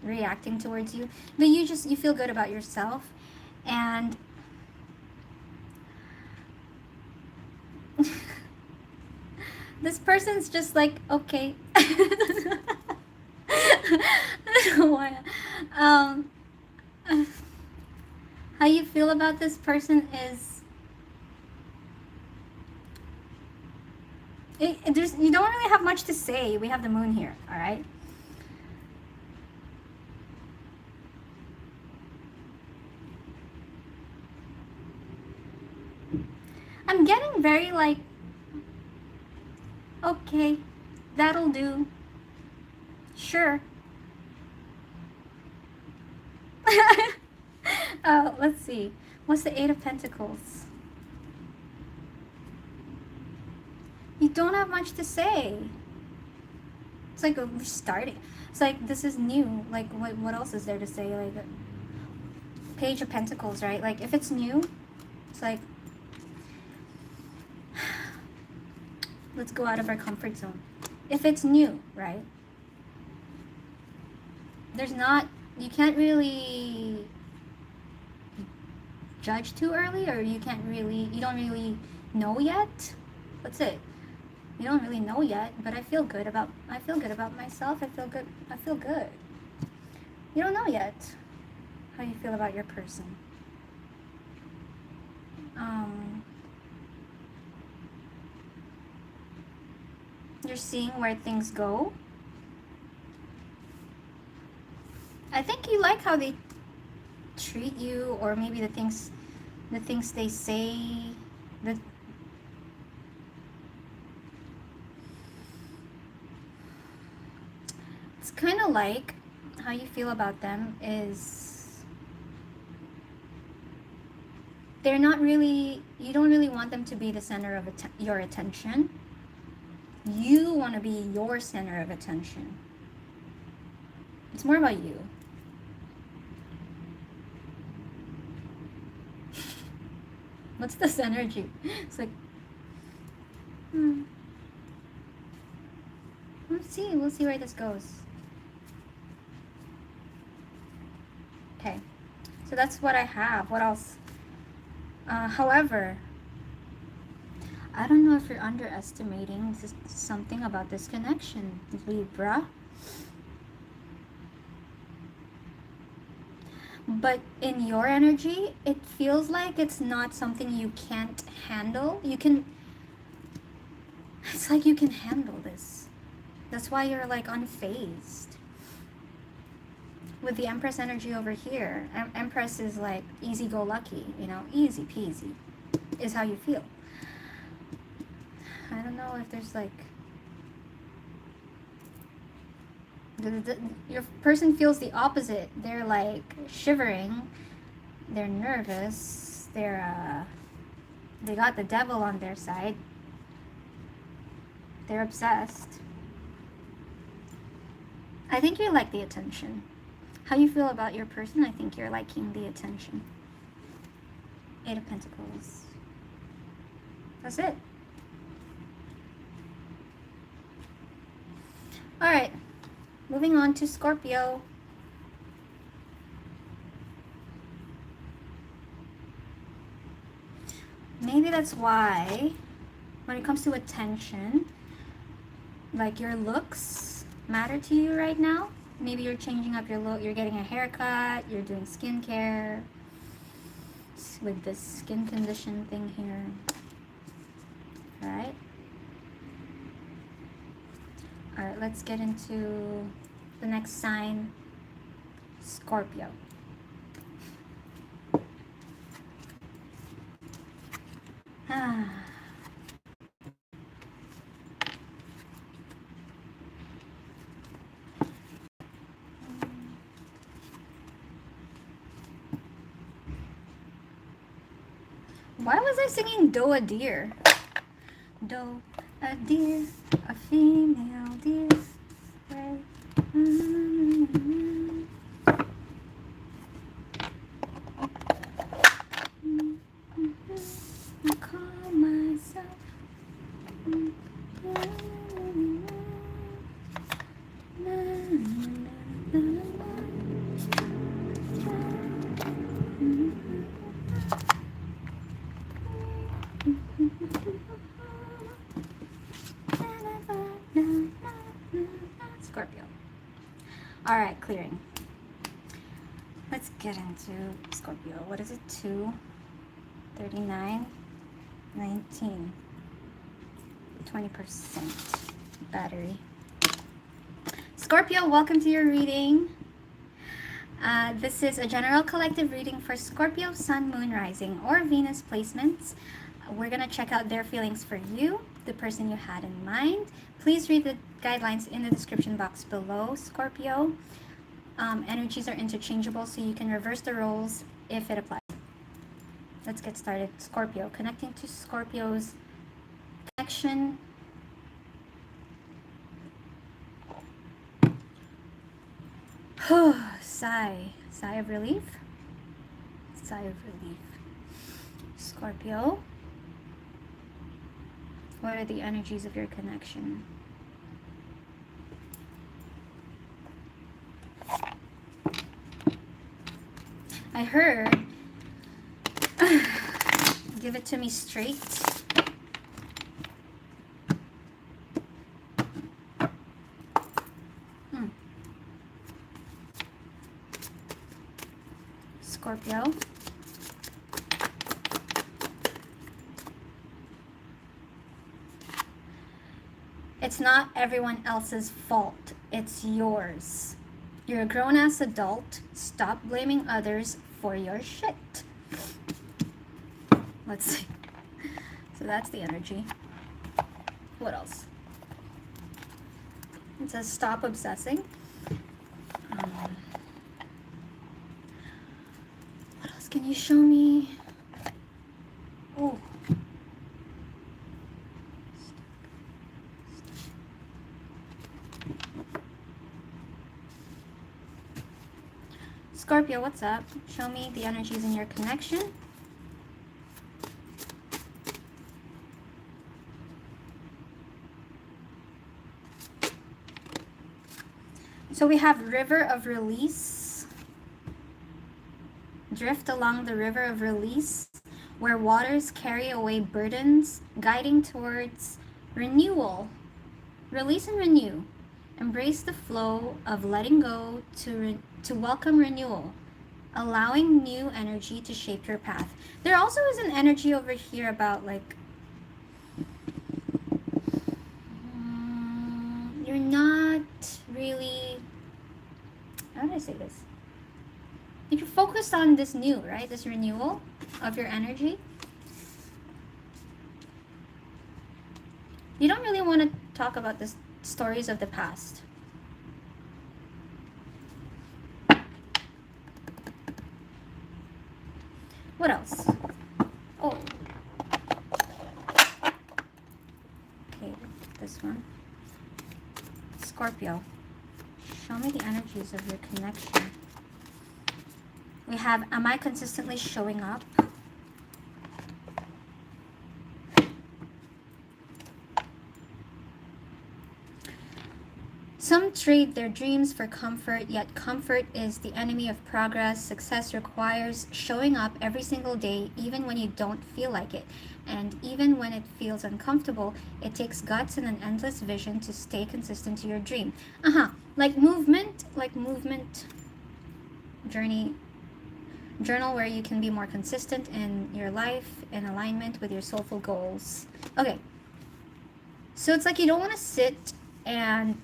reacting towards you. But you feel good about yourself. And this person's just like, okay. I don't know why. How you feel about this person is you don't really have much to say. We have the Moon here, all right? I'm getting very like, okay, that'll do. Sure. Let's see. What's the Eight of Pentacles? You don't have much to say. It's like we're starting. It's like this is new. Like what else is there to say? Like Page of Pentacles, right? Like if it's new, it's like let's go out of our comfort zone. If it's new, right? You can't really judge too early, or you don't really know yet. That's it. You don't really know yet, but I feel good about myself. I feel good. You don't know yet how you feel about your person. You're seeing where things go. I think you like how they treat you, or maybe the things they say, it's kind of like how you feel about them is you don't really want them to be the center of your attention. You want to be your center of attention. It's more about you. What's this energy? It's like, We'll see where this goes. Okay, so that's what I have. What else? However, I don't know if you're underestimating something about this connection, Libra. But in your energy, it feels like it's not something you can't handle. It's like you can handle this. That's why you're like unfazed. With the Empress energy over here, Empress is like easy-go-lucky, you know, easy peasy is how you feel. I don't know if there's like your person feels the opposite. They're like shivering, they're nervous, they got the devil on their side, they're obsessed. I think you like the attention. How you feel about your person? I think you're liking the attention. 8 of Pentacles. That's it. Alright, moving on to Scorpio. Maybe that's why when it comes to attention, like your looks matter to you right now. Maybe you're changing up your look, you're getting a haircut, you're doing skincare with this skin condition thing here. Alright? Alright, let's get into the next sign, Scorpio. Why was I singing Do a Deer? Do a deer, a female deer. Right. I call myself. Scorpio. All right, clearing. Let's get into Scorpio. What is it? 2, 39, 19, 20% battery. Scorpio, welcome to your reading. This is a general collective reading for Scorpio, Sun, Moon, Rising, or Venus placements. We're going to check out their feelings for you, the person you had in mind. Please read the guidelines in the description box below, Scorpio. Energies are interchangeable, so you can reverse the roles if it applies. Let's get started. Scorpio, connecting to Scorpio's connection. Sigh of relief. Sigh of relief. Scorpio, what are the energies of your connection? I heard, give it to me straight. Scorpio. It's not everyone else's fault. It's yours. You're a grown-ass adult. Stop blaming others for your shit. Let's see. So that's the energy. What else? It says stop obsessing. What else can you show me? Oh. Scorpio, what's up? Show me the energies in your connection. So we have river of release. Drift along the river of release, where waters carry away burdens, guiding towards renewal. Release and renew. Embrace the flow of letting go to welcome renewal, allowing new energy to shape your path. There also is an energy over here about like you're not how do I say this? If you're focused on this new, right? This renewal of your energy, you don't really want to talk about the stories of the past. What else? Oh. Okay, this one. Scorpio. Show me the energies of your connection. We have, am I consistently showing up? Some trade their dreams for comfort, yet comfort is the enemy of progress. Success requires showing up every single day, even when you don't feel like it. And even when it feels uncomfortable, it takes guts and an endless vision to stay consistent to your dream. Like movement, journey, journal where you can be more consistent in your life, in alignment with your soulful goals. Okay, so it's like you don't want to sit and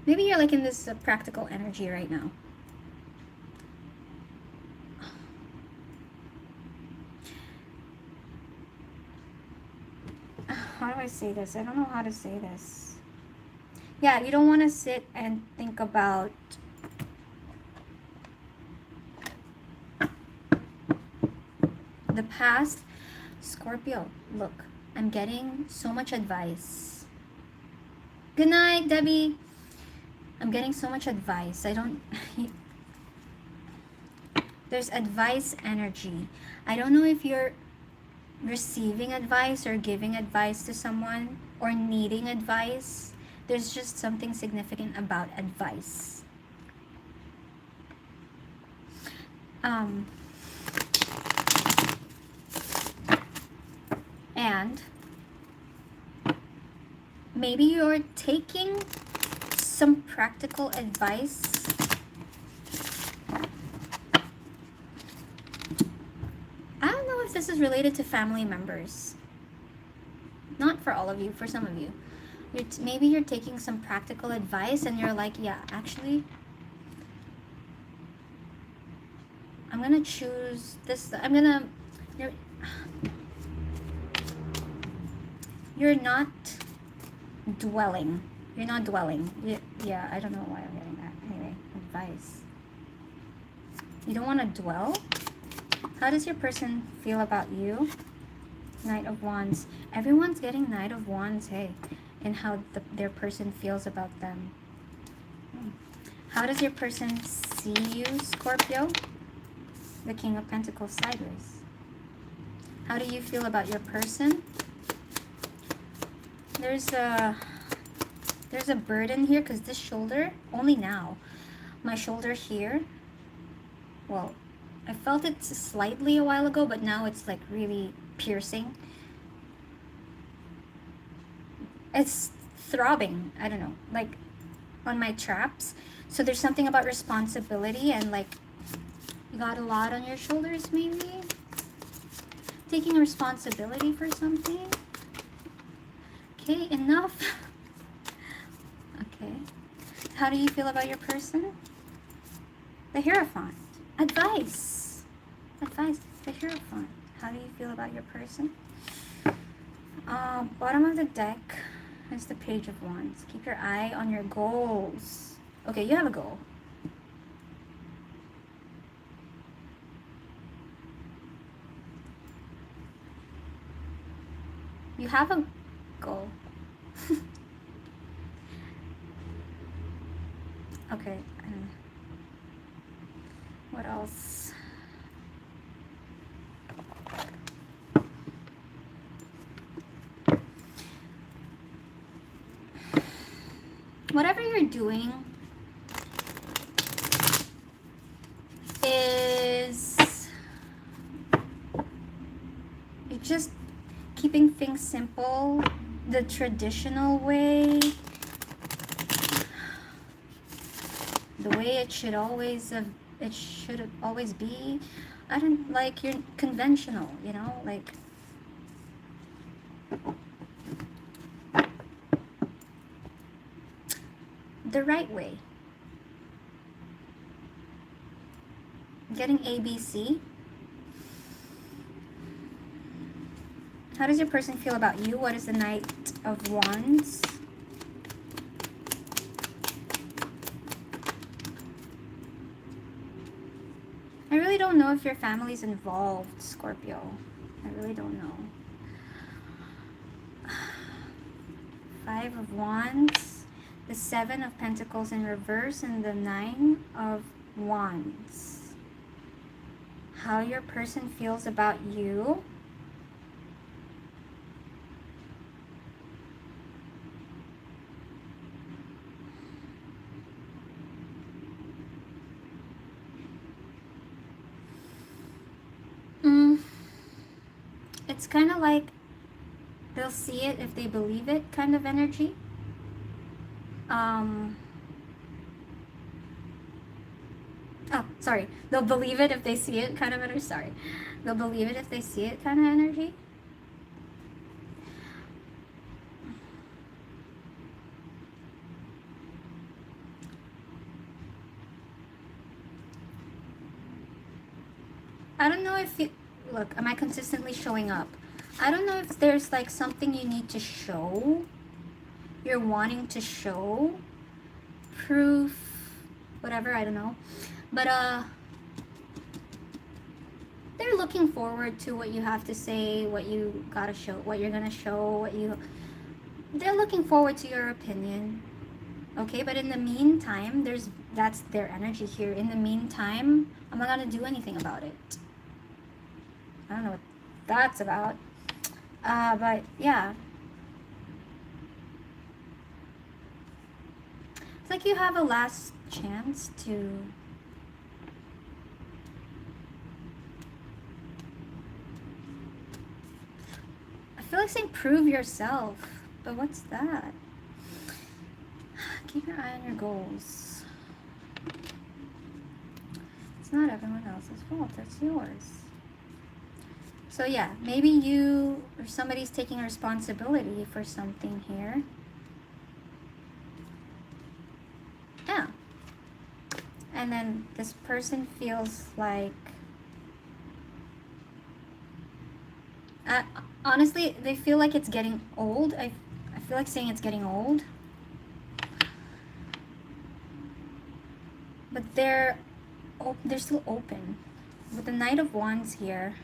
maybe you're like in this practical energy right now. How do I say this? I don't know how to say this. Yeah, you don't want to sit and think about the past. Scorpio, look, I'm getting so much advice. Good night, Debbie. I'm getting so much advice. There's advice energy. I don't know if you're receiving advice or giving advice to someone or needing advice. There's just something significant about advice. And maybe you're taking some practical advice. I don't know if this is related to family members. Not for all of you, for some of you. Maybe you're taking some practical advice and you're like, yeah, actually, I'm gonna choose this. You're not dwelling. You're not dwelling. Yeah, I don't know why I'm getting that. Anyway, advice. You don't want to dwell? How does your person feel about you? Knight of Wands. Everyone's getting Knight of Wands, hey. And how their person feels about them. How does your person see you, Scorpio? The King of Pentacles sideways. How do you feel about your person? There's a burden here because this shoulder, only now, my shoulder here, well, I felt it slightly a while ago, but now it's like really piercing. It's throbbing, I don't know, like on my traps. So there's something about responsibility and like you got a lot on your shoulders, maybe taking responsibility for something. Okay, enough. Okay, how do you feel about your person? The Hierophant. Advice. The Hierophant. How do you feel about your person? Bottom of the deck is the Page of Wands. Keep your eye on your goals. Okay, you have a goal. You have a goal. Okay. What else? Whatever you're doing is you're just keeping things simple, the traditional way, the way it should always be. I don't like, you're conventional, you know, like the right way. getting ABC. How does your person feel about you? What is the Knight of Wands? I really don't know if your family's involved, Scorpio. I really don't know. Five of Wands, the Seven of Pentacles in reverse, and the Nine of Wands. How your person feels about you. It's kind of like they'll see it if they believe it kind of energy. Oh, sorry. They'll believe it if they see it kind of energy. Sorry. They'll believe it if they see it kind of energy. I don't know if you... Look, am I consistently showing up? I don't know if there's like something you need to show. You're wanting to show. Proof. Whatever, I don't know. But, they're looking forward to what you have to say, what you gotta show, what you're gonna show, they're looking forward to your opinion. Okay, but in the meantime, that's their energy here. In the meantime, I'm not gonna do anything about it. I don't know what that's about. But yeah. It's like you have a last chance to... I feel like saying prove yourself, but what's that? Keep your eye on your goals. It's not everyone else's fault, it's yours. So yeah, maybe you or somebody's taking responsibility for something here. Yeah. And then this person feels like... honestly, they feel like it's getting old. I feel like saying it's getting old. But they're still open. With the Knight of Wands here,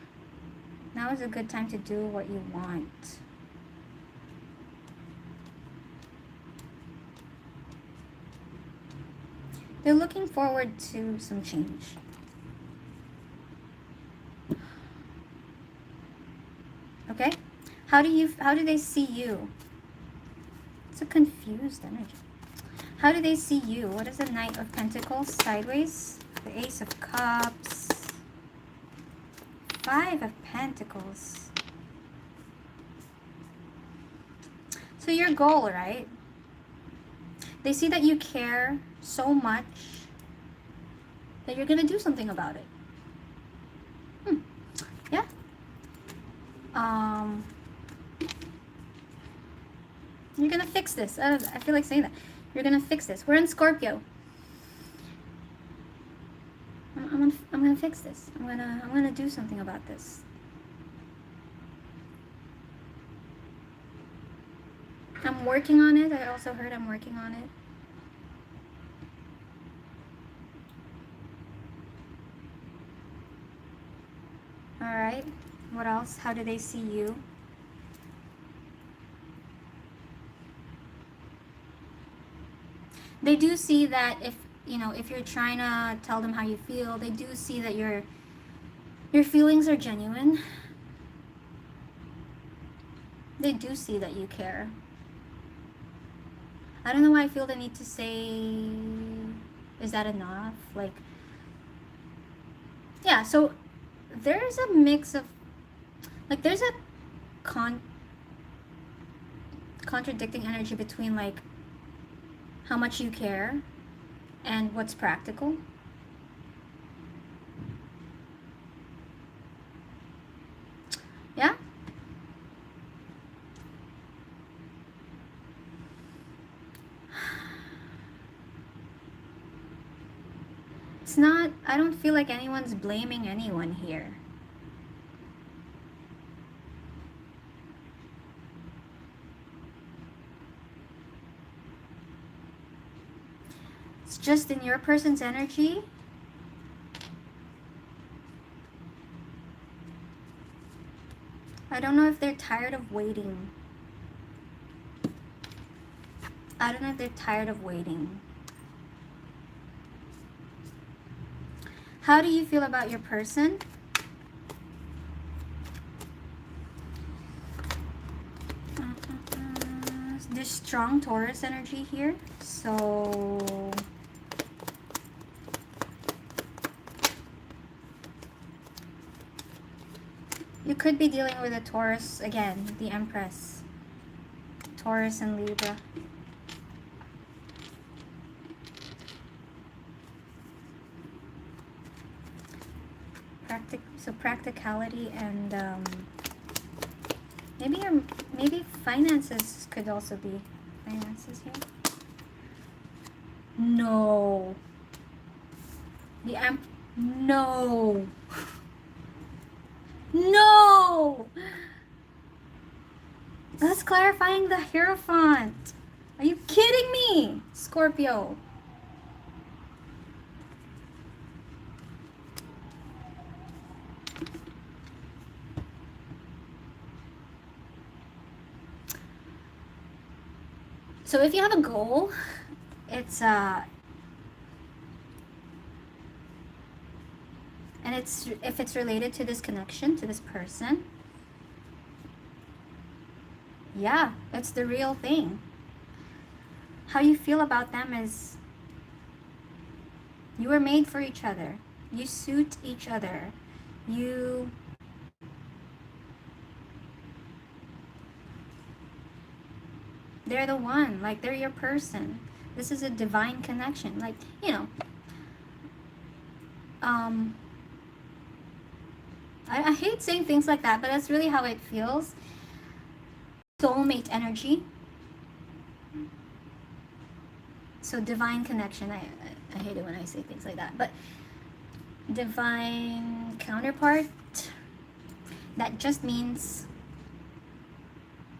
now is a good time to do what you want. They're looking forward to some change. Okay? How do they see you? It's a confused energy. How do they see you? What is the Knight of Pentacles sideways? The Ace of Cups. Five of Pentacles. So your goal, right? They see that you care so much that you're gonna do something about it. Yeah. You're gonna fix this. I feel like saying that. You're gonna fix this. We're in Scorpio. I'm gonna fix this. I'm gonna do something about this. I'm working on it. I also heard I'm working on it. All right. What else? How do they see you? They do see that if you're trying to tell them how you feel, they do see that your feelings are genuine. They do see that you care. I don't know why I feel the need to say, is that enough? Like, yeah, so there's a mix of, like, there's a contradicting energy between, like, how much you care and what's practical. Yeah? It's not, I don't feel like anyone's blaming anyone here. It's just in your person's energy. I don't know if they're tired of waiting. I don't know if they're tired of waiting. How do you feel about your person? There's strong Taurus energy here. So you could be dealing with a Taurus again, the Empress. Taurus and Libra. So practicality and maybe finances could also be finances here. No. No. No. That's clarifying the Hierophant. Are you kidding me, Scorpio? So if you have a goal, it's and if it's related to this connection, to this person, yeah, it's the real thing. How you feel about them is you were made for each other. You suit each other. They're the one, like they're your person. This is a divine connection. Like, you know, I hate saying things like that, but that's really how it feels. Soulmate energy. So divine connection. I hate it when I say things like that, but divine counterpart, that just means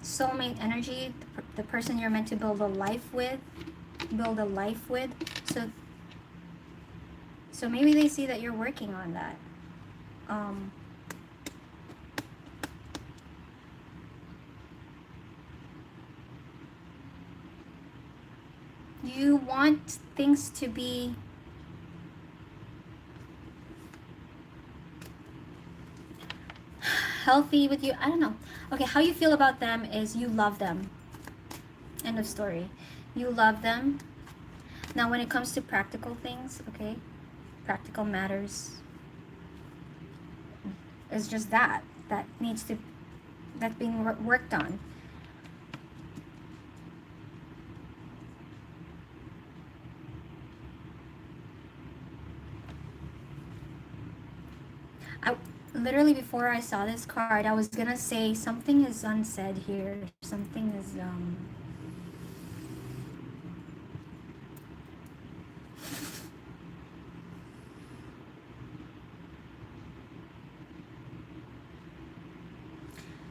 soulmate energy, the person you're meant to build a life with. So maybe they see that you're working on that. You want things to be healthy with you. I don't know. Okay, how you feel about them is you love them. End of story. You love them. Now when it comes to practical things, okay, practical matters, it's just that's being worked on. Literally before I saw this card, I was gonna say something is unsaid here. Something is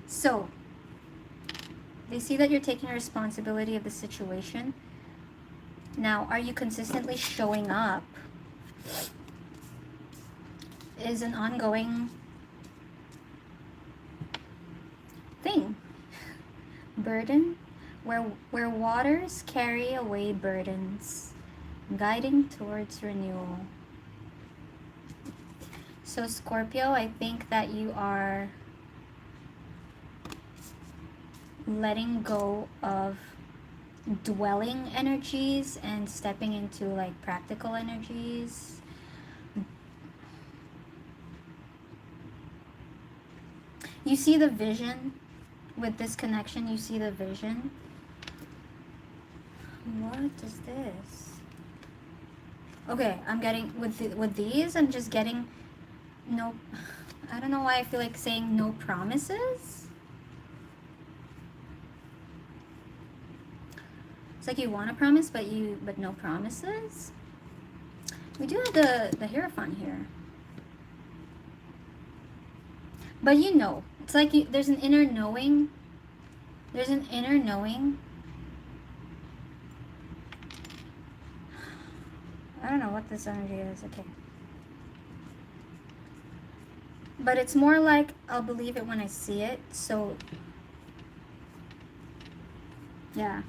so they see that you're taking responsibility of the situation. Now, are you consistently showing up? Is an ongoing thing. Burden, where waters carry away burdens, guiding towards renewal. So Scorpio, I think that you are letting go of dwelling energies and stepping into like practical energies. You see the vision with this connection. You see the vision. What is this? Okay, I'm getting with these. I'm just getting no. I don't know why I feel like saying no promises. It's like you want to promise, but no promises. We do have the Hierophant here. But you know, it's like there's an inner knowing. There's an inner knowing. I don't know what this energy is. Okay. But it's more like I'll believe it when I see it. So, yeah.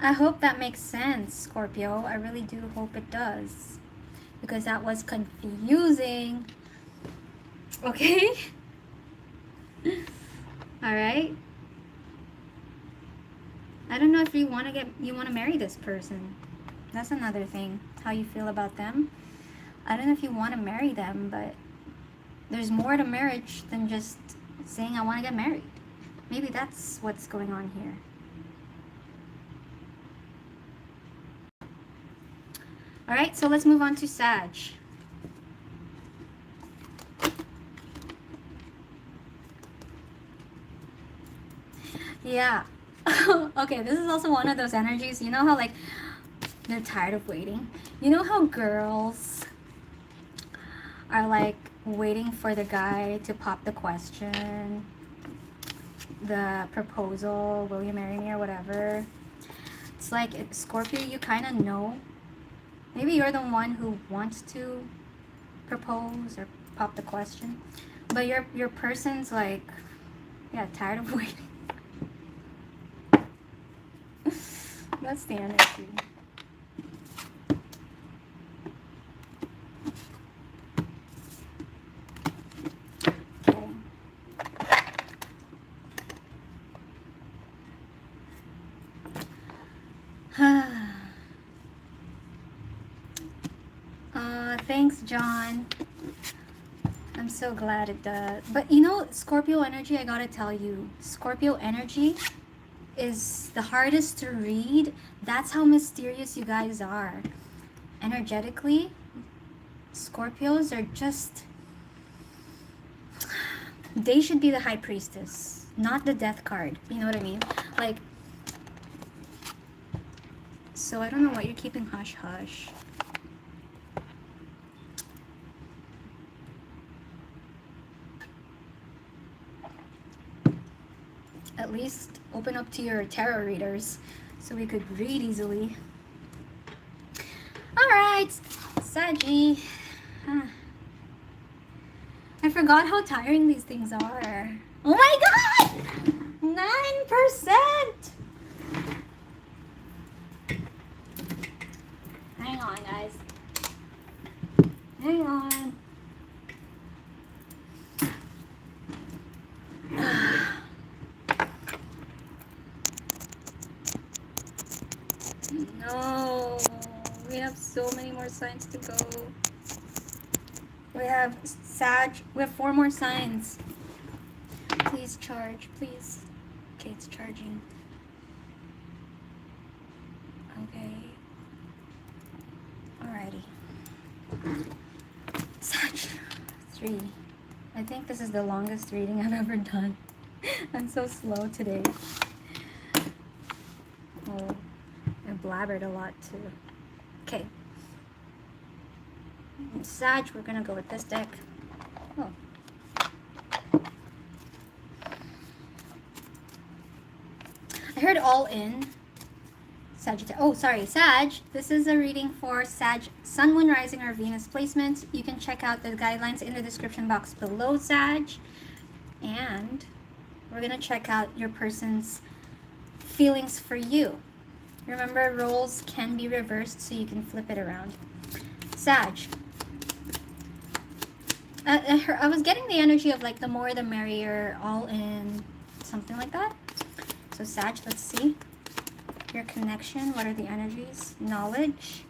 I hope that makes sense, Scorpio. I really do hope it does. Because that was confusing. Okay? Alright? I don't know if you want to marry this person. That's another thing. How you feel about them. I don't know if you want to marry them, but there's more to marriage than just saying I want to get married. Maybe that's what's going on here. Alright, so let's move on to Sag. Yeah. Okay, this is also one of those energies. You know how like they're tired of waiting? You know how girls are like waiting for the guy to pop the question, the proposal, will you marry me or whatever. It's like Scorpio, you kind of know. Maybe you're the one who wants to propose or pop the question, but your person's like, yeah, tired of waiting. That's the energy. Thanks, John. I'm so glad it does. But you know, Scorpio energy, I gotta tell you, Scorpio energy is the hardest to read. That's how mysterious you guys are. Energetically, Scorpios are just... They should be the High Priestess, not the Death card. You know what I mean? Like... So I don't know what you're keeping hush-hush. At least open up to your tarot readers so we could read easily. Alright, Saggy. I forgot how tiring these things are. Oh my god! 9%! Hang on, guys. Hang on. No, we have so many more signs to go. We have Sag. We have 4 more signs. Please charge, please. Okay, it's charging. Okay. Alrighty. Sag 3. I think this is the longest reading I've ever done. I'm so slow today. Oh, I blabbered a lot too. Okay. Sag, we're gonna go with this deck. Oh. I heard all in. Sagittarius. Oh, sorry, Sag. This is a reading for Sag, Sun, Moon, Rising, or Venus placement. You can check out the guidelines in the description box below, Sag. And we're gonna check out your person's feelings for you. Remember, roles can be reversed, so you can flip it around. Sag. I was getting the energy of like the more the merrier, all in, something like that. So Sag, let's see. Your connection, what are the energies? Knowledge.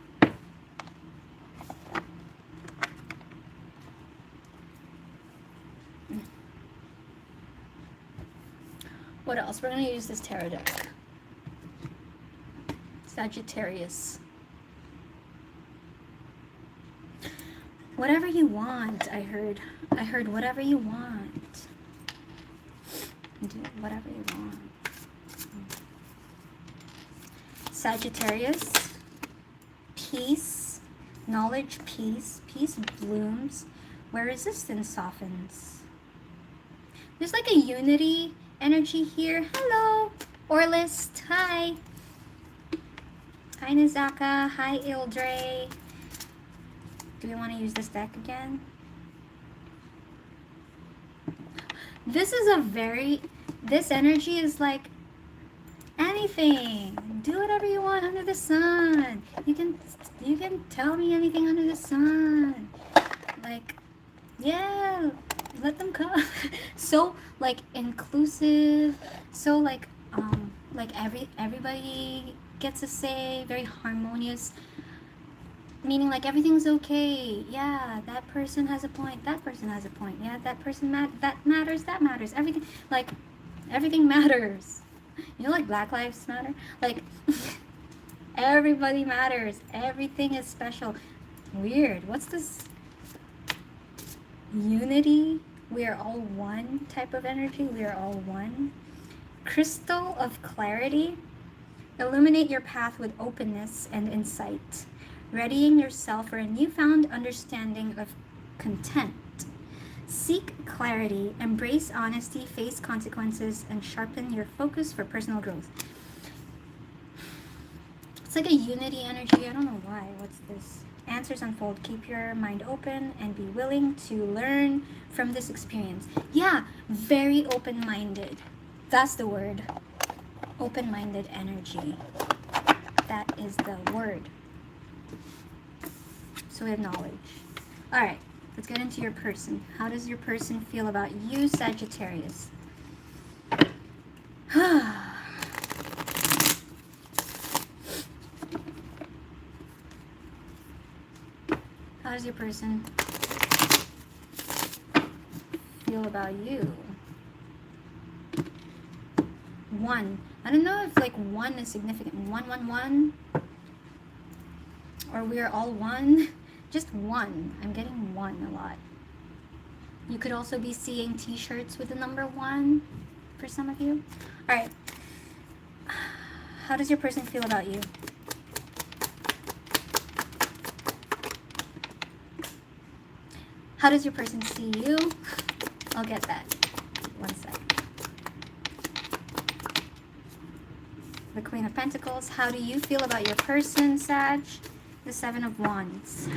What else? We're going to use this tarot deck. Sagittarius. Whatever you want, I heard. I heard whatever you want. Do whatever you want. Sagittarius. Peace. Knowledge, peace. Peace blooms where resistance softens. There's like a unity energy here. Hello, Orlist. Hi. Hi, Nizaka. Hi, Ildre. Do we want to use this deck again? This is a very... This energy is like anything. Do whatever you want under the sun. You can tell me anything under the sun. Like, yeah, let them come. So like inclusive. So like everybody gets a say. Very harmonious. Meaning like everything's okay. Yeah, that person has a point. That person has a point. Yeah, that person that matters. That matters. Everything like everything matters. You know, like Black Lives Matter? Like, everybody matters. Everything is special. Weird. What's this? Unity? We are all one type of energy. We are all one. Crystal of clarity. Illuminate your path with openness and insight, readying yourself for a newfound understanding of content. Seek clarity, embrace honesty, face consequences, and sharpen your focus for personal growth. It's like a unity energy. I don't know why. What's this? Answers unfold. Keep your mind open and be willing to learn from this experience. Yeah, very open-minded. That's the word. Open-minded energy. That is the word. So we have knowledge. All right. Let's get into your person. How does your person feel about you, Sagittarius? How does your person feel about you? 1. I don't know if like 1 is significant. 1, 1, 1. Or we are all one. Just 1. I'm getting 1 a lot. You could also be seeing t-shirts with the number 1 for some of you. All right. How does your person feel about you? How does your person see you? I'll get that. 1 sec. The Queen of Pentacles. How do you feel about your person, Sag? The 7 of Wands.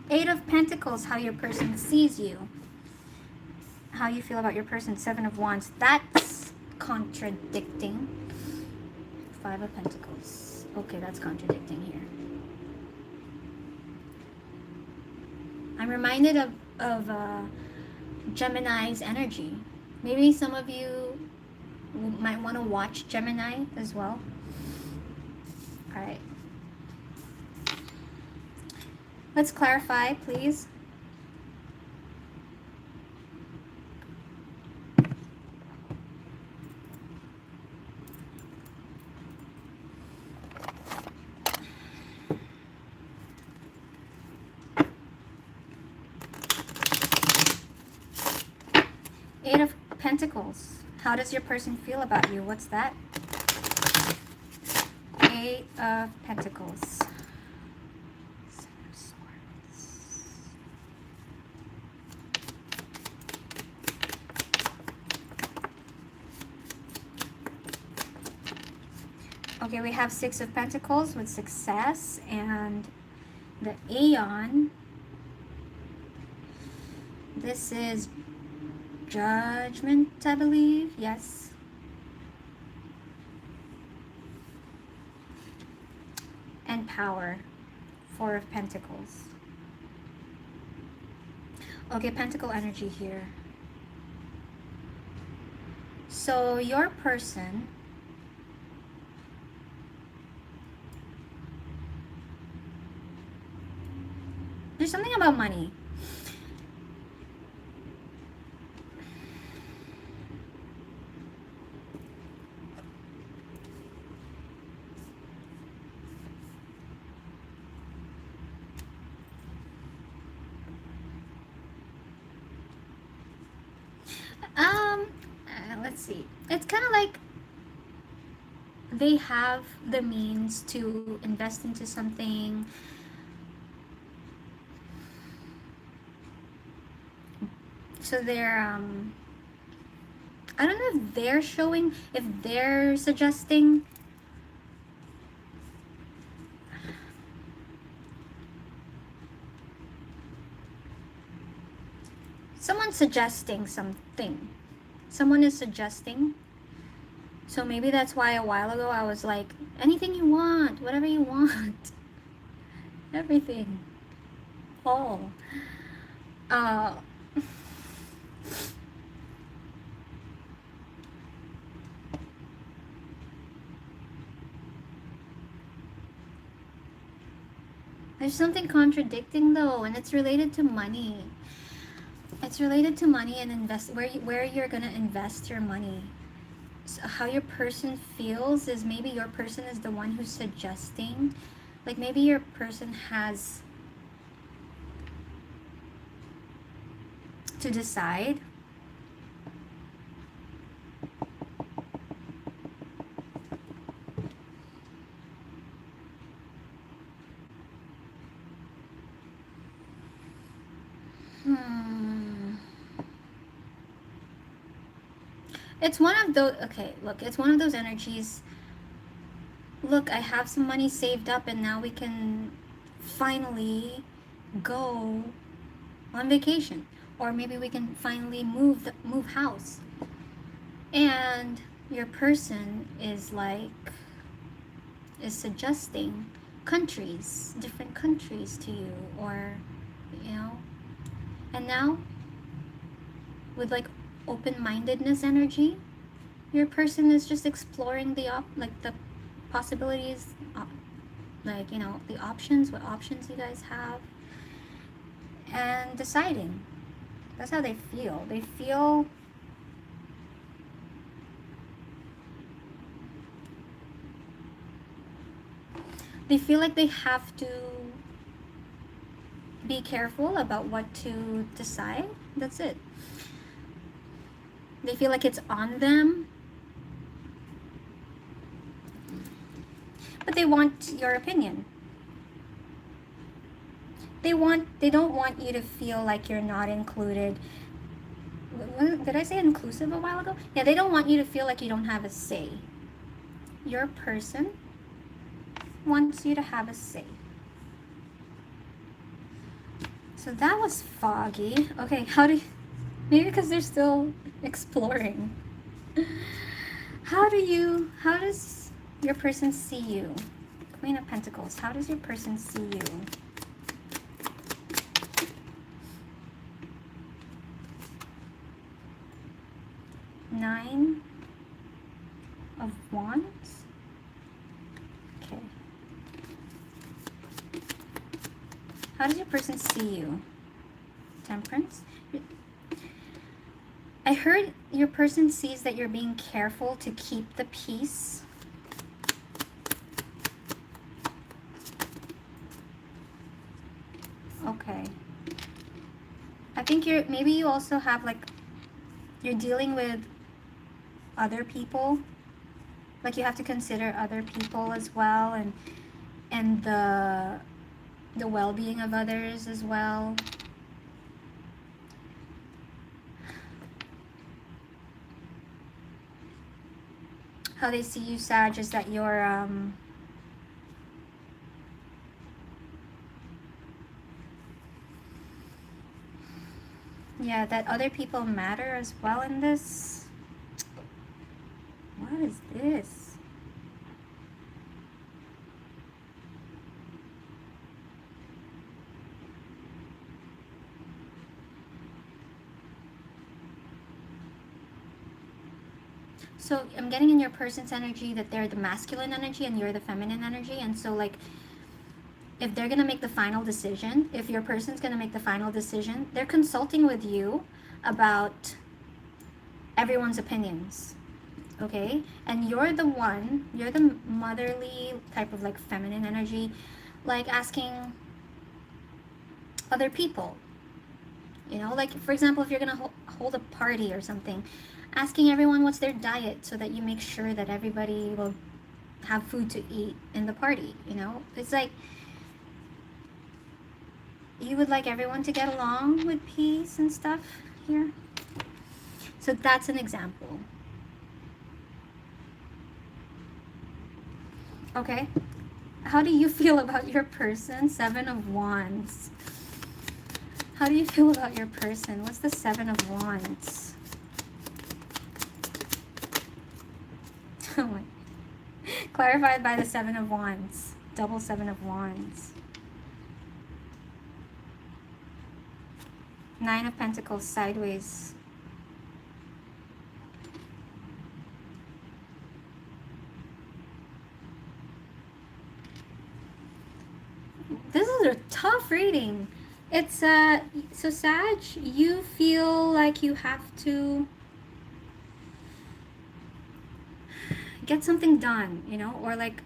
8 of Pentacles, how your person sees you. How you feel about your person, 7 of Wands. That's contradicting. 5 of Pentacles. Okay, that's contradicting here. I'm reminded of Gemini's energy. Maybe some of you might want to watch Gemini as well. All right. Let's clarify, please. Eight of Pentacles. How does your person feel about you? What's that? 8 of Pentacles. 7 of Swords. Okay, we have 6 of Pentacles with success and the Aeon. This is Judgment, I believe. Yes. And Power. 4 of Pentacles. Okay, Pentacle energy here. So your person there's something about money. Let's see. It's kind of like they have the means to invest into something. So they're I don't know if they're showing, if they're suggesting. Someone's suggesting something. Someone is suggesting. So maybe that's why a while ago I was like, anything you want, whatever you want. Everything. All. Uh, there's something contradicting though, and it's related to money. It's related to money and where you're gonna invest your money. So how your person feels is maybe your person is the one who's suggesting. Like maybe your person has to decide. It's one of those, okay, look, it's one of those energies. Look, I have some money saved up and now we can finally go on vacation. Or maybe we can finally move house. And your person is suggesting countries, different countries to you, or, you know. And now, with like open-mindedness energy, your person is just exploring the possibilities, like, you know, the options, what options you guys have, and deciding. That's how they feel. They feel like they have to be careful about what to decide. That's it. They feel like it's on them. But they want your opinion. They don't want you to feel like you're not included. Did I say inclusive a while ago? Yeah, they don't want you to feel like you don't have a say. Your person wants you to have a say. So that was foggy. Okay, maybe because they're still exploring. How does your person see you? Queen of Pentacles, how does your person see you? Nine of Wands. Okay. How does your person see you? Temperance. I heard your person sees that you're being careful to keep the peace. Okay. I think maybe you also have you're dealing with other people. Like you have to consider other people as well, and the well-being of others as well. How they see you, Sag, is that you're yeah, that other people matter as well in this. What is this? So I'm getting in your person's energy that they're the masculine energy and you're the feminine energy. And so if they're going to make the final decision, if your person's going to make the final decision, they're consulting with you about everyone's opinions. Okay? And you're the motherly type of feminine energy, asking other people. You know, for example, if you're going to hold a party or something, asking everyone what's their diet so that you make sure that everybody will have food to eat in the party, you know? It's like you would like everyone to get along with peace and stuff here. So that's an example. Okay. How do you feel about your person? Seven of Wands. How do you feel about your person? What's the Seven of Wands? Oh my. Clarified by the Seven of Wands. Double Seven of Wands. Nine of Pentacles sideways. This is a tough reading. It's so Sag, you feel like you have to get something done, you know, or like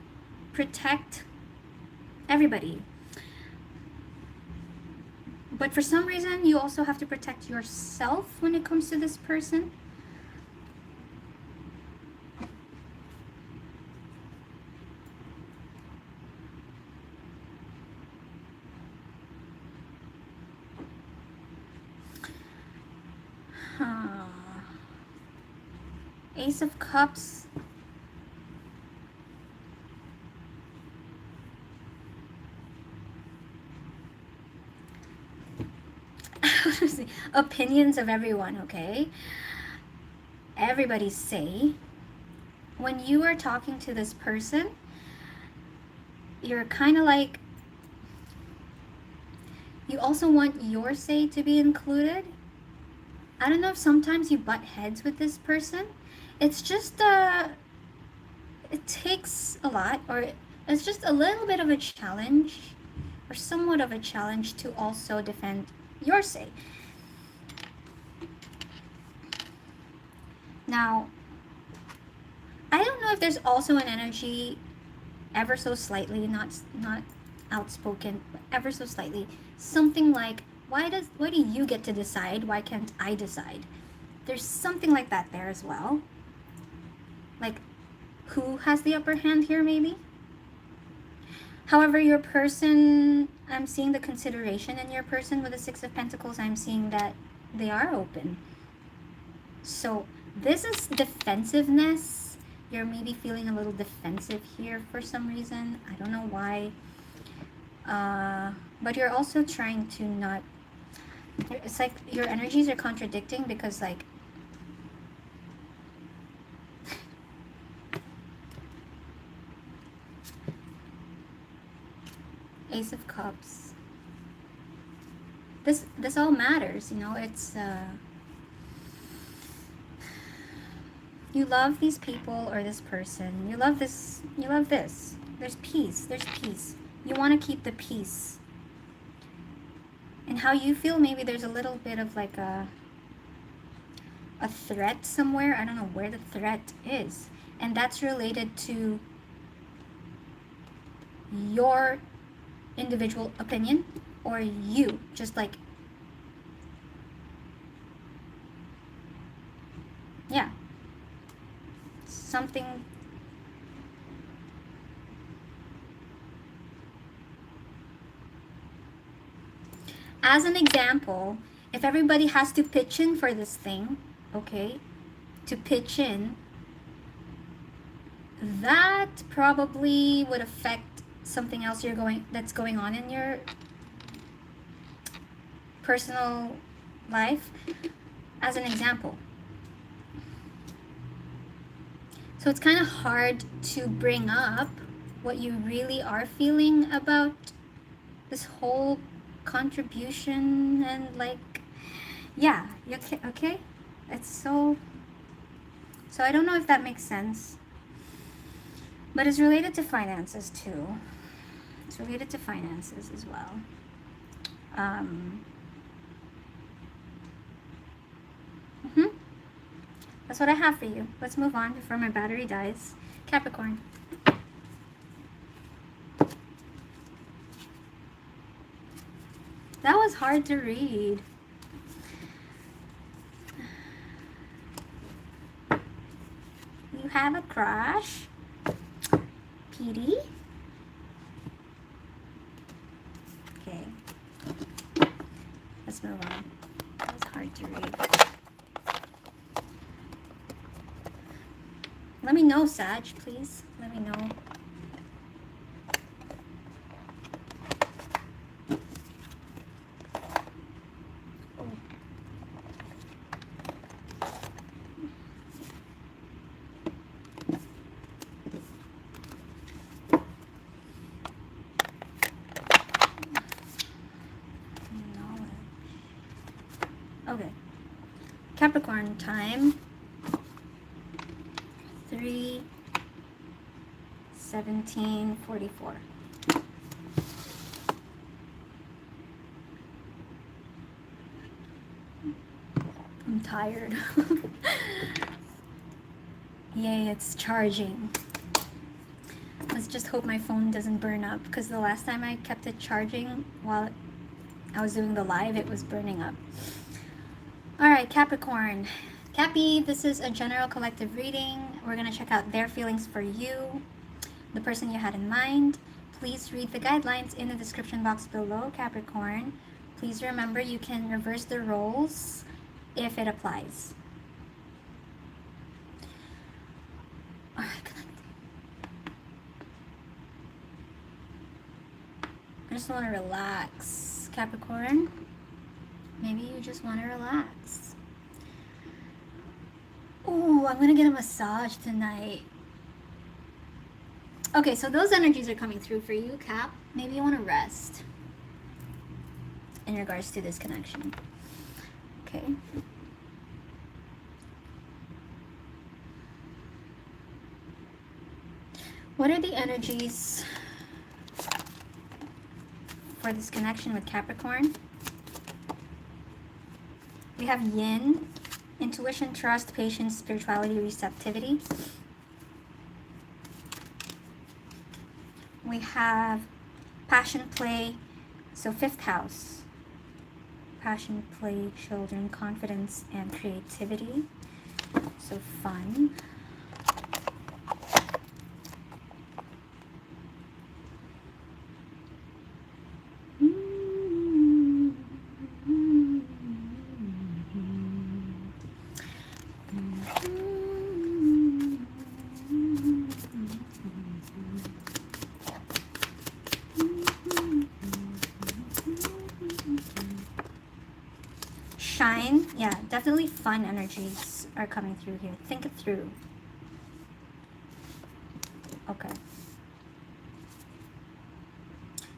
protect everybody. But for some reason, you also have to protect yourself when it comes to this person. Ace of Cups. Opinions of everyone, okay? Everybody's say. When you are talking to this person, you're kind of like, you also want your say to be included. I don't know if sometimes you butt heads with this person. It's just it takes a lot, or it's just a little bit of a challenge, or somewhat of a challenge to also defend your say. Now, I don't know if there's also an energy ever so slightly, not outspoken, but ever so slightly, something like, why do you get to decide? Why can't I decide? There's something like that there as well. Like, who has the upper hand here, maybe? However, your person, I'm seeing the consideration in your person with the Six of Pentacles. I'm seeing that they are open. So this is defensiveness. You're maybe feeling a little defensive here for some reason. I don't know why. But you're also trying to not... It's like your energies are contradicting because, like, Ace of Cups. This all matters, you know. It's you love these people or this person. You love this. You love this. There's peace. There's peace. You want to keep the peace. And how you feel, maybe there's a little bit of like a threat somewhere. I don't know where the threat is. And that's related to your individual opinion, or you just like, yeah, something. As an example, if everybody has to pitch in for this thing, okay, to pitch in, that probably would affect something else that's going on in your personal life. As an example, so it's kind of hard to bring up what you really are feeling about this whole contribution and, like, yeah, okay. It's so I don't know if that makes sense, but it's related to finances too. It's related to finances as well. That's what I have for you. Let's move on before my battery dies. Capricorn. That was hard to read. You have a crush? Petey. Okay. Let's move on. That was hard to read. Let me know, Sag, please. Let me know. Okay. Capricorn time. 3/17/44. I'm tired. Yay, it's charging. Let's just hope my phone doesn't burn up, because the last time I kept it charging while I was doing the live, it was burning up. Alright, Capricorn. Cappy, this is a general collective reading. We're going to check out their feelings for you, the person you had in mind. Please read the guidelines in the description box below, Capricorn. Please remember you can reverse the roles if it applies. Alright, I just want to relax, Capricorn. Maybe you just want to relax. Oh, I'm going to get a massage tonight. Okay, so those energies are coming through for you, Cap. Maybe you want to rest in regards to this connection. Okay. What are the energies for this connection with Capricorn? We have yin, intuition, trust, patience, spirituality, receptivity. We have passion, play, so 5th house. Passion, play, children, confidence, and creativity. So fun. Shine, yeah, definitely fun energies are coming through here. Think it through. Okay.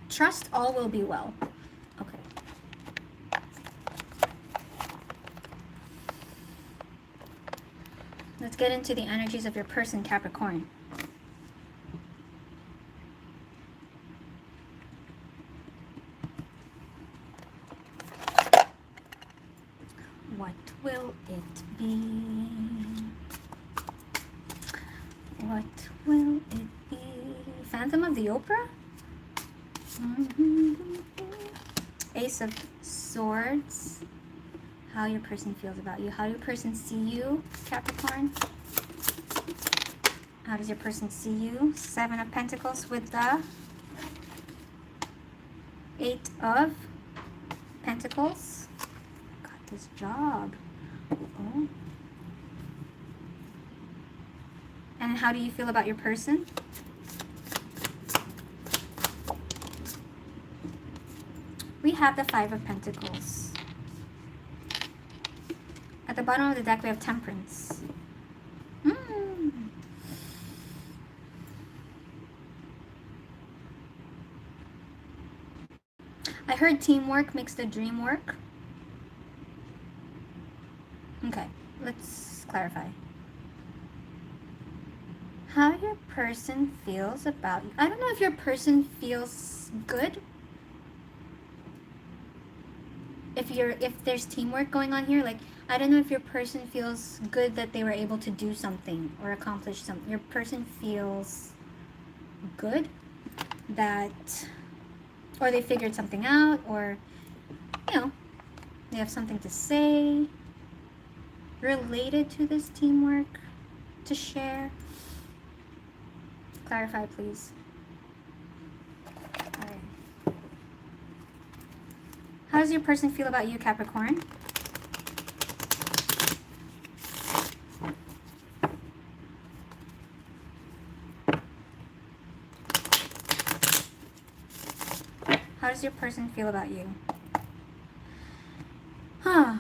Trust all will be well. Okay. Let's get into the energies of your person, Capricorn. What will it be? What will it be? Phantom of the Opera? Ace of Swords. How your person feels about you. How your person see you, Capricorn? How does your person see you? 7 of Pentacles with the 8 of Pentacles. Got this job. Oh. And how do you feel about your person? We have the 5 of Pentacles. At the bottom of the deck, we have Temperance. I heard teamwork makes the dream work. Okay, let's clarify. How your person feels about you. I don't know if your person feels good. If there's teamwork going on here, like, I don't know if your person feels good that they were able to do something or accomplish something. Your person feels good that, or they figured something out, or, you know, they have something to say related to this teamwork to share. Clarify, please. All right. How does your person feel about you, Capricorn? How does your person feel about you? Huh.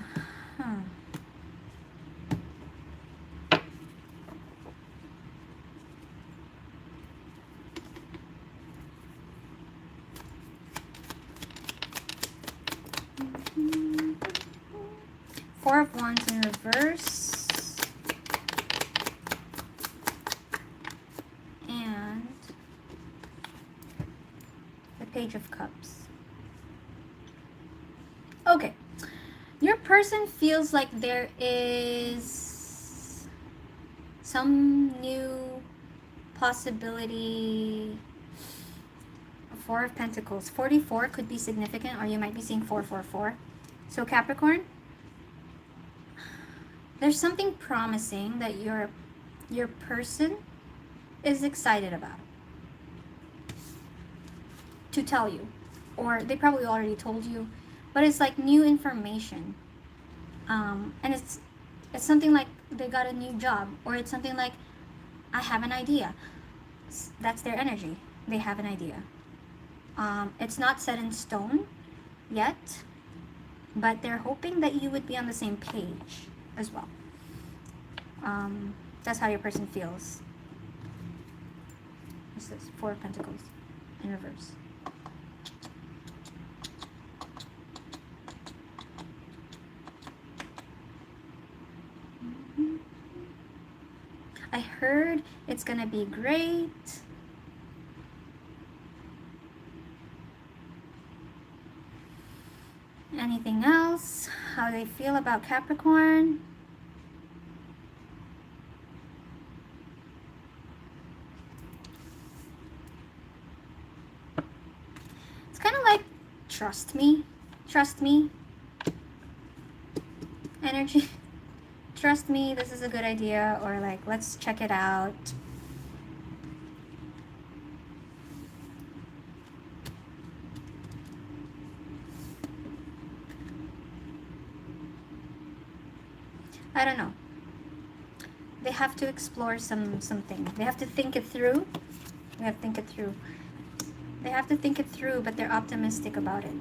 Four of Wands in reverse. And the Page of Cups. Okay. Your person feels like there is some new possibility. Four of Pentacles. 44 could be significant, or you might be seeing 444. So Capricorn, there's something promising that your person is excited about to tell you, or they probably already told you, but it's like new information, and it's something like they got a new job, or it's something like I have an idea. That's their energy. They have an idea. It's not set in stone yet, but they're hoping that you would be on the same page as well. That's how your person feels. What's this? Four of Pentacles in reverse. I heard it's gonna be great. Anything else? How they feel about Capricorn? It's kind of like trust me energy. Trust me, this is a good idea, or like let's check it out. I don't know. They have to explore something. They have to think it through. They have to think it through. They have to think it through, but they're optimistic about it.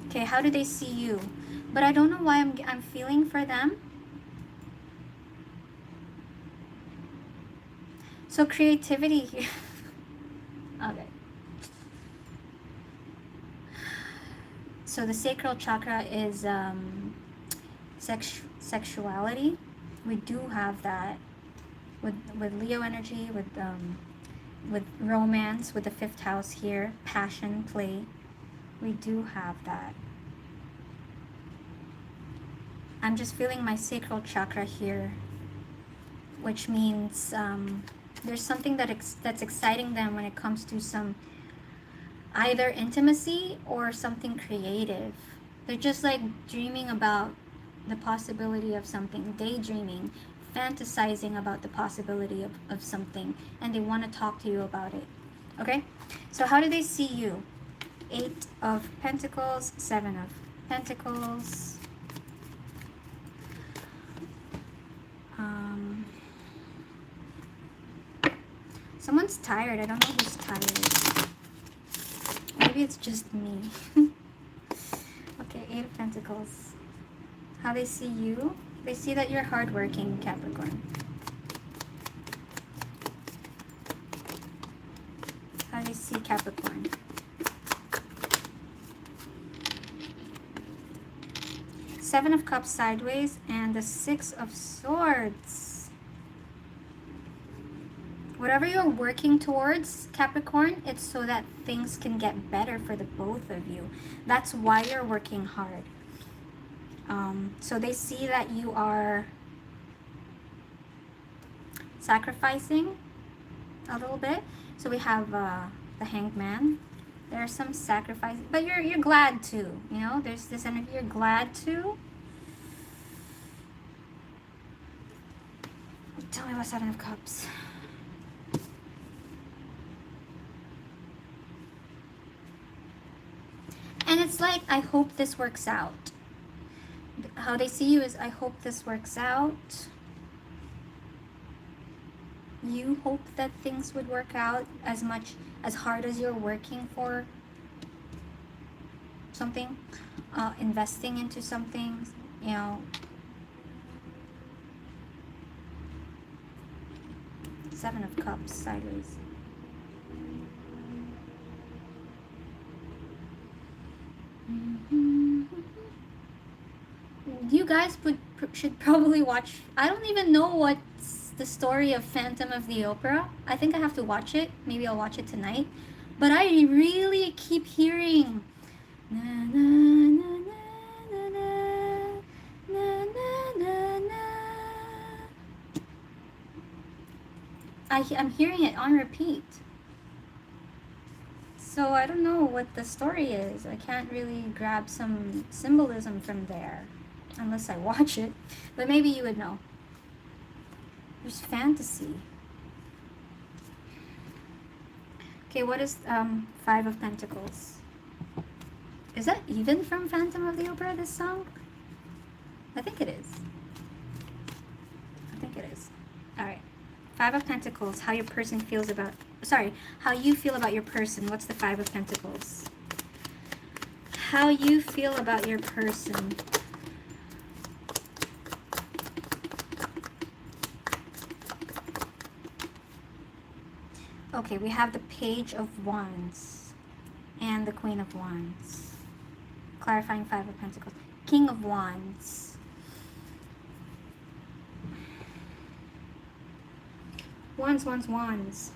Okay, how do they see you? But I don't know why I'm feeling for them. So creativity here. Okay. So the sacral chakra is sexuality. We do have that with Leo energy, with romance, with the fifth house here, passion, play. We do have that. I'm just feeling my sacral chakra here, which means there's something that's exciting them when it comes to some either intimacy or something creative. They're just like dreaming about the possibility of something, daydreaming, fantasizing about the possibility of something, and they want to talk to you about it. Okay? So how do they see you? 8 of Pentacles, 7 of Pentacles. Someone's tired. I don't know who's tired. Maybe it's just me. Okay, 8 of Pentacles. How they see you? They see that you're hardworking, Capricorn. How they see Capricorn? Seven of Cups sideways and the 6 of Swords. Whatever you're working towards, Capricorn, it's so that things can get better for the both of you. That's why you're working hard. So they see that you are sacrificing a little bit. So we have the Hanged Man. There's some sacrifice, but you're glad too. You know, there's this energy. You're glad too. Tell me about 7 of Cups. like, I hope this works out. How they see you is, I hope this works out. You hope that things would work out as hard as you're working for something, investing into something, you know. Seven of Cups sideways. You guys should probably watch. I don't even know what's the story of Phantom of the Opera. I think I have to watch it. Maybe I'll watch it tonight. But I really keep hearing na na na na na na na na na. I'm hearing it on repeat. So I don't know what the story is. I can't really grab some symbolism from there unless I watch it. But maybe you would know. There's fantasy. Okay, what is Five of Pentacles? Is that even from Phantom of the Opera, this song? I think it is. I think it is. Alright. Five of Pentacles. How your person feels about... Sorry. How you feel about your person. What's the Five of Pentacles? How you feel about your person. Okay, we have the Page of Wands and the Queen of Wands. Clarifying Five of Pentacles. King of Wands. Wands, wands, wands.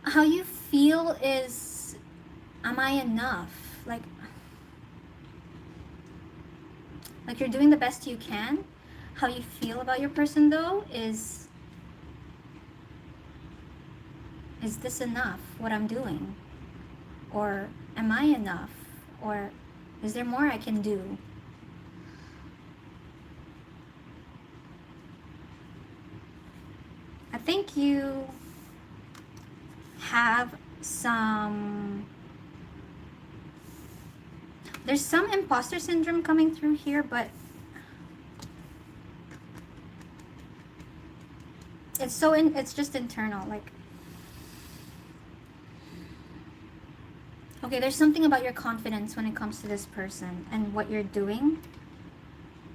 How you feel is, am I enough? Like you're doing the best you can. How you feel about your person though is this enough, what I'm doing? Or am I enough? Or is there more I can do? I think you have there's some imposter syndrome coming through here, but it's just internal. Like, okay, there's something about your confidence when it comes to this person and what you're doing.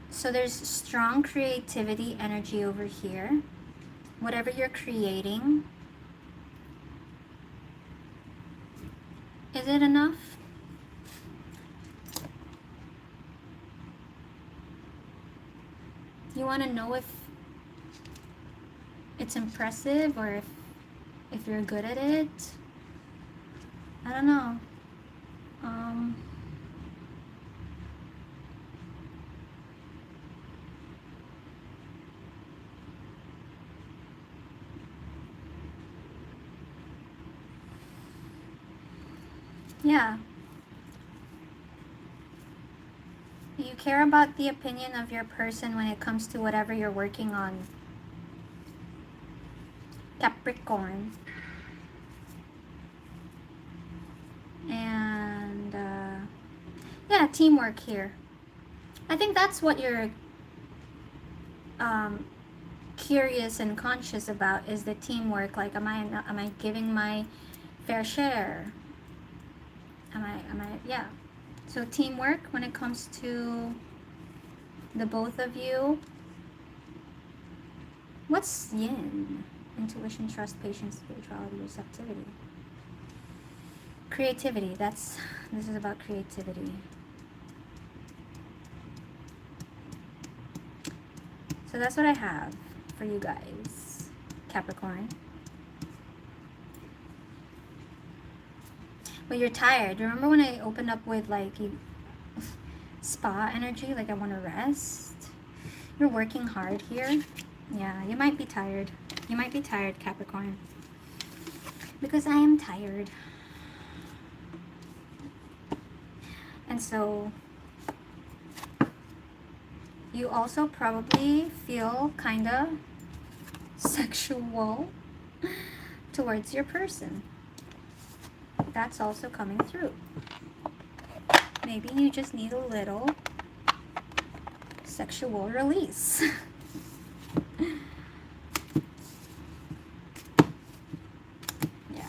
So there's strong creativity energy over here. Whatever you're creating, is it enough? You want to know if it's impressive or if you're good at it. I don't know. Yeah. You care about the opinion of your person when it comes to whatever you're working on. Capricorn. And yeah, teamwork here. I think that's what you're curious and conscious about, is the teamwork. Like, am I giving my fair share? Am I yeah. So teamwork when it comes to the both of you. What's yin? Intuition, trust, patience, spirituality, receptivity. Creativity. This is about creativity. So that's what I have for you guys, Capricorn. But you're tired. Remember when I opened up with like spa energy, like I want to rest? You're working hard here. Yeah, you might be tired. You might be tired, Capricorn. Because I am tired. And so You also probably feel kind of sexual towards your person. That's also coming through. Maybe you just need a little sexual release. Yeah.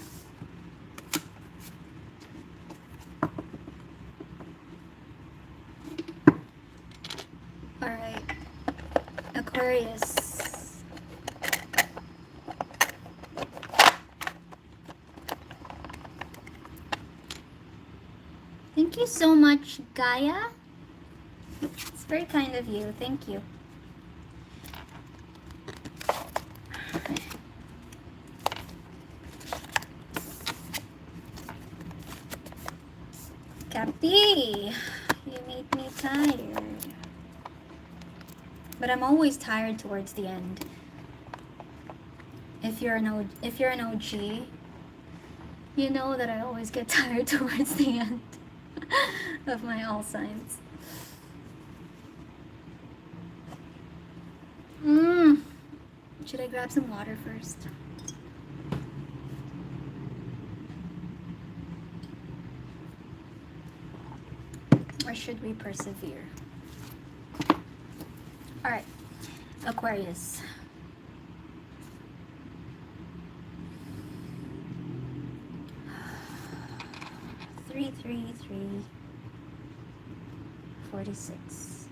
All right, Aquarius. Thank you so much, Gaia. It's very kind of you. Thank you. Capi, you make me tired. But I'm always tired towards the end. If you're an OG, you know that I always get tired towards the end of my all signs. Should I grab some water first? Or should we persevere? All right, Aquarius. Three, 46.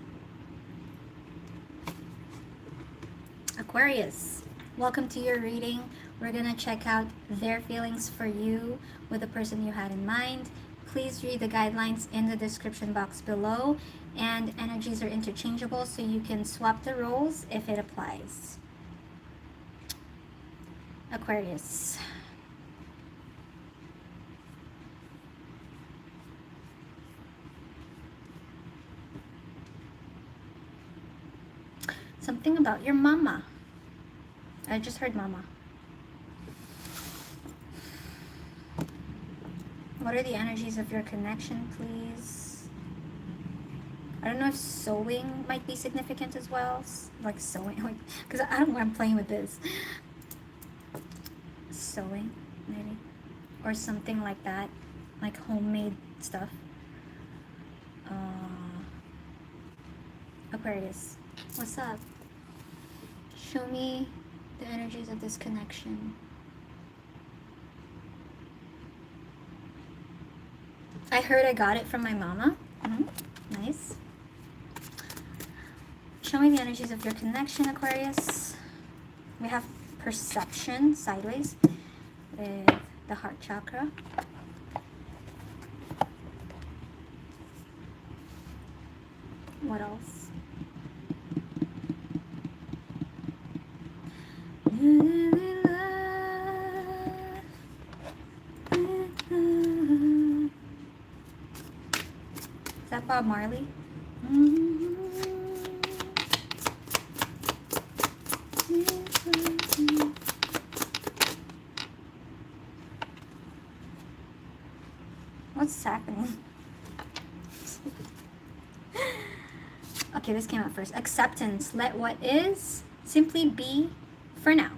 Aquarius, welcome to your reading. We're gonna check out their feelings for you with the person you had in mind. Please read the guidelines in the description box below, and energies are interchangeable, so you can swap the roles if it applies. Aquarius. Something about your mama. I just heard mama. What are the energies of your connection, please? I don't know if sewing might be significant as well. Like sewing, like, because I don't know why I'm playing with this. Sewing, maybe. Or something like that. Like homemade stuff. Aquarius, what's up? Show me the energies of this connection. I heard I got it from my mama. Nice. Show me the energies of your connection, Aquarius. We have perception sideways with the heart chakra. What else? Is that Bob Marley? What's happening? Okay, this came out first. Acceptance. Let what is simply be for now.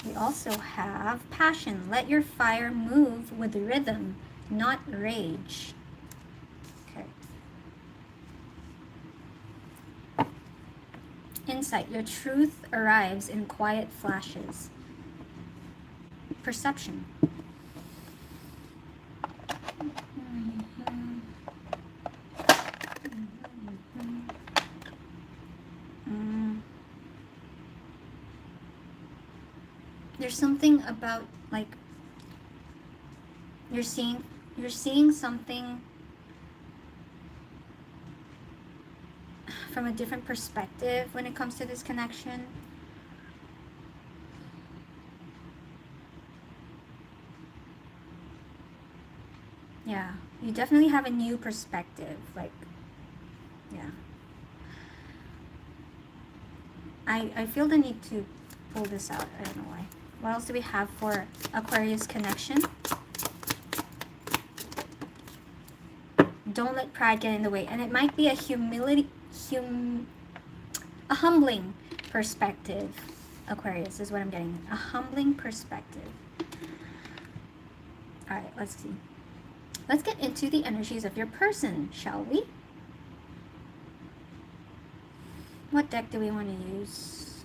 We also have passion. Let your fire move with rhythm, not rage. Okay. Insight. Your truth arrives in quiet flashes. Perception. There's something about, like, you're seeing something from a different perspective when it comes to this connection. Yeah, you definitely have a new perspective, like, yeah. I feel the need to pull this out. I don't know why. What else do we have for Aquarius connection? Don't let pride get in the way. And it might be a a humbling perspective. Aquarius is what I'm getting. A humbling perspective. All right, let's see. Let's get into the energies of your person, shall we? What deck do we want to use?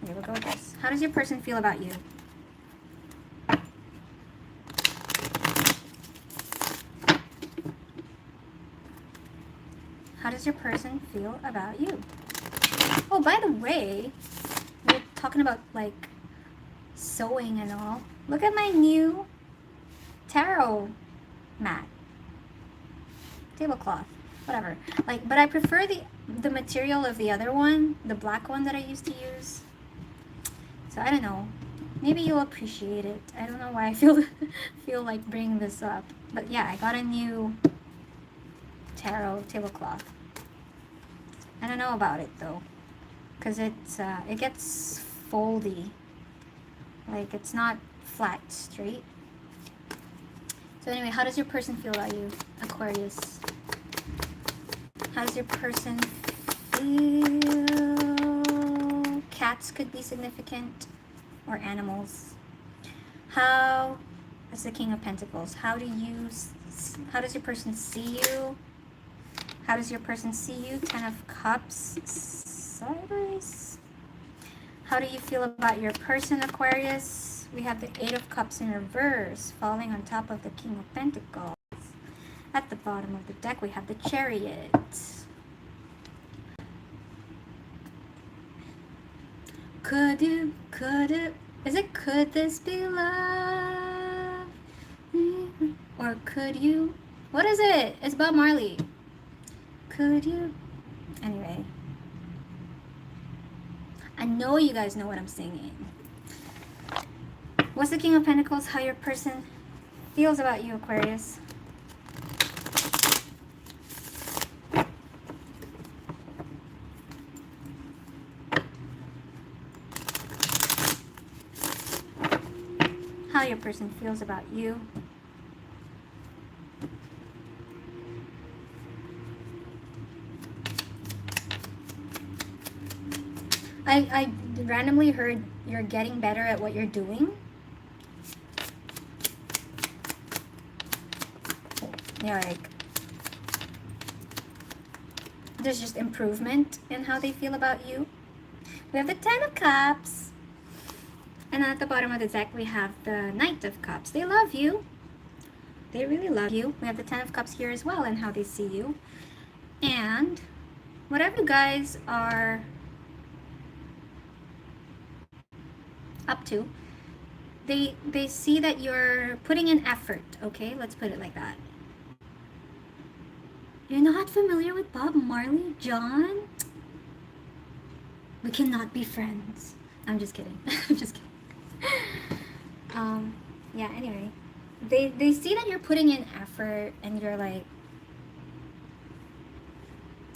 Here, we'll go with this. How does your person feel about you? How does your person feel about you? Oh, by the way, we're talking about like sewing and all. Look at my new tarot mat, tablecloth, whatever. Like, but I prefer the material of the other one, the black one that I used to use. So I don't know. Maybe you'll appreciate it. I don't know why I feel like bringing this up, but yeah, I got a new tarot tablecloth. I don't know about it though, because it gets foldy. Like, it's not flat, straight. So anyway, how does your person feel about you, Aquarius? How does your person feel? Cats could be significant, or animals. How is the King of Pentacles? How does your person see you? How does your person see you? 10 of Cups, sideways. How do you feel about your person, Aquarius? We have the 8 of Cups in reverse, falling on top of the King of Pentacles. At the bottom of the deck, we have the Chariot. Could this be love? Or could you? What is it? It's Bob Marley. Could you? Anyway. I know you guys know what I'm singing. What's the King of Pentacles? How your person feels about you, Aquarius? How your person feels about you. I randomly heard you're getting better at what you're doing. Yeah, like there's just improvement in how they feel about you. We have the 10 of Cups. And at the bottom of the deck, we have the Knight of Cups. They love you. They really love you. We have the 10 of Cups here as well and how they see you. And whatever you guys are up to, they see that you're putting in effort, okay? Let's put it like that. You're not familiar with Bob Marley, John? We cannot be friends. I'm just kidding. I'm just kidding. Yeah, anyway. They see that you're putting in effort and you're like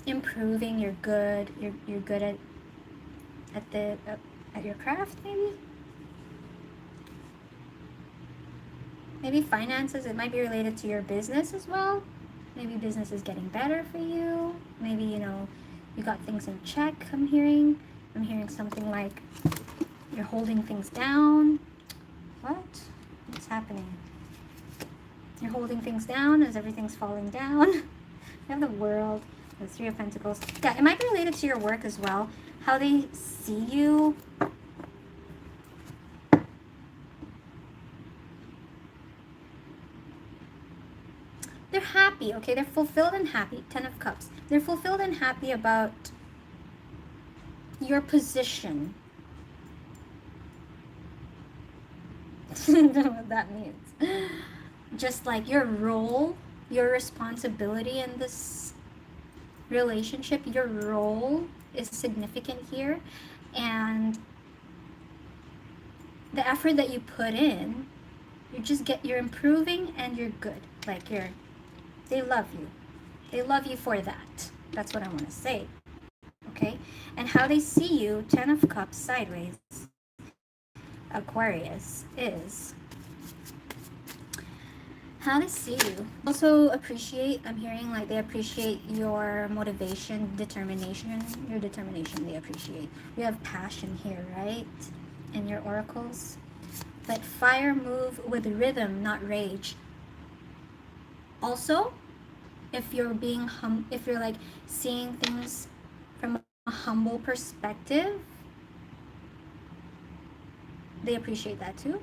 improving, you're good. You're good at your craft, maybe? Maybe finances, it might be related to your business as well. Maybe business is getting better for you. Maybe, you know, you got things in check, I'm hearing. I'm hearing something like you're holding things down. What? What's happening? You're holding things down as everything's falling down. You have the World, the 3 of Pentacles. Yeah, it might be related to your work as well. How they see you. They're happy, okay? They're fulfilled and happy. 10 of Cups. They're fulfilled and happy about your position. I don't know what that means. Just like your role, your responsibility in this relationship, your role is significant here. And the effort that you put in, you're improving and you're good. Like they love you. They love you for that. That's what I want to say. Okay? And how they see you, 10 of Cups sideways, Aquarius, is How they see you. Also appreciate, I'm hearing like they appreciate your motivation, determination, your determination they appreciate. You have passion here, right? In your oracles. Let fire move with rhythm, not rage. Also, if you're being if you're like seeing things from a humble perspective, they appreciate that too.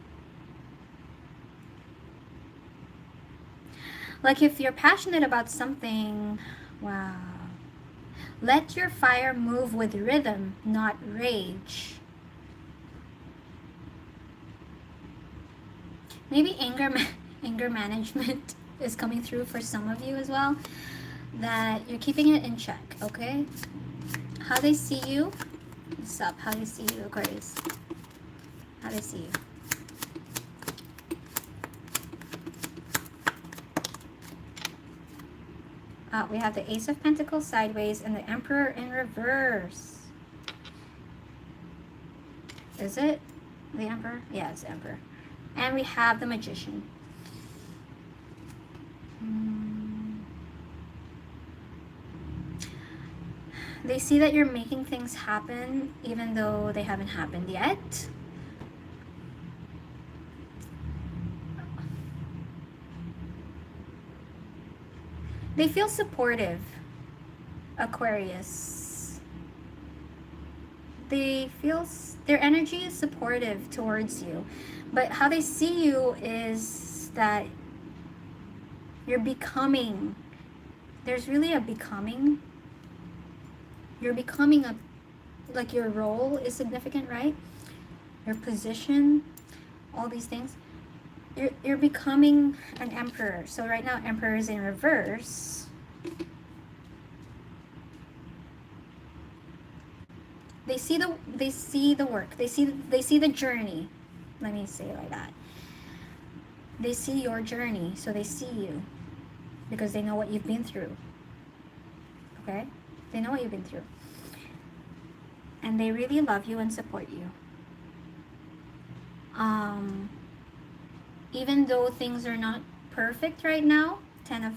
Like if you're passionate about something, wow. Let your fire move with rhythm, not rage. Maybe anger management is coming through for some of you as well. That you're keeping it in check, okay? How they see you. What's up? How they see you, Aquarius? How they see you. We have the Ace of Pentacles sideways and the Emperor in reverse. Is it the Emperor? Yeah, it's the Emperor. And we have the Magician. They see that you're making things happen even though they haven't happened yet. They feel supportive, Aquarius. They feel, their energy is supportive towards you. But how they see you is that you're becoming, there's really a becoming. You're becoming a, like your role is significant, right? Your position, all these things. You're becoming an emperor. So right now, Emperor is in reverse. They see the work. They see the journey. Let me say it like that. They see your journey, so they see you because they know what you've been through. Okay? They know what you've been through. And they really love you and support you. Even though things are not perfect right now, 10 of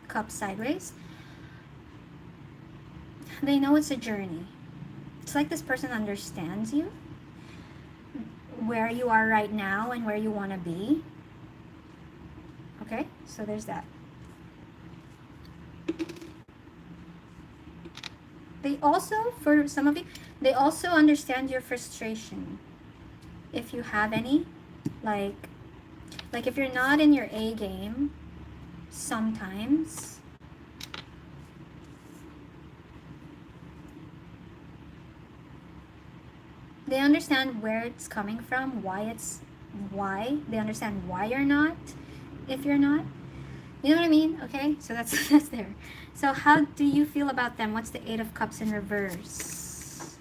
Cups sideways, they know it's a journey. It's like this person understands you, where you are right now and where you want to be. Okay, so there's that. They also, for some of you, they also understand your frustration. If you have any, like if you're not in your A game, sometimes, they understand where it's coming from, why they understand why you're not, if you're not. You know what I mean? Okay, so that's there. So how do you feel about them? What's the Eight of Cups in reverse?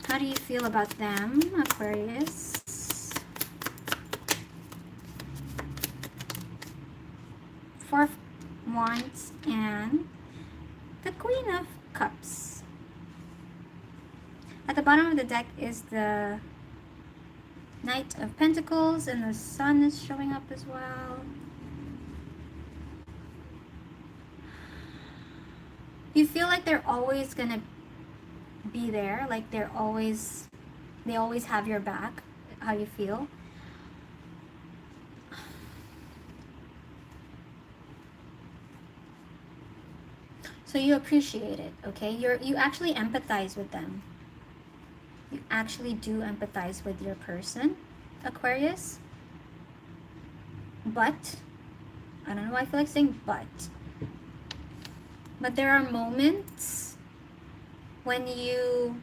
How do you feel about them, Aquarius? Four of Wands and the Queen of Cups. At the bottom of the deck is the Knight of Pentacles, and the Sun is showing up as well. You feel like they're always gonna be there, like they always have your back. How you feel? So you appreciate it, okay? You actually empathize with them. You actually do empathize with your person, Aquarius. But, I don't know why I feel like saying but there are moments when you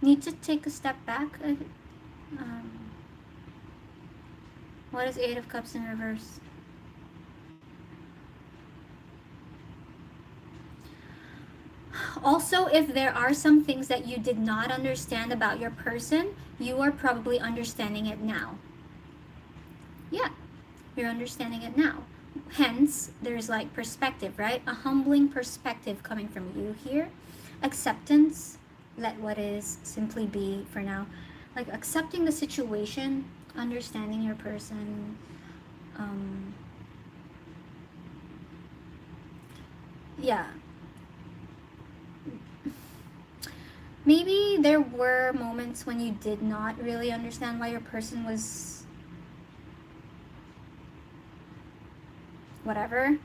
need to take a step back. What is Eight of Cups in reverse? Also, if there are some things that you did not understand about your person, you are probably understanding it now. Yeah, you're understanding it now. Hence, there's like perspective, right? A humbling perspective coming from you here. Acceptance, let what is simply be for now. Like accepting the situation, understanding your person. Yeah. Maybe there were moments when you did not really understand why your person was whatever,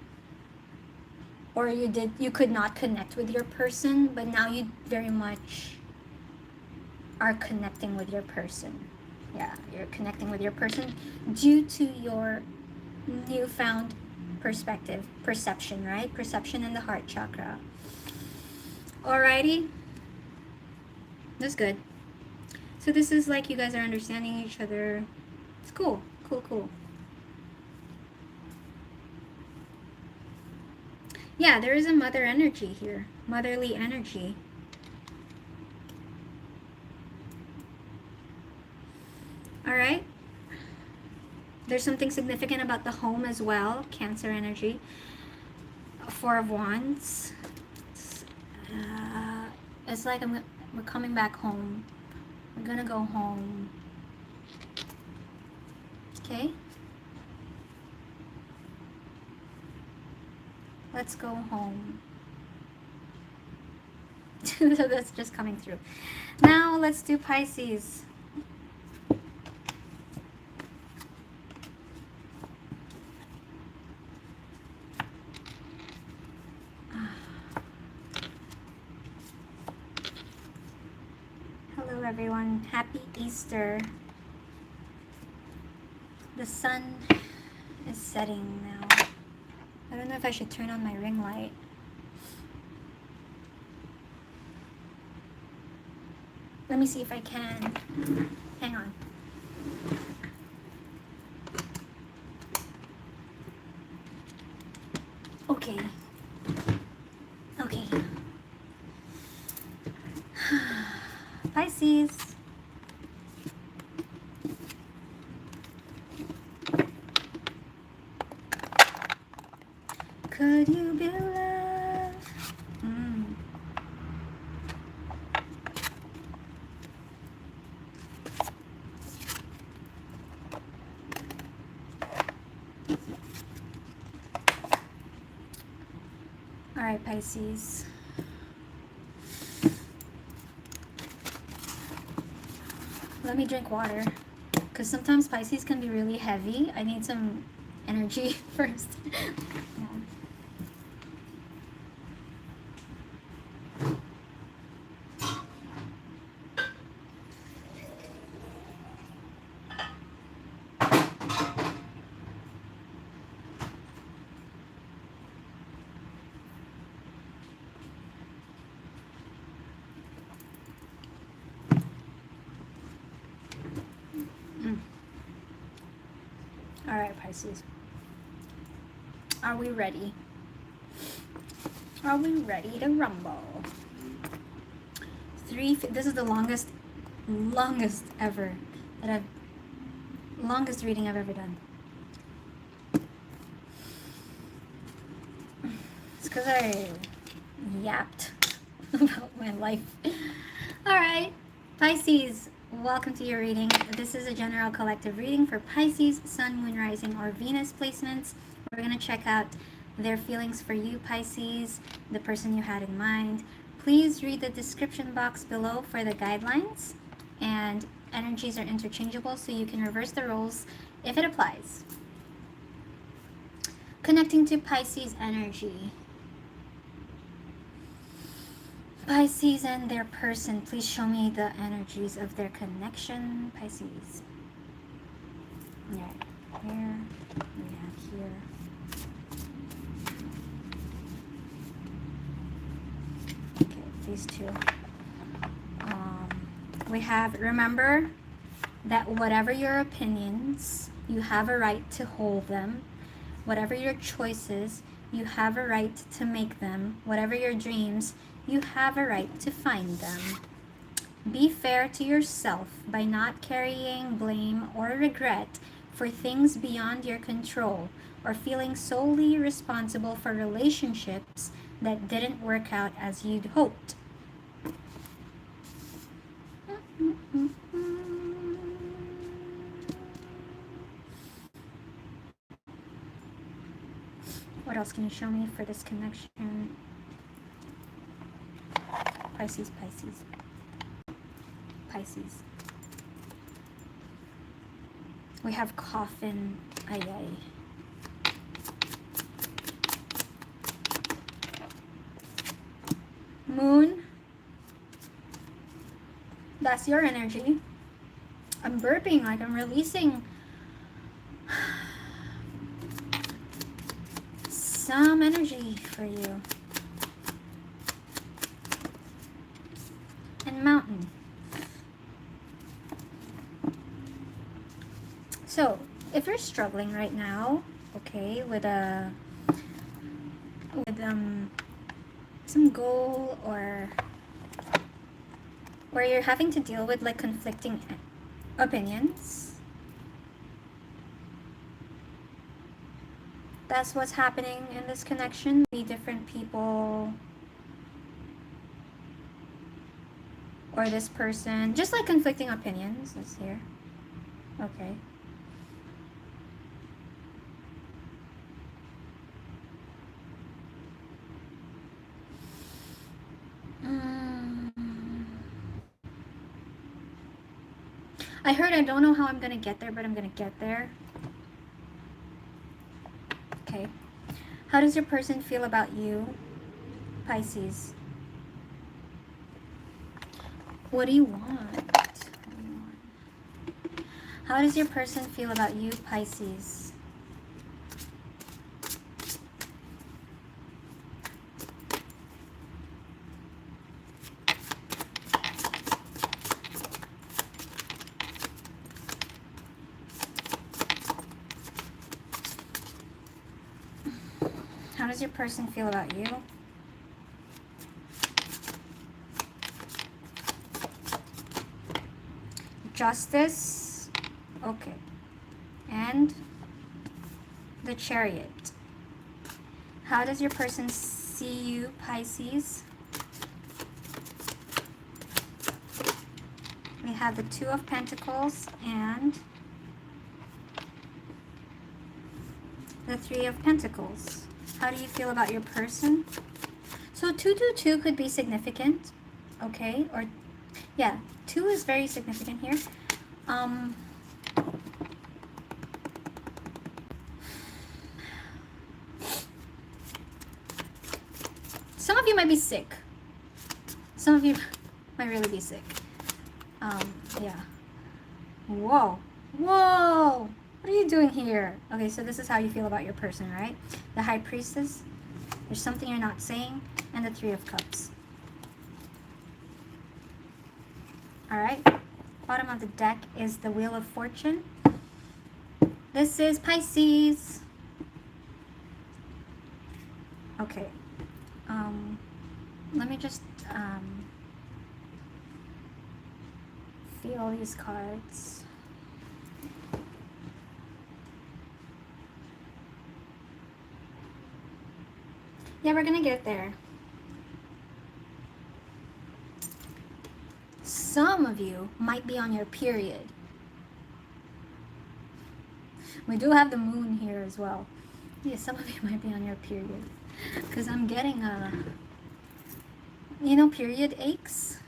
or you could not connect with your person, but now you very much are connecting with your person. Yeah, you're connecting with your person due to your newfound perception, right? Perception in the heart chakra. Alrighty, that's good. So this is like you guys are understanding each other. It's cool, cool. Yeah, there is a mother energy here, motherly energy. All right. There's something significant about the home as well, Cancer energy. Four of Wands. It's like we're coming back home. We're gonna go home. Okay. Let's go home. So that's just coming through. Now let's do Pisces. Hello everyone. Happy Easter. The sun is setting now. I don't know if I should turn on my ring light. Let me see if I can. Hang on. Okay. Okay. Pisces. Could you be loved? All right, Pisces. Let me drink water, because sometimes Pisces can be really heavy. I need some energy first. Yeah. All right, Pisces. Are we ready? Are we ready to rumble? This is the longest ever longest reading I've ever done. It's because I yapped about my life. All right, Pisces. Welcome to your reading. This is a general collective reading for Pisces, Sun, Moon, Rising, or Venus placements. We're going to check out their feelings for you, Pisces, the person you had in mind. Please read the description box below for the guidelines. And energies are interchangeable, so you can reverse the roles if it applies. Connecting to Pisces energy. Pisces and their person, please show me the energies of their connection. Pisces. All right, here we have here. Okay, these two. We have, remember that whatever your opinions, you have a right to hold them. Whatever your choices, you have a right to make them. Whatever your dreams, you have a right to find them. Be fair to yourself by not carrying blame or regret for things beyond your control, or feeling solely responsible for relationships that didn't work out as you'd hoped. can you show me for this connection? Pisces, Pisces. Pisces. We have coffin. Ay, ay. Moon. That's your energy. I'm burping, like I'm releasing some energy for you. And mountain. So, if you're struggling right now, okay, with some goal, or where you're having to deal with like conflicting opinions, that's what's happening in this connection. Be different people, or this person, just like conflicting opinions. That's here. Okay. I heard I don't know how I'm gonna get there, but I'm gonna get there. Okay. How does your person feel about you, Pisces? What do you want? How does your person feel about you, Pisces? How does your person feel about you? Justice. Okay. And the Chariot. How does your person see you, Pisces? We have the Two of Pentacles and the Three of Pentacles. How do you feel about your person? So 222 could be significant, okay? Or, yeah, 2 is very significant here. Some of you might be sick. Some of you might really be sick. Yeah. Whoa. Whoa! What are you doing here? Okay, so this is how you feel about your person, right? The High Priestess. There's something you're not saying. And the Three of Cups. Alright. Bottom of the deck is the Wheel of Fortune. This is Pisces. Okay. Let me just feel these cards. Yeah, we're gonna get there. Some of you might be on your period. We do have the moon here as well. Yeah, some of you might be on your period. Because I'm getting period aches.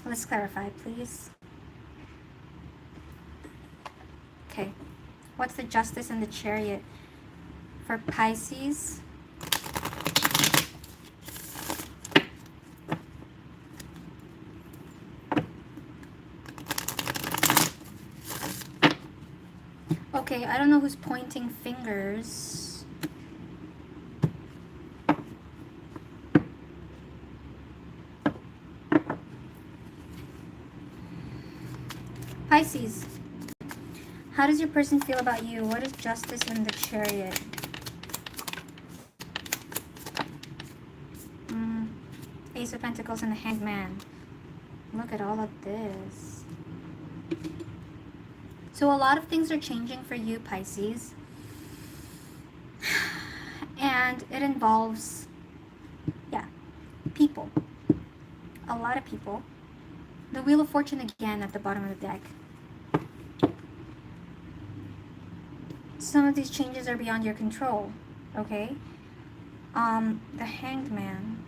Let's clarify, please. Okay. What's the Justice and the Chariot for Pisces? Okay, I don't know who's pointing fingers. Pisces. How does your person feel about you? What is Justice in the Chariot? Ace of Pentacles and the Hanged Man. Look at all of this. So a lot of things are changing for you, Pisces. And it involves, people. A lot of people. The Wheel of Fortune again at the bottom of the deck. some of these changes are beyond your control, okay? The Hanged Man.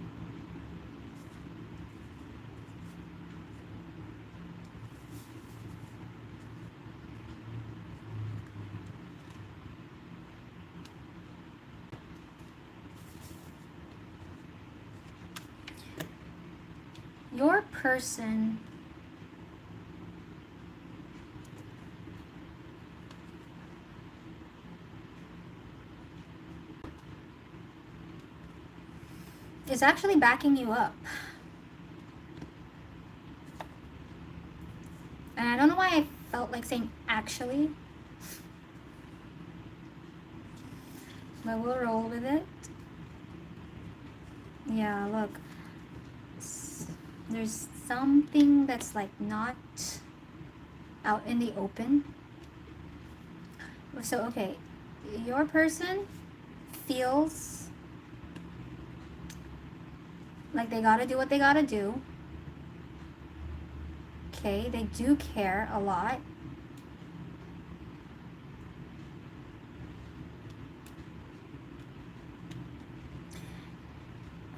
Your person is actually backing you up. And I don't know why I felt like saying actually, but we'll roll with it. Yeah, look. There's something that's like not out in the open. So, okay, your person feels like they gotta do what they gotta do. Okay, they do care a lot.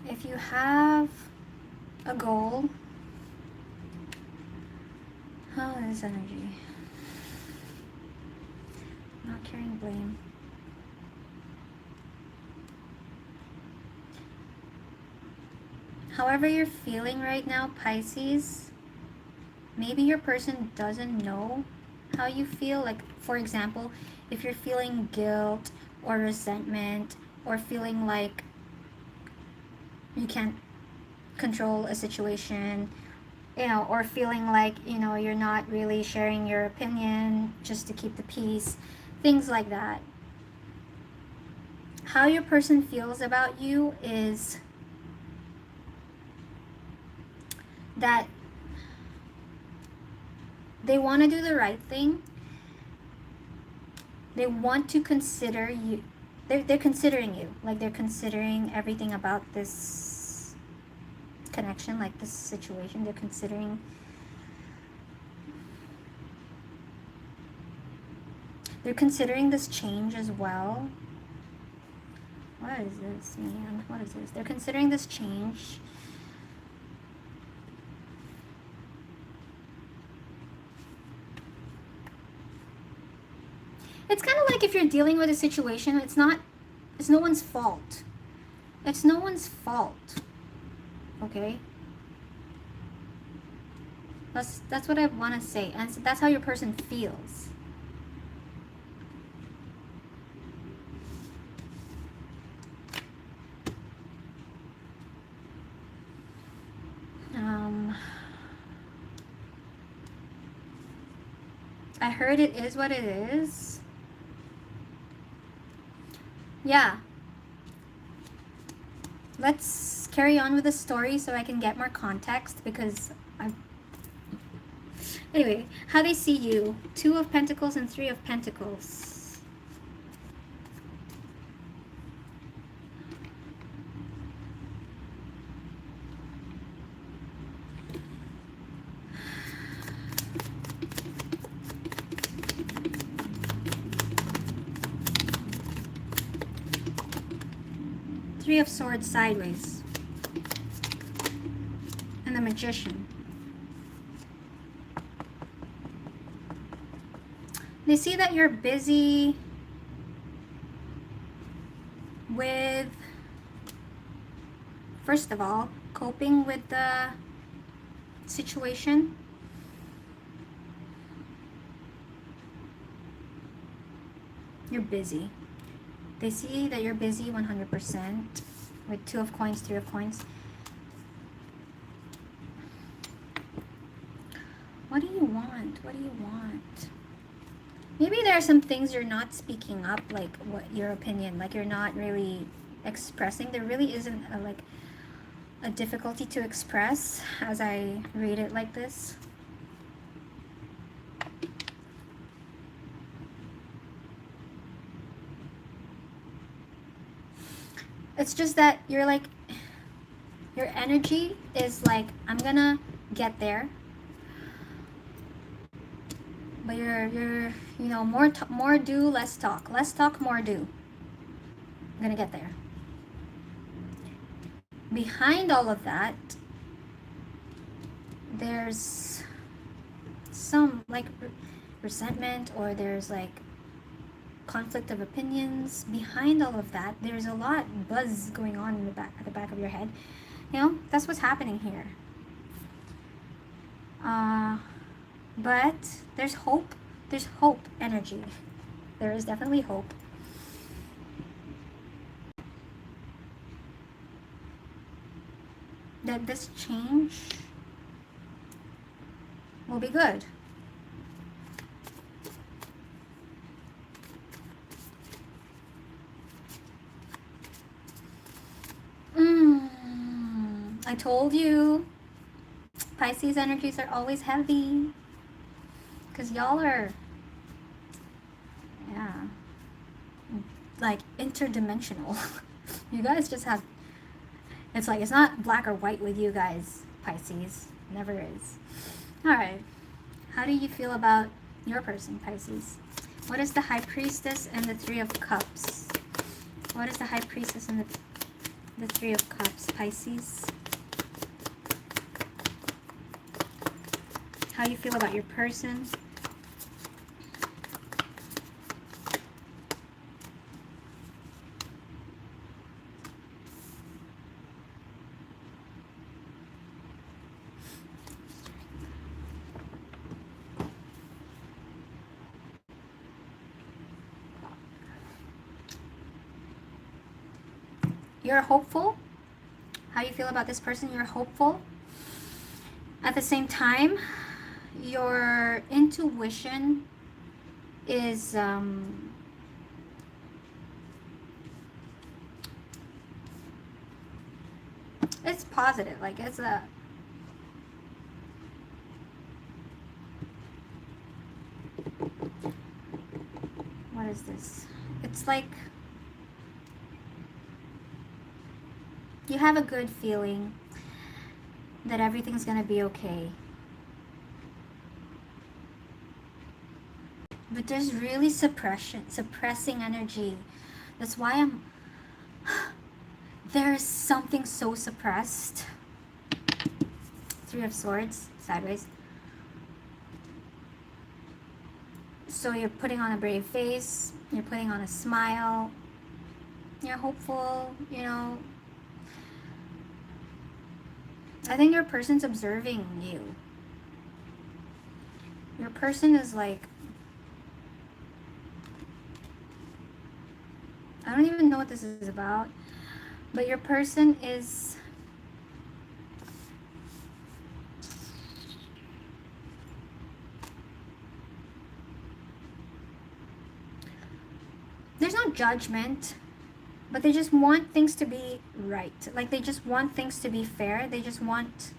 If you have a goal, oh, this energy, not carrying blame. However you're feeling right now, Pisces, maybe your person doesn't know how you feel. Like, for example, if you're feeling guilt or resentment or feeling like you can't control a situation, you know, or feeling like, you know, you're not really sharing your opinion just to keep the peace, things like that. How your person feels about you is that they want to do the right thing. They want to consider you. They're considering you. Like, they're considering everything about this connection, like this situation. They're considering this change as well. What is this, man? What is this? They're considering this change. It's kind of like if you're dealing with a situation, it's no one's fault. It's no one's fault. Okay? That's what I want to say. And so that's how your person feels. I heard it is what it is. Yeah. Let's carry on with the story so I can get more context, because anyway, how they see you. 2 of Pentacles and 3 of Pentacles. Three of Swords sideways. And the Magician. They see that you're busy with, first of all, coping with the situation. You're busy. They see that you're busy 100% with 2 of Coins, 3 of Coins. What do you want? What do you want? Maybe there are some things you're not speaking up, like what your opinion, like you're not really expressing. There really isn't a difficulty to express as I read it like this. It's just that you're like, your energy is like, I'm gonna get there, But you're you know, more do, less talk. Less talk, more do. I'm gonna get there. Behind all of that, there's some like resentment, or there's like conflict of opinions. Behind all of that, there's a lot buzz going on in the back, at the back of your head. You know, that's what's happening here. But there's hope. There's hope energy. There is definitely hope. That this change will be good. I told you, Pisces energies are always heavy. Because y'all are, yeah, like interdimensional. You guys just have, it's like, it's not black or white with you guys, Pisces. Never is. Alright. How do you feel about your person, Pisces? What is the High Priestess and the Three of Cups? What is the High Priestess and the Three of Cups, Pisces? How do you feel about your person? You're hopeful. How you feel about this person? You're hopeful. At the same time, your intuition is it's positive. Like, it's a, what is this? It's like you have a good feeling that everything's gonna be okay. But there's really suppressing energy. That's why there's something so suppressed. Three of Swords, sideways. So you're putting on a brave face, you're putting on a smile, you're hopeful, you know. I think your person's observing you. Your person is like, I don't even know what this is about, but your person is there's no judgment, but they just want things to be right. Like, they just want things to be fair. They just want,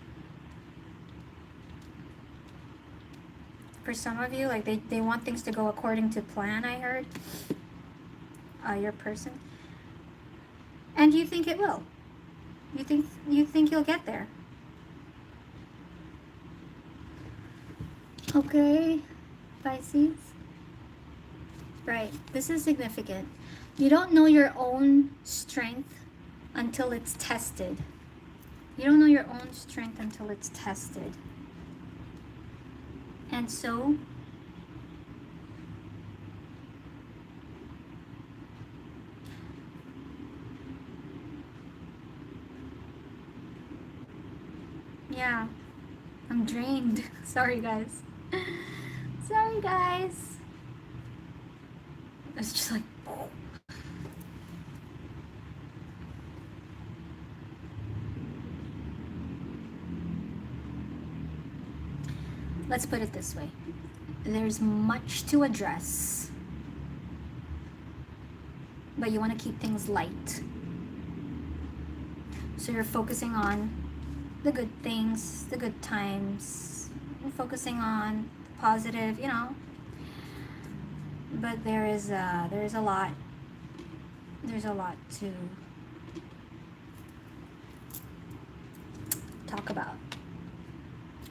for some of you, like they want things to go according to plan, I heard. Your person. And you think it will. You think you'll get there. Okay, Pisces. Right, this is significant. You don't know your own strength until it's tested. You don't know your own strength until it's tested. And so, yeah, I'm drained. Sorry, guys. Sorry, guys. It's just like, let's put it this way. There's much to address, but you want to keep things light. So you're focusing on the good things, the good times. You're focusing on the positive, you know. But there's a lot to talk about,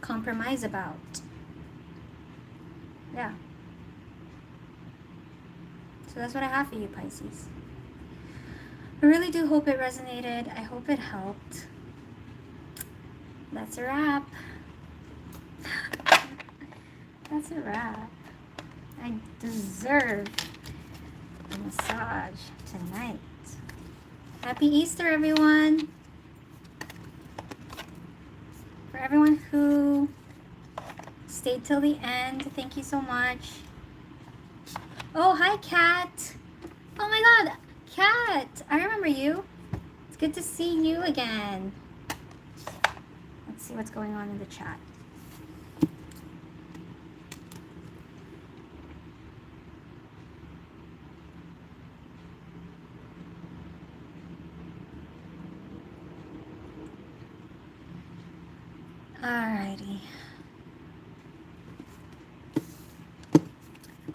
compromise about. Yeah, So that's what I have for you, Pisces. I really do hope it resonated. I hope it helped. That's a wrap. That's a wrap. I deserve a massage tonight. Happy Easter, everyone. For everyone who stayed till the end, thank you so much. Oh, hi, Kat. Oh my God, Kat. I remember you. It's good to see you again. Let's see what's going on in the chat. Alrighty.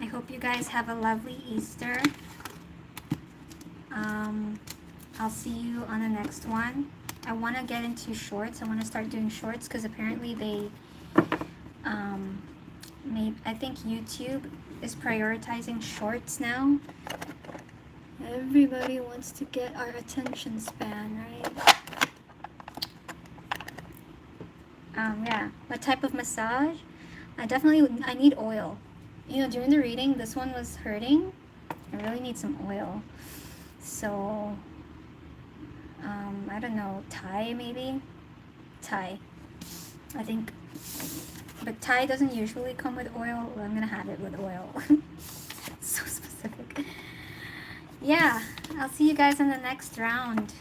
I hope you guys have a lovely Easter. I'll see you on the next one. I want to get into shorts. I want to start doing shorts because apparently they I think YouTube is prioritizing shorts now. Everybody wants to get our attention span, right? Yeah, what type of massage? I need oil. You know, during the reading, this one was hurting. I really need some oil. So, I don't know, Thai maybe? Thai. I think, but Thai doesn't usually come with oil. Well, I'm gonna have it with oil. So specific. Yeah, I'll see you guys in the next round.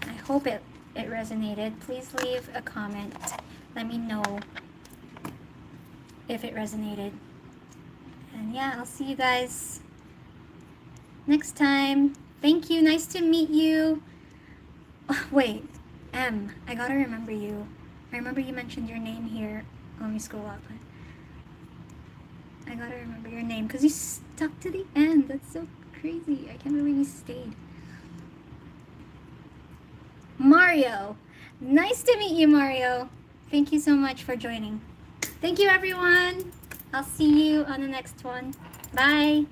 I hope it resonated. Please leave a comment. Let me know if it resonated. And yeah, I'll see you guys next time. Thank you. Nice to meet you. Oh, wait, M. I gotta remember you. I remember you mentioned your name here. Let me scroll up. I gotta remember your name because you stuck to the end. That's so crazy. I can't believe you stayed. Mario. Nice to meet you, Mario. Thank you so much for joining. Thank you, everyone. I'll see you on the next one. Bye.